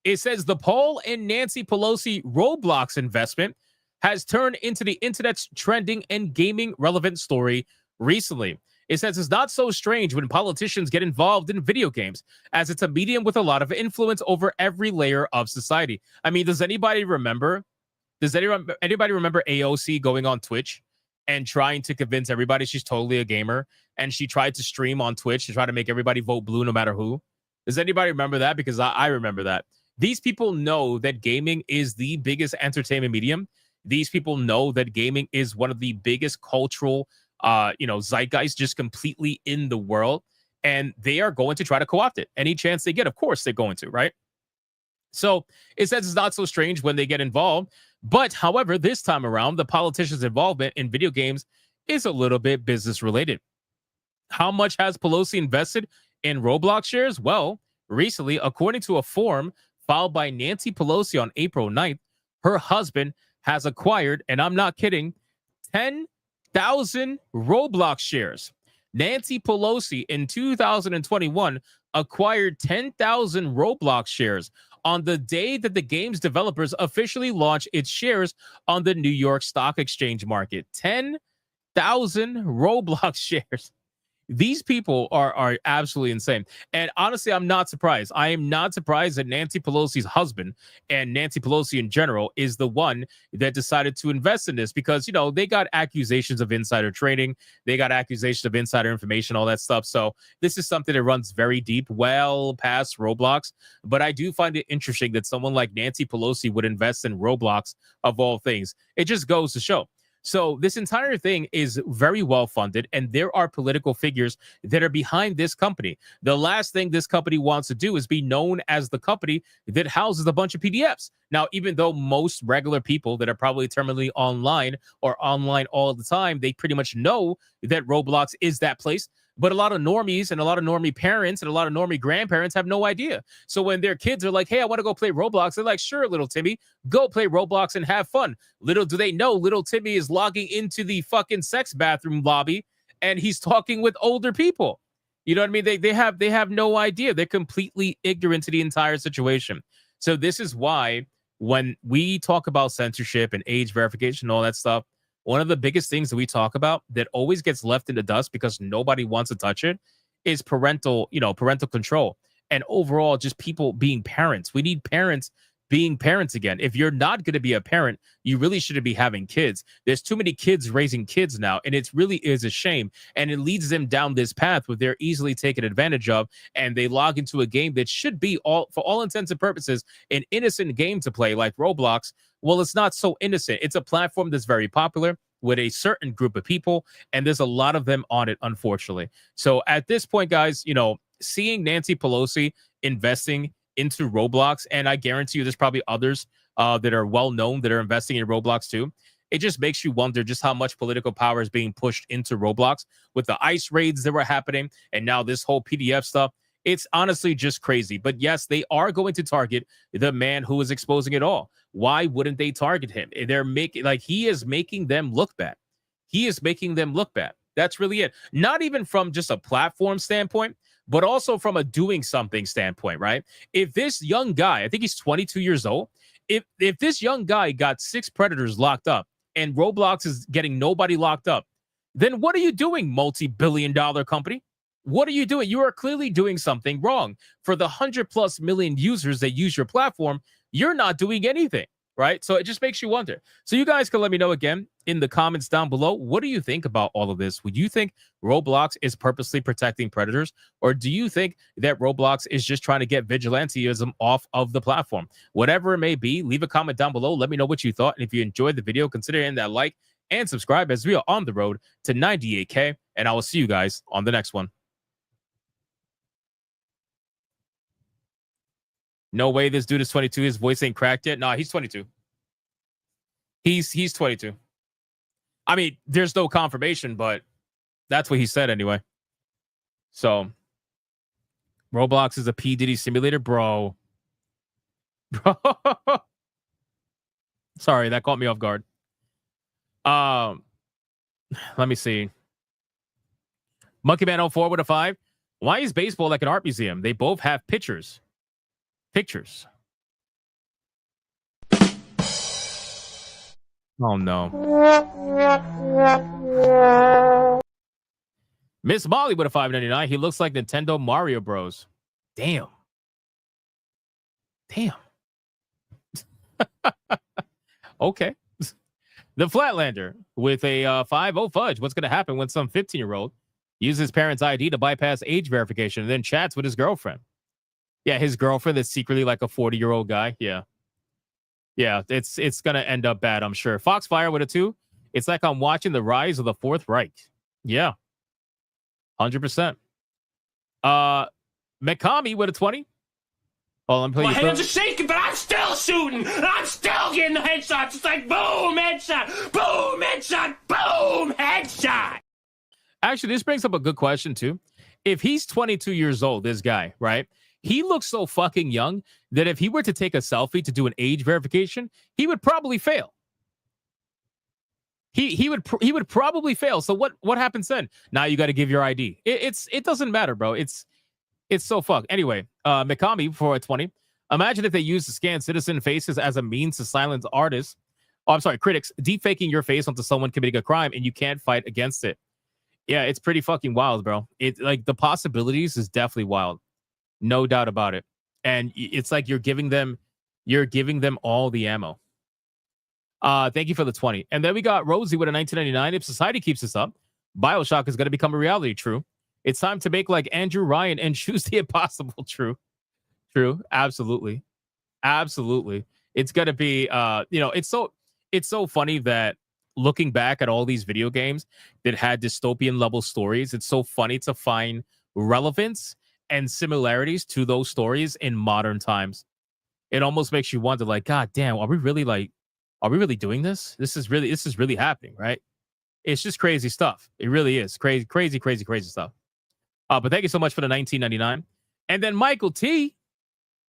it says the Paul and Nancy Pelosi Roblox investment has turned into the internet's trending and gaming relevant story recently. It says it's not so strange when politicians get involved in video games, as it's a medium with a lot of influence over every layer of society. I mean, does anybody remember AOC going on Twitch and trying to convince everybody she's totally a gamer, and she tried to stream on Twitch to try to make everybody vote blue no matter who? Does anybody remember that? Because I remember that. These people know that gaming is the biggest entertainment medium. These people know that gaming is one of the biggest cultural, zeitgeist just completely in the world. And they are going to try to co-opt it. Any chance they get, of course, they're going to, right? So it says it's not so strange when they get involved. But however, this time around, the politicians' involvement in video games is a little bit business related. How much has Pelosi invested in Roblox shares? Well, recently, according to a form filed by Nancy Pelosi on April 9th, her husband has acquired, and I'm not kidding, 10,000 Roblox shares. Nancy Pelosi in 2021 acquired 10,000 Roblox shares on the day that the game's developers officially launched its shares on the New York Stock Exchange market. 10,000 Roblox shares. These people are absolutely insane. And honestly, I'm not surprised. I am not surprised that Nancy Pelosi's husband and Nancy Pelosi in general is the one that decided to invest in this, because, they got accusations of insider trading. They got accusations of insider information, all that stuff. So this is something that runs very deep, well past Roblox. But I do find it interesting that someone like Nancy Pelosi would invest in Roblox of all things. It just goes to show. So this entire thing is very well funded, and there are political figures that are behind this company. The last thing this company wants to do is be known as the company that houses a bunch of PDFs. Now, even though most regular people that are probably terminally online or online all the time, they pretty much know that Roblox is that place. But a lot of normies and a lot of normie parents and a lot of normie grandparents have no idea. So when their kids are like, hey, I want to go play Roblox, they're like, sure, little Timmy, go play Roblox and have fun. Little do they know, little Timmy is logging into the fucking sex bathroom lobby and he's talking with older people. You know what I mean? They have no idea. They're completely ignorant to the entire situation. So this is why when we talk about censorship and age verification and all that stuff, one of the biggest things that we talk about that always gets left in the dust because nobody wants to touch it is parental control, and overall just people being parents. We need parents being parents again. If you're not going to be a parent, you really shouldn't be having kids. There's too many kids raising kids now, and it really is a shame. And it leads them down this path where they're easily taken advantage of, and they log into a game that should be, for all intents and purposes, an innocent game to play like Roblox. Well, it's not so innocent. It's a platform that's very popular with a certain group of people, and there's a lot of them on it, unfortunately. So at this point, guys, seeing Nancy Pelosi investing into Roblox, and I guarantee you there's probably others that are well known that are investing in Roblox too. It just makes you wonder just how much political power is being pushed into Roblox with the ICE raids that were happening, and now this whole PDF stuff. It's honestly just crazy. But yes, they are going to target the man who is exposing it all. Why wouldn't they target him? He is making them look bad. He is making them look bad. That's really it. Not even from just a platform standpoint, but also from a doing something standpoint, right? If this young guy, I think he's 22 years old, if this young guy got 6 predators locked up and Roblox is getting nobody locked up, then what are you doing, multi-billion-dollar company? What are you doing? You are clearly doing something wrong. For the 100+ million users that use your platform, you're not doing anything. right? So it just makes you wonder. So you guys can let me know again in the comments down below. What do you think about all of this? Would you think Roblox is purposely protecting predators, or do you think that Roblox is just trying to get vigilantism off of the platform? Whatever it may be, leave a comment down below. Let me know what you thought. And if you enjoyed the video, consider hitting that like and subscribe as we are on the road to 98K. And I will see you guys on the next one. No way this dude is 22. His voice ain't cracked yet. Nah, he's 22. He's 22. I mean, there's no confirmation, but that's what he said anyway. So, Roblox is a P. Diddy simulator, bro. Bro. Sorry, that caught me off guard. Let me see. Monkeyman 04 with a 5. Why is baseball like an art museum? They both have pictures. Pictures. Oh no. Miss Molly with a 5.99. He looks like Nintendo Mario Bros. Damn. Damn. Okay. The Flatlander with a 5-0 fudge. What's going to happen when some 15-year-old uses his parents' ID to bypass age verification and then chats with his girlfriend? Yeah, his girlfriend is secretly like a 40-year-old guy. Yeah. Yeah, it's going to end up bad, I'm sure. Foxfire with a 2. It's like I'm watching the rise of the Fourth Reich. Yeah. 100%. Mikami with a 20. Oh, I'm playing. My hands are shaking, but I'm still shooting. I'm still getting the headshots. It's like boom, headshot, boom, headshot, boom, headshot. Actually, this brings up a good question, too. If he's 22 years old, this guy, right? He looks so fucking young that if he were to take a selfie to do an age verification, he would probably fail. He would probably fail. So what happens then? Now you got to give your ID. It doesn't matter, bro. It's so fucked. Anyway, Mikami for a 20. Imagine if they used to scan citizen faces as a means to silence artists. Oh, I'm sorry, critics. Deepfaking your face onto someone committing a crime and you can't fight against it. Yeah, it's pretty fucking wild, bro. It like the possibilities is definitely wild. No doubt about it. And it's like you're giving them all the ammo. Thank you for the 20. And then we got Rosie with a 1999. If society keeps this up, BioShock is going to become a reality. True. It's time to make like Andrew Ryan and choose the impossible. True. Absolutely. It's going to be, it's so funny that looking back at all these video games that had dystopian level stories, it's so funny to find relevance and similarities to those stories in modern times. It almost makes you wonder, like, God damn, are we really doing this? This is really happening, right? It's just crazy stuff. It really is crazy stuff. But thank you so much for the 19.99. And then Michael T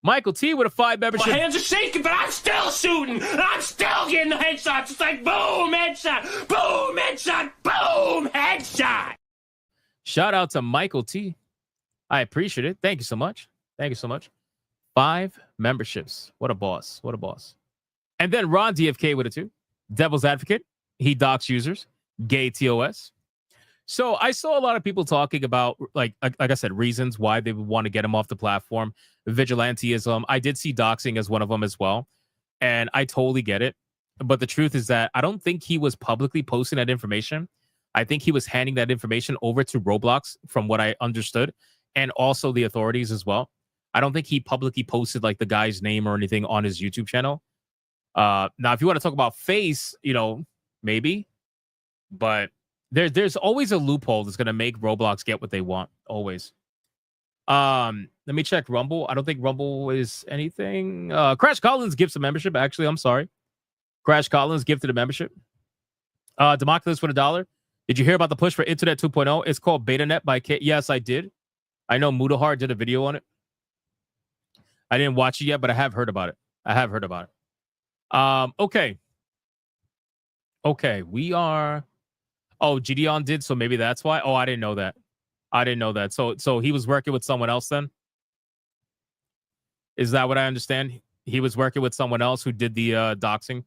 with a 5 membership. My hands are shaking, but I'm still shooting. I'm still getting the headshots. It's like boom, headshot, boom, headshot, boom, headshot. Shout out to Michael T. I appreciate it. Thank you so much. 5 memberships. What a boss. And then Ron DFK with a 2. Devil's Advocate. He docks users. Gay TOS. So I saw a lot of people talking about, like I said, reasons why they would want to get him off the platform. Vigilantism. I did see doxing as one of them as well. And I totally get it. But the truth is that I don't think he was publicly posting that information. I think he was handing that information over to Roblox from what I understood. And also the authorities as well. I don't think he publicly posted like the guy's name or anything on his YouTube channel. Now, if you want to talk about face, maybe. But there's always a loophole that's going to make Roblox get what they want. Always. Let me check Rumble. I don't think Rumble is anything. Crash Collins gives a membership. Actually, I'm sorry. Crash Collins gifted a membership. Democulus with $1. Did you hear about the push for Internet 2.0? It's called BetaNet by K. Yes, I did. I know Mudahar did a video on it. I didn't watch it yet, but I have heard about it. Okay. We are. Oh, Gideon did, so maybe that's why. Oh, I didn't know that. So he was working with someone else then? Is that what I understand? He was working with someone else who did the doxing?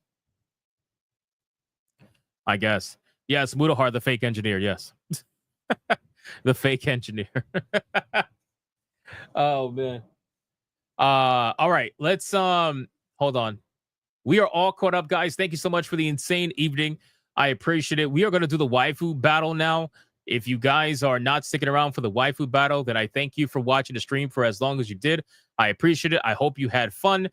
I guess. Yes, Mudahar, the fake engineer, yes. The fake engineer. Oh, man. All right, let's hold on. We are all caught up, guys. Thank you so much for the insane evening. I appreciate it. We are going to do the waifu battle now. If you guys are not sticking around for the waifu battle, then I thank you for watching the stream for as long as you did. I appreciate it. I hope you had fun.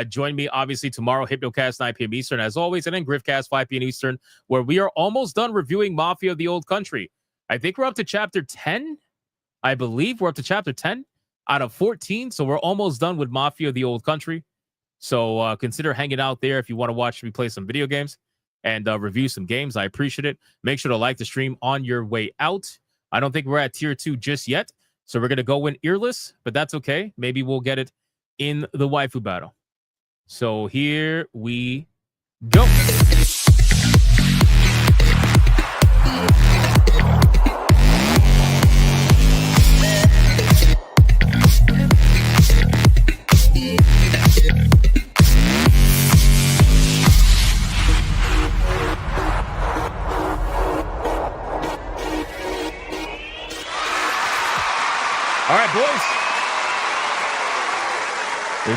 Join me, obviously, tomorrow, Hypnocast, 9 p.m. Eastern, as always, and then Griffcast, 5 p.m. Eastern, where we are almost done reviewing Mafia of the Old Country. I think we're up to chapter 10. I believe we're up to chapter 10 out of 14, so we're almost done with Mafia of the Old Country. So consider hanging out there if you want to watch me play some video games and review some games. I appreciate it. Make sure to like the stream on your way out. I don't think we're at tier 2 just yet, so we're going to go in earless, but that's okay. Maybe we'll get it in the waifu battle. So here we go. All right, boys.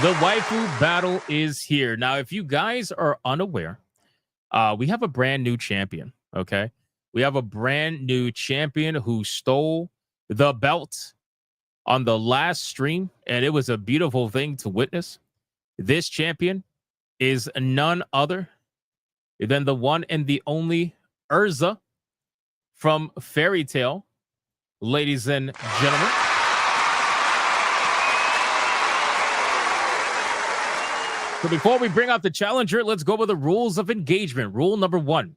The waifu battle is here. Now, if you guys are unaware, we have a brand new champion, okay? We have a brand new champion who stole the belt on the last stream, and it was a beautiful thing to witness. This champion is none other than the one and the only Urza from Fairy Tail, ladies and gentlemen. So before we bring out the challenger, let's go over the rules of engagement. Rule number 1.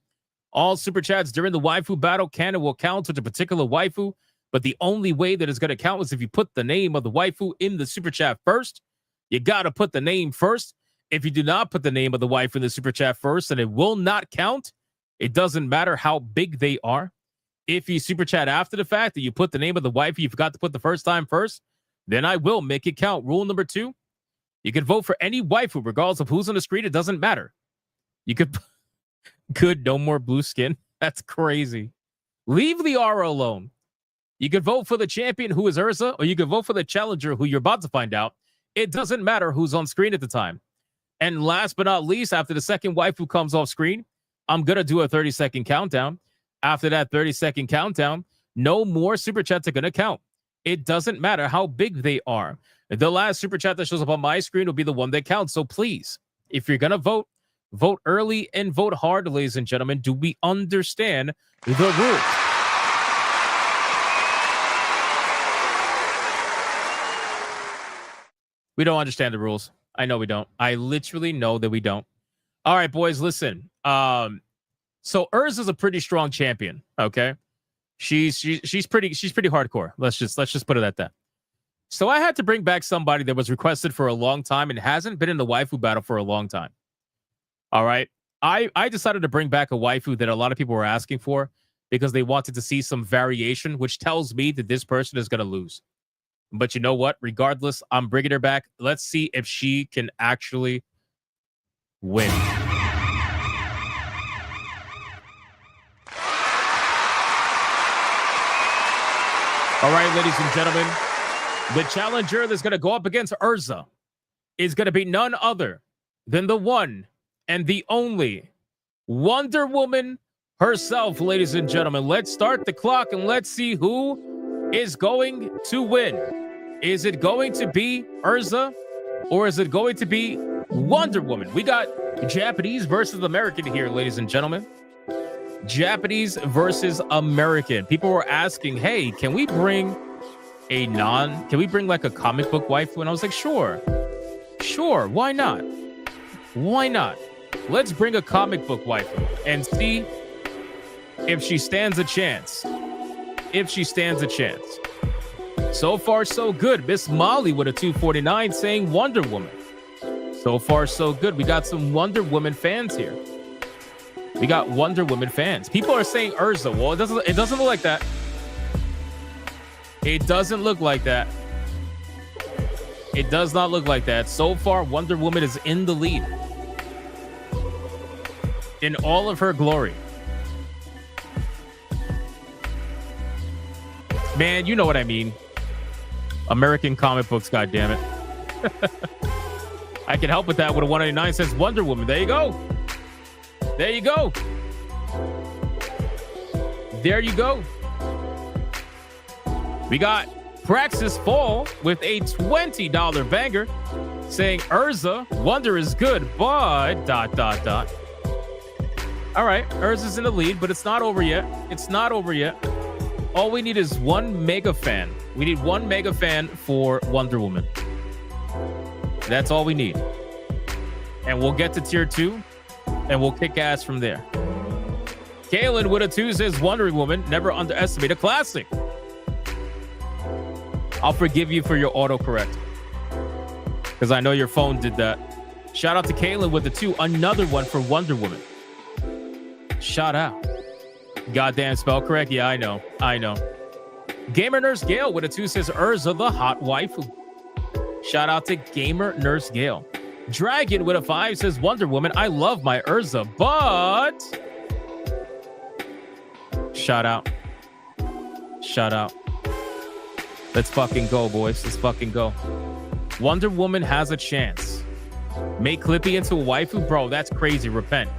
All super chats during the waifu battle can and will count to a particular waifu, but the only way that it's going to count is if you put the name of the waifu in the super chat first. You got to put the name first. If you do not put the name of the waifu in the super chat first, then it will not count. It doesn't matter how big they are. If you super chat after the fact that you put the name of the waifu you forgot to put the first time first, then I will make it count. Rule number 2. You can vote for any waifu, regardless of who's on the screen. It doesn't matter. You could... Good, no more blue skin. That's crazy. Leave the aura alone. You could vote for the champion, who is Urza, or you could vote for the challenger, who you're about to find out. It doesn't matter who's on screen at the time. And last but not least, after the second waifu comes off screen, I'm going to do a 30-second countdown. After that 30-second countdown, no more super chats are going to count. It doesn't matter how big they are. The last super chat that shows up on my screen will be the one that counts. So please, if you're going to vote, vote early and vote hard, ladies and gentlemen. Do we understand the rules? We don't understand the rules. I know we don't. I literally know that we don't. All right, boys, listen. So Urza is a pretty strong champion, okay? She's pretty hardcore. Let's just put it at that. So I had to bring back somebody that was requested for a long time and hasn't been in the waifu battle for a long time. All right. I decided to bring back a waifu that a lot of people were asking for because they wanted to see some variation, which tells me that this person is going to lose. But you know what? Regardless, I'm bringing her back. Let's see if she can actually win. All right, ladies and gentlemen, the challenger that's going to go up against Urza is going to be none other than the one and the only Wonder Woman herself, ladies and gentlemen. Let's start the clock and let's see who is going to win. Is it going to be Urza or is it going to be Wonder Woman? We got Japanese versus American here, ladies and gentlemen. Japanese versus American. People were asking, hey, can we bring like a comic book waifu? And I was like, sure, why not? Let's bring a comic book waifu and see if she stands a chance. So far, so good. Miss Molly with a 249 saying Wonder Woman. So far, so good. We got some Wonder Woman fans here. People are saying Urza. Well, it doesn't look like that. It doesn't look like that. It does not look like that. So far, Wonder Woman is in the lead. In all of her glory. Man, you know what I mean. American comic books, goddammit. I can help with that with a 199 says Wonder Woman. There you go. There you go. There you go. We got Praxis Fall with a $20 banger saying Urza, Wonder is good, but ... All right, Urza's in the lead, but it's not over yet. It's not over yet. All we need is one mega fan. We need one mega fan for Wonder Woman. That's all we need. And we'll get to tier 2, and we'll kick ass from there. Kaylin with a 2 says Wonder Woman, never underestimate a classic. I'll forgive you for your autocorrect, because I know your phone did that. Shout out to Kaylin with the 2, another one for Wonder Woman. Shout out. Goddamn spell correct? Yeah, I know. I know. Gamer Nurse Gale with a 2 says Urza, the hot waifu. Shout out to Gamer Nurse Gale. Dragon with a 5 says Wonder Woman, I love my Urza, but... Shout out. Shout out. Let's fucking go, boys. Let's fucking go. Wonder Woman has a chance. Make Clippy into a waifu? Bro, that's crazy. Repent.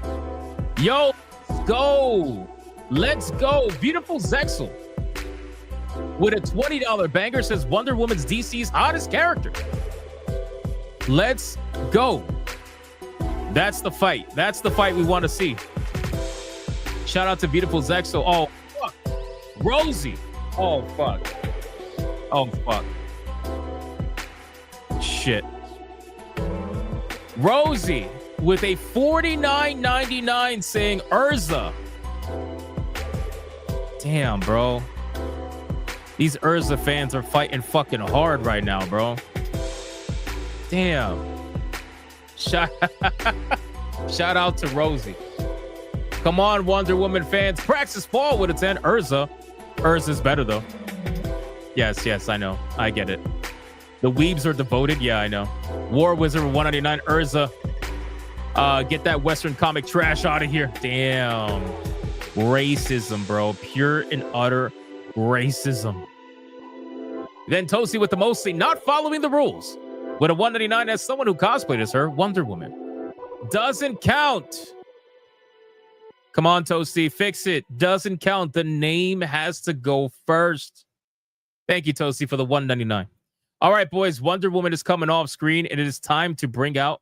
Yo, let's go. Let's go. Beautiful Zexel with a $20 banger says Wonder Woman's DC's hottest character. Let's go. That's the fight. That's the fight we want to see. Shout out to Beautiful Zexel. Oh, fuck. Rosie. Oh, fuck. Oh, fuck. Shit. Rosie with a $49.99 saying Urza. Damn, bro. These Urza fans are fighting fucking hard right now, bro. Damn. Shout out to Rosie. Come on, Wonder Woman fans. Praxis Fall with a 10. Urza. Urza's better, though. Yes, yes, I know. I get it. The weebs are devoted. Yeah, I know. War Wizard 199. Urza. Get that Western comic trash out of here. Damn. Racism, bro. Pure and utter racism. Then Toasty with the mostly not following the rules. With a 199 as someone who cosplayed as her, Wonder Woman. Doesn't count. Come on, Toasty. Fix it. Doesn't count. The name has to go first. Thank you, Toasty, for the 199. All right, boys. Wonder Woman is coming off screen, and it is time to bring out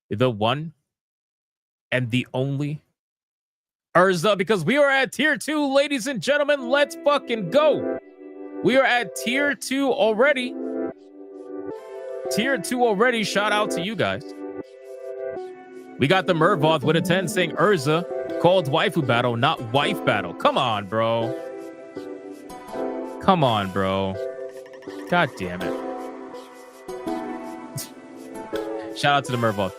the one and the only Urza, because we are at tier 2, ladies and gentlemen. Let's fucking go. We are at tier 2 already. Tier 2 already. Shout out to you guys. We got the Mervoth with a 10 saying Urza, called Waifu Battle, not Wife Battle. Come on, bro. Come on, bro. God damn it. Shout out to the Mervoth.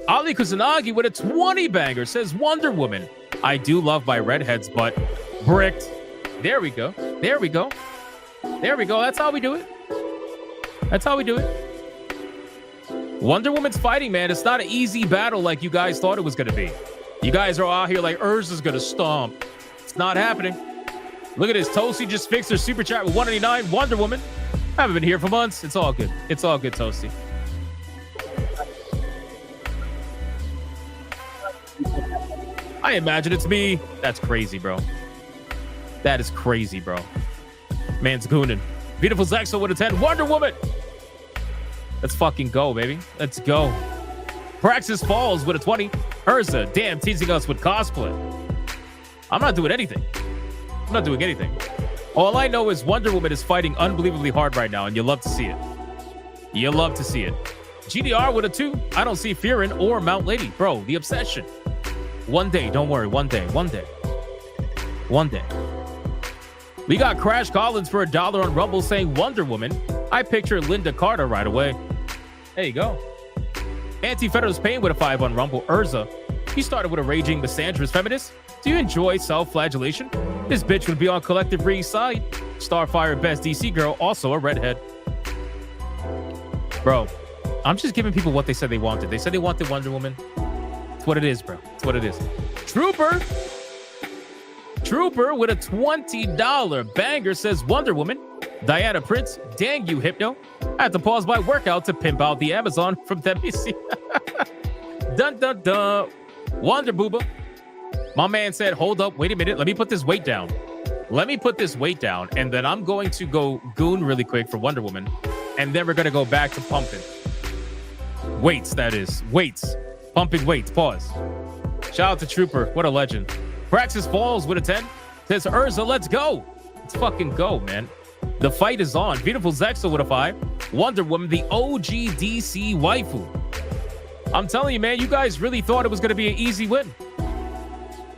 Ali Kusanagi with a 20 banger says Wonder Woman. I do love my redheads, but bricked. There we go. There we go. There we go. That's how we do it. That's how we do it. Wonder Woman's fighting, man. It's not an easy battle like you guys thought it was going to be. You guys are out here like Urza's going to stomp. It's not happening. Look at this. Toasty just fixed her super chat with 199. Wonder Woman. I haven't been here for months. It's all good. It's all good, Toasty. I imagine it's me. That's crazy, bro. That is crazy, bro. Man's gooning. Beautiful Zexel with a 10. Wonder Woman. Let's fucking go, baby. Let's go. Praxis Falls with a 20. Urza, damn, teasing us with cosplay. I'm not doing anything. I'm not doing anything. All I know is Wonder Woman is fighting unbelievably hard right now, and you love to see it. You love to see it. GDR with a 2. I don't see Fearin or Mount Lady. Bro, the obsession. One day, don't worry. One day, one day. One day. We got Crash Collins for $1 on Rumble saying Wonder Woman. I picture Linda Carter right away. There you go. Anti-Federal's Pain with a 5 on Rumble. Urza. He started with a raging misandrous feminist. Do you enjoy self-flagellation? This bitch would be on Collective Re's side. Starfire best DC girl, also a redhead. Bro, I'm just giving people what they said they wanted. They said they wanted Wonder Woman. It's what it is, bro. It's what it is. Trooper with a $20 banger says Wonder Woman. Diana Prince, dang you, Hypno. I had to pause my workout to pimp out the Amazon from WC. Dun dun dun. Wonder Booba. My man said, hold up, wait a minute. Let me put this weight down. And then I'm going to go goon really quick for Wonder Woman. And then we're going to go back to pumping. Weights, that is. Weights. Pumping weights. Pause. Shout out to Trooper. What a legend. Praxis Falls with a 10. Says, Urza, let's go. Let's fucking go, man. The fight is on. Beautiful Zexel with a 5. Wonder Woman, the OG DC waifu. I'm telling you, man, you guys really thought it was going to be an easy win.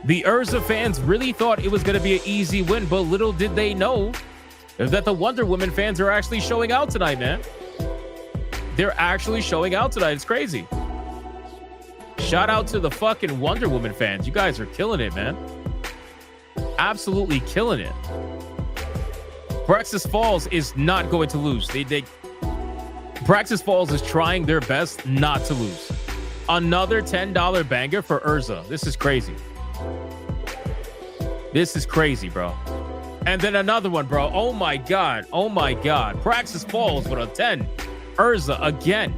The Urza fans really thought it was going to be an easy win, but little did they know that the Wonder Woman fans are actually showing out tonight, man. They're actually showing out tonight. It's crazy. Shout out to the fucking Wonder Woman fans. You guys are killing it, man. Absolutely killing it. Praxis Falls is not going to lose. Praxis Falls is trying their best not to lose. Another $10 banger for Urza. This is crazy. This is crazy, bro. And then another one, bro. Oh my God. Oh my God. Praxis Falls with a 10. Urza again.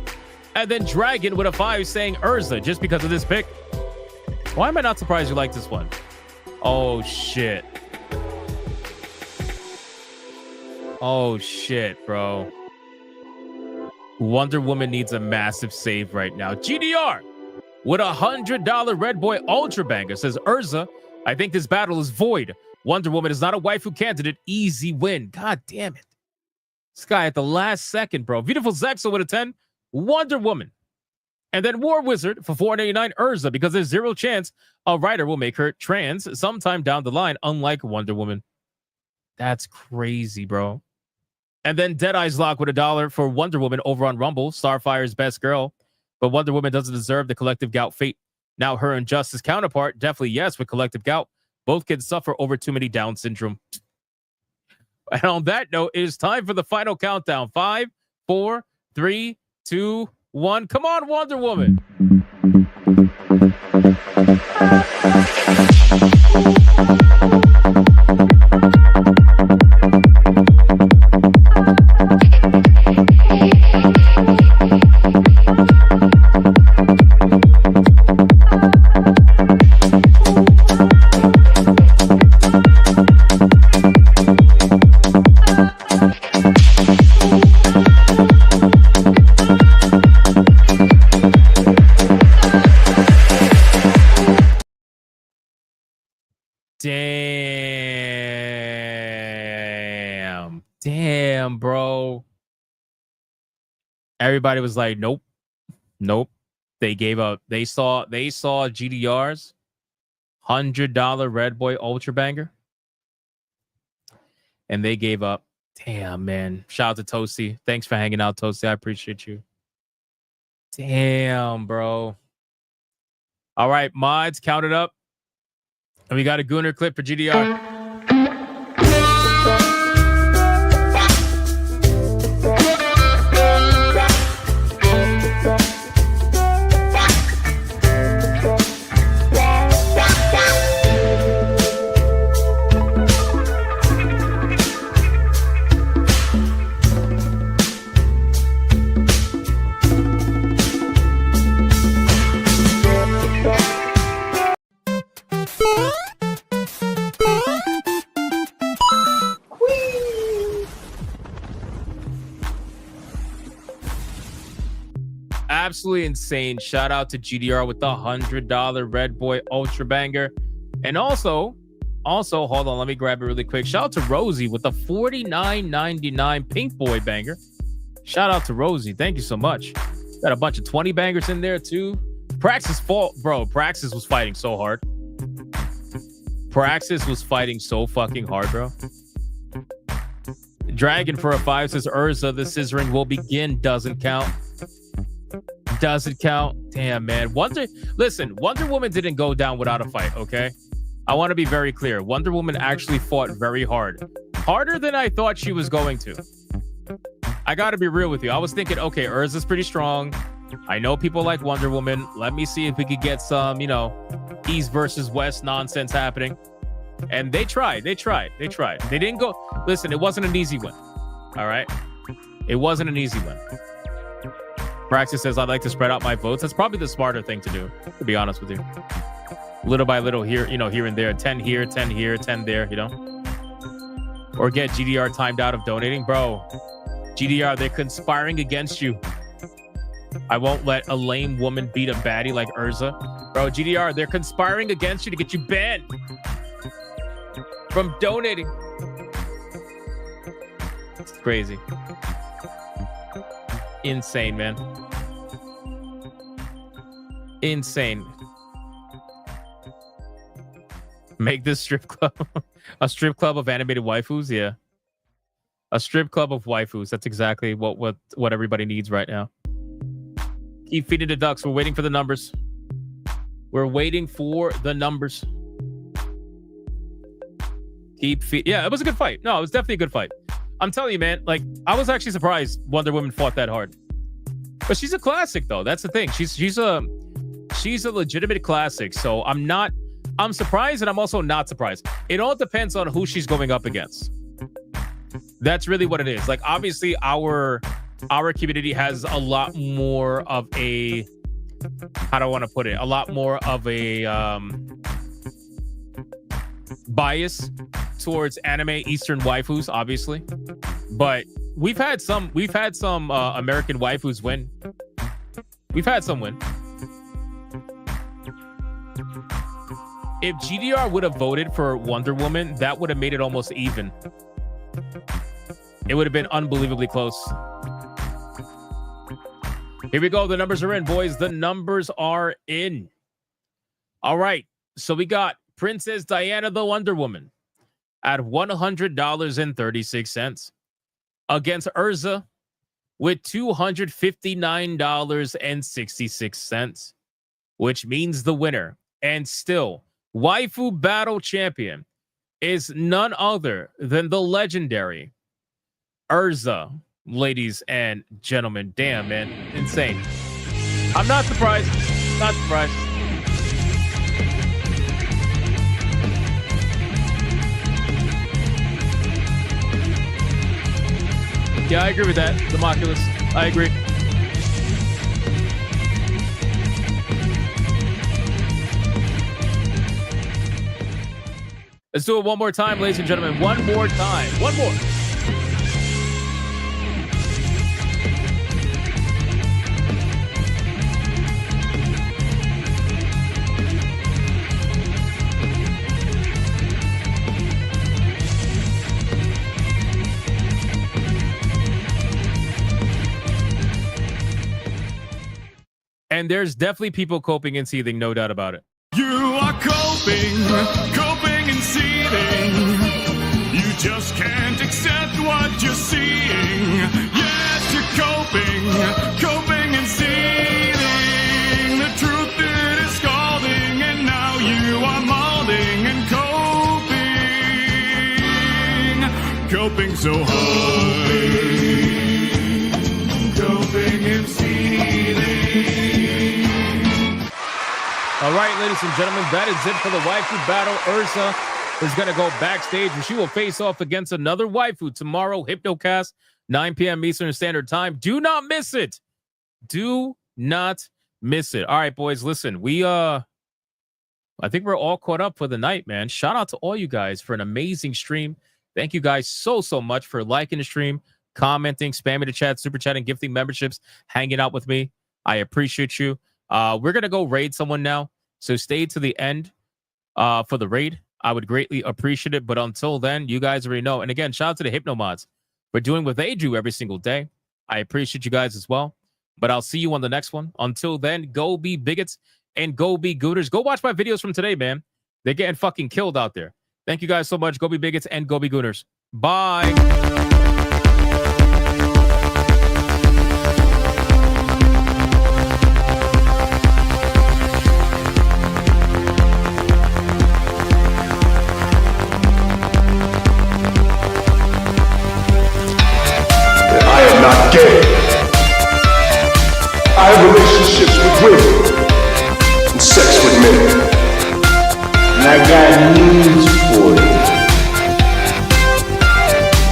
And then Dragon with a 5 saying Urza just because of this pick. Why am I not surprised you like this one? Oh shit. Oh shit, bro. Wonder Woman needs a massive save right now. GDR with a $100 Red Boy Ultra Banger says Urza, I think this battle is void. Wonder Woman is not a waifu candidate. Easy win. God damn it. This guy at the last second, bro. Beautiful Zexel with a 10. Wonder Woman. And then War Wizard for $4.89 Urza because there's zero chance a writer will make her trans sometime down the line, unlike Wonder Woman. That's crazy, bro. And then Deadeye's Lock with $1 for Wonder Woman over on Rumble. Starfire's best girl. But Wonder Woman doesn't deserve the collective gout fate. Now her and Justice counterpart, definitely yes, with collective gout. Both kids suffer over too many Down syndrome. And on that note, it is time for the final countdown. 5, 4, 3, 2, 1. Come on, Wonder Woman. Damn, bro. Everybody was like, nope. They gave up. They saw GDR's $100 Red Boy Ultra Banger. And they gave up. Damn, man. Shout out to Toasty. Thanks for hanging out, Toasty. I appreciate you. Damn, bro. All right, mods, count it up. And we got a Gooner clip for GDR. Absolutely insane. Shout out to GDR with the $100 Red Boy Ultra Banger. And also, hold on, let me grab it really quick. Shout out to Rosie with the $49.99 Pink Boy Banger. Shout out to Rosie. Thank you so much. Got a bunch of 20 bangers in there too. Praxis fault, bro. Praxis was fighting so hard. Praxis was fighting so fucking hard, bro. Dragon for a 5 says Urza, the scissoring will begin. Doesn't count. Doesn't count. Damn, man. Wonder Woman didn't go down without a fight, okay? I want to be very clear. Wonder Woman actually fought very hard. Harder than I thought she was going to. I got to be real with you. I was thinking, okay, Urza's pretty strong. I know people like Wonder Woman. Let me see if we could get some, East versus West nonsense happening. And they tried. They didn't go. Listen, it wasn't an easy win. All right. It wasn't an easy win. Praxis says, I'd like to spread out my votes. That's probably the smarter thing to do, to be honest with you. Little by little here, here and there. 10 here, 10 here, 10 there, Or get GDR timed out of donating. Bro, GDR, they're conspiring against you. I won't let a lame woman beat a baddie like Urza. Bro, GDR, they're conspiring against you to get you banned from donating. It's crazy. Insane, man. Insane. Make this strip club a strip club of animated waifus. Yeah, a strip club of waifus. That's exactly what everybody needs right now. Keep feeding the ducks. We're waiting for the numbers. We're waiting for the numbers. Yeah, it was a good fight. No, it was definitely a good fight. I'm telling you, man. Like, I was actually surprised Wonder Woman fought that hard. But she's a classic, though. That's the thing. She's a legitimate classic. So I'm surprised, and I'm also not surprised. It all depends on who she's going up against. That's really what it is. Like, obviously, our community has a lot more of a, how do I want to put it? A lot more of a bias towards anime Eastern waifus, obviously. But we've had some American waifus win. We've had some win. If GDR would have voted for Wonder Woman, that would have made it almost even. It would have been unbelievably close. Here we go. The numbers are in, boys. The numbers are in. All right. So we got Princess Diana the Wonder Woman at $100.36 against Urza with $259.66, which means the winner and still Waifu Battle champion is none other than the legendary Urza, ladies and gentlemen. Damn, man. Insane. I'm not surprised. Not surprised. Yeah, I agree with that. Democulus. I agree. Let's do it one more time, ladies and gentlemen. One more time. One more. And there's definitely people coping and seething, no doubt about it. You are coping and seething. You just can't accept what you're seeing. Yes, you're coping and seething. The truth it is scalding, and now you are molding and coping so hard. Coping and seething. All right, ladies and gentlemen, that is it for the Waifu Battle. Urza is going to go backstage, and she will face off against another waifu tomorrow. Hypnocast, 9 p.m. Eastern Standard Time. Do not miss it. Do not miss it. All right, boys, listen. I think we're all caught up for the night, man. Shout out to all you guys for an amazing stream. Thank you guys so much for liking the stream, commenting, spamming the chat, super chatting, gifting memberships, hanging out with me. I appreciate you. We're going to go raid someone now. So stay to the end for the raid. I would greatly appreciate it. But until then, you guys already know. And again, shout out to the Hypnomods for doing what they do every single day. I appreciate you guys as well. But I'll see you on the next one. Until then, go be bigots and go be gooters. Go watch my videos from today, man. They're getting fucking killed out there. Thank you guys so much. Go be bigots and go be gooters. Bye. Not gay. I have relationships with women and sex with men. And I got news for you.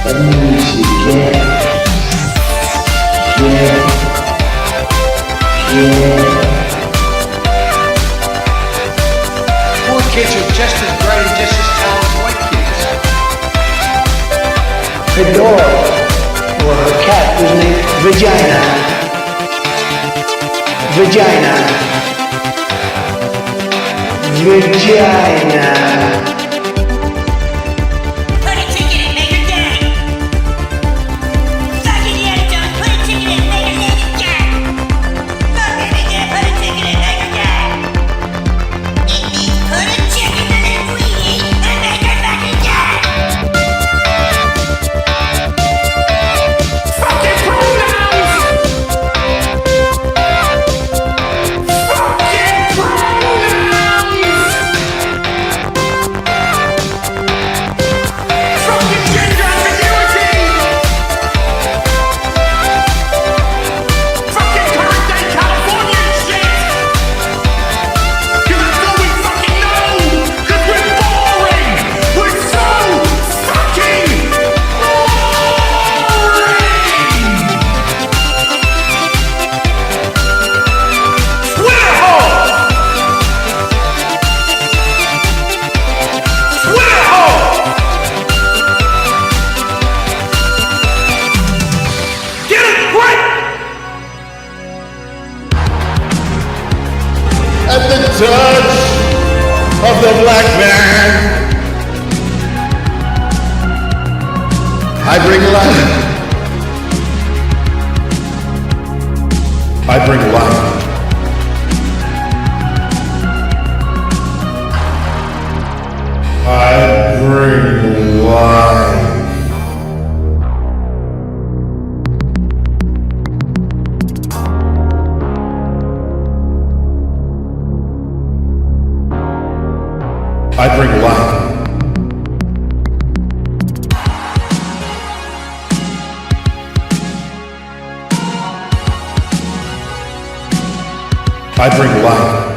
That means Poor kids are just as bright and just as talented as white kids. Her dog, or her cat, was named Vagina. Vagina. Vagina. Put a ticket in, make her gay. Suck it, yeah, Jones. Put a ticket in, make her lady gay. Fuck it, yeah, put a ticket in, make her gay. It means put a chicken in a queenie and make her fucking gay. Fucking pronouns! Fucking pronouns! Fucking gender ambiguity! Fucking current day California shit! 'Cause that's all we fucking know! 'Cause we're boring! We're so fucking Get it right! At the touch of the black man, I bring life. I bring life. I bring life. I bring life. I bring life.